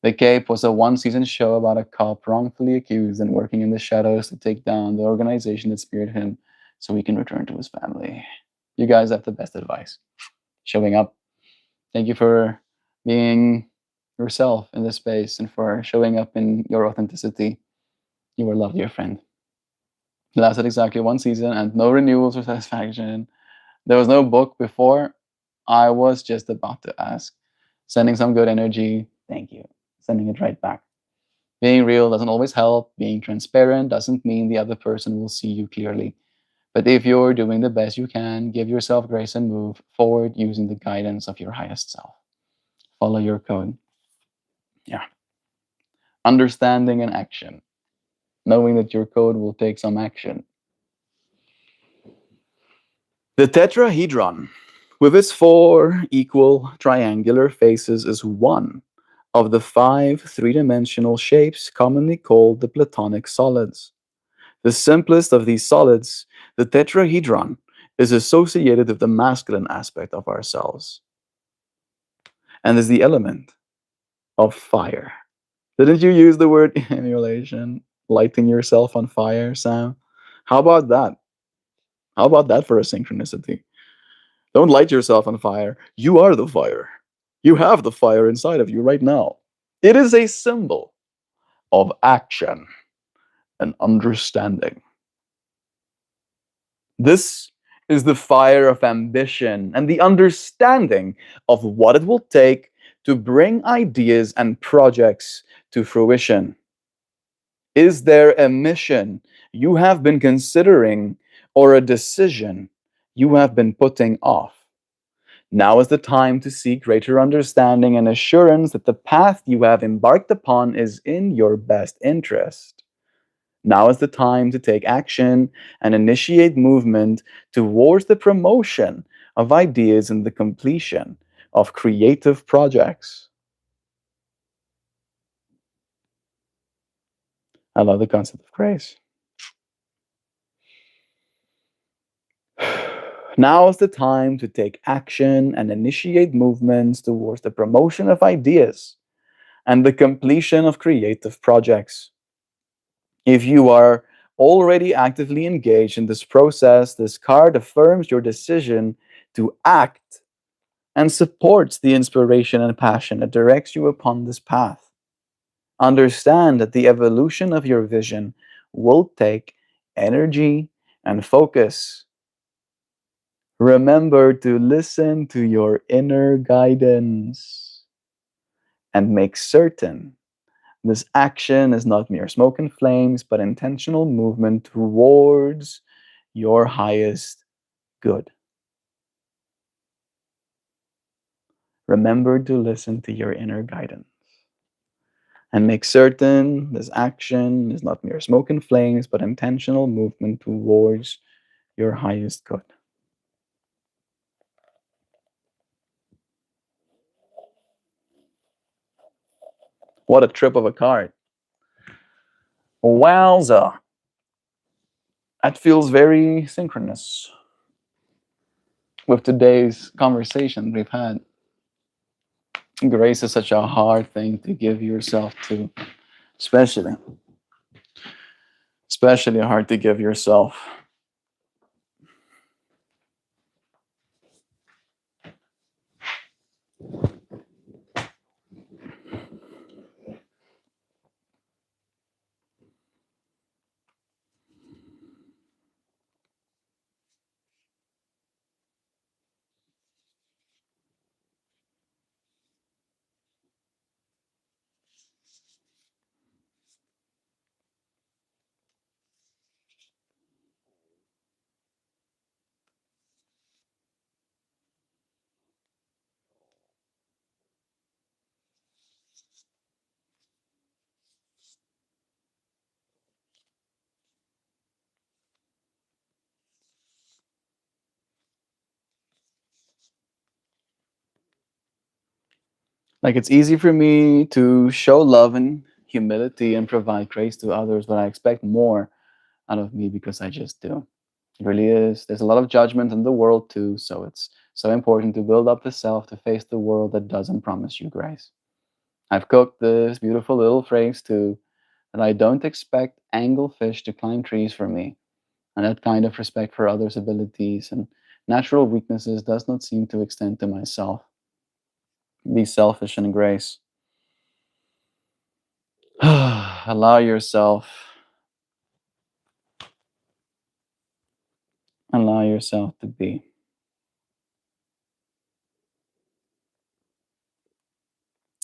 A: The Cape was a one-season show about a cop wrongfully accused and working in the shadows to take down the organization that speared him so he can return to his family. You guys have the best advice. Showing up. Thank you for being yourself in this space and for showing up in your authenticity. You were loved, dear friend. It lasted exactly one season and no renewals or satisfaction. There was no book before. I was just about to ask. Sending some good energy. Thank you. Sending it right back. Being real doesn't always help. Being transparent doesn't mean the other person will see you clearly. But if you're doing the best you can, give yourself grace and move forward using the guidance of your highest self. Follow your code. Yeah. Understanding and action. Knowing that your code will take some action. The tetrahedron, with its four equal triangular faces, is one of the five three-dimensional shapes commonly called the Platonic solids. The simplest of these solids, the tetrahedron, is associated with the masculine aspect of ourselves and is the element of fire. Didn't you use the word emulation? Lighting yourself on fire, Sam? How about that? How about that for a synchronicity? Don't light yourself on fire. You are the fire. You have the fire inside of you right now. It is a symbol of action and understanding. This is the fire of ambition and the understanding of what it will take to bring ideas and projects to fruition. Is there a mission you have been considering or a decision you have been putting off? Now is the time to seek greater understanding and assurance that the path you have embarked upon is in your best interest. Now is the time to take action and initiate movement towards the promotion of ideas and the completion of creative projects. I love the concept of grace. Now is the time to take action and initiate movements towards the promotion of ideas and the completion of creative projects. If you are already actively engaged in this process, this card affirms your decision to act and supports the inspiration and passion that directs you upon this path. Understand that the evolution of your vision will take energy and focus. Remember to listen to your inner guidance and make certain this action is not mere smoke and flames, but intentional movement towards your highest good. Remember to listen to your inner guidance and make certain this action is not mere smoke and flames, but intentional movement towards your highest good. What a trip of a card. Wowza. That feels very synchronous with today's conversation we've had. Grace is such a hard thing to give yourself to, especially, especially hard to give yourself. Like it's easy for me to show love and humility and provide grace to others, but I expect more out of me because I just do. It really is. There's a lot of judgment in the world too, so it's so important to build up the self to face the world that doesn't promise you grace. I've cooked this beautiful little phrase too that I don't expect anglefish to climb trees for me, and that kind of respect for others' abilities and natural weaknesses does not seem to extend to myself. Be selfish in grace. Allow yourself. Allow yourself to be.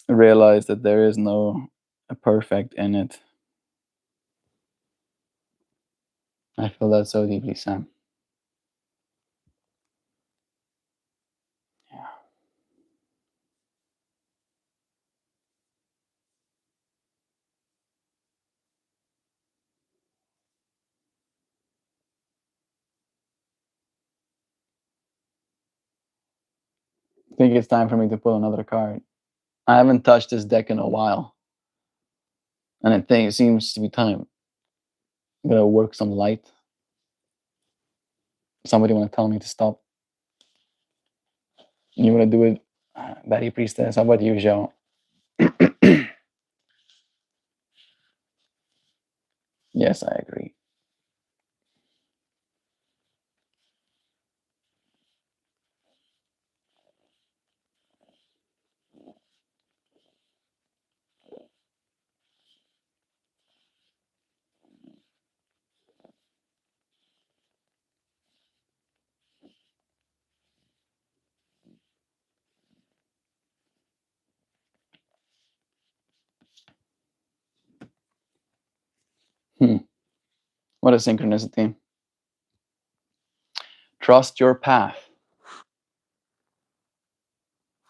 A: Realize that there is no perfect in it. I feel that so deeply, Sam. Yeah. I think it's time for me to pull another card. I haven't touched this deck in a while, and I think it seems to be time. I'm gonna work some light. Somebody wanna tell me to stop? You wanna do it, Betty Priestess? How about you, Joe? Yes, I agree. Hmm. What a synchronicity. Trust your path.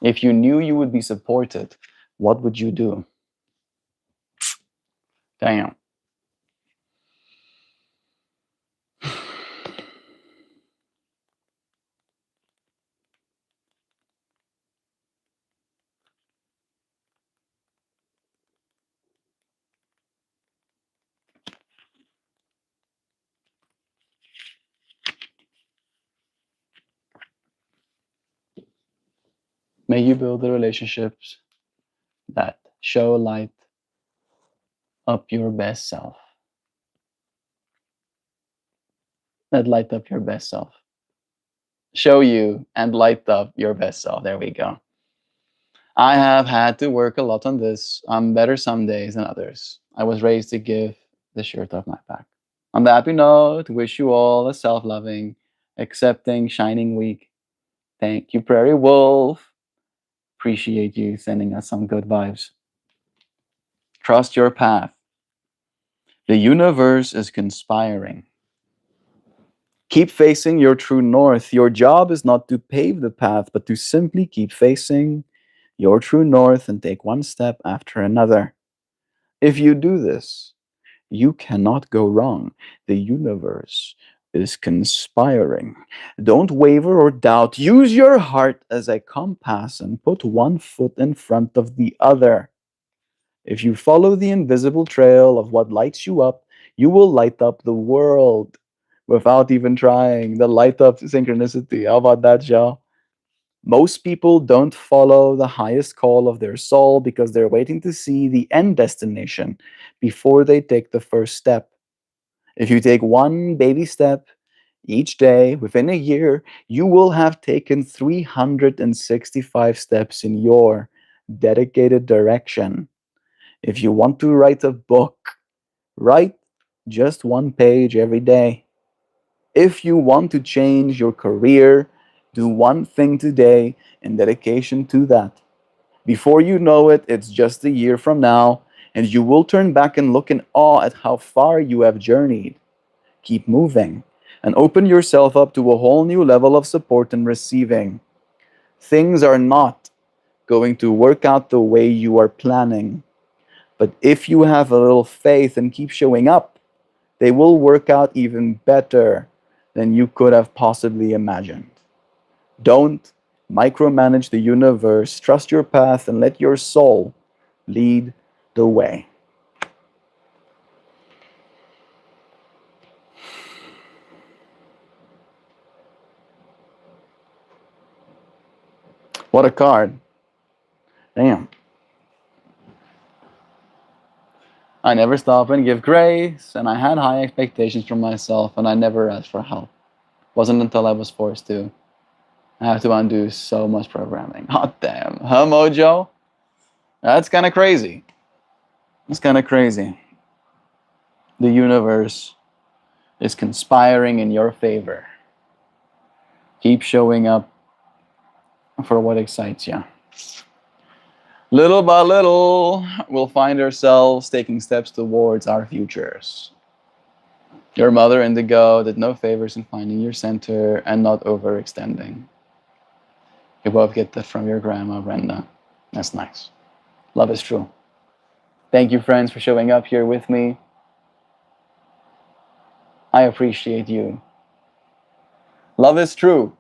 A: If you knew you would be supported, what would you do? Damn. May you build the relationships that show light up your best self. That light up your best self. Show you and light up your best self. There we go. I have had to work a lot on this. I'm better some days than others. I was raised to give the shirt off my back. On that happy note, wish you all a self loving, accepting, shining week. Thank you, Prairie Wolf. Appreciate you sending us some good vibes. Trust your path. The universe is conspiring. Keep facing your true north. Your job is not to pave the path, but to simply keep facing your true north and take one step after another. If you do this, you cannot go wrong. The universe is conspiring. Don't waver or doubt. Use your heart as a compass and put one foot in front of the other. If you follow the invisible trail of what lights you up, you will light up the world without even trying. The light up synchronicity. How about that, Joe? Most people don't follow the highest call of their soul because they're waiting to see the end destination before they take the first step. If you take one baby step each day within a year, you will have taken 365 steps in your dedicated direction. If you want to write a book, write just one page every day. If you want to change your career, do one thing today in dedication to that. Before you know it, it's just a year from now, and you will turn back and look in awe at how far you have journeyed. Keep moving and open yourself up to a whole new level of support and receiving. Things are not going to work out the way you are planning, but if you have a little faith and keep showing up, they will work out even better than you could have possibly imagined. Don't micromanage the universe. Trust your path and let your soul lead the way. What a card. Damn. I never stop and give grace, and I had high expectations from myself, and I never asked for help. Wasn't until I was forced to. I have to undo so much programming. Hot damn. Huh, Mojo? That's kind of crazy. It's kind of crazy. The universe is conspiring in your favor. Keep showing up for what excites you. Little by little, we'll find ourselves taking steps towards our futures. Your mother Indigo did no favors in finding your center and not overextending. You both get that from your grandma, Brenda. That's nice. Love is true. Thank you, friends, for showing up here with me. I appreciate you. Love is true.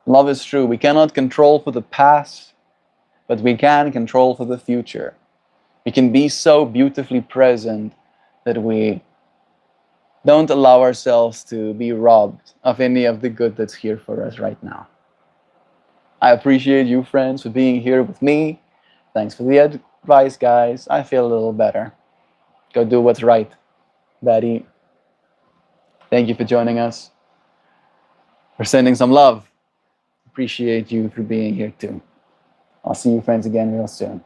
A: Love is true. We cannot control for the past, but we can control for the future. We can be so beautifully present that we don't allow ourselves to be robbed of any of the good that's here for us right now. I appreciate you, friends, for being here with me. Thanks for the advice, guys. I feel a little better. Go do what's right, Betty. Thank you for joining us. For sending some love. Appreciate you for being here too. I'll see you, friends, again real soon.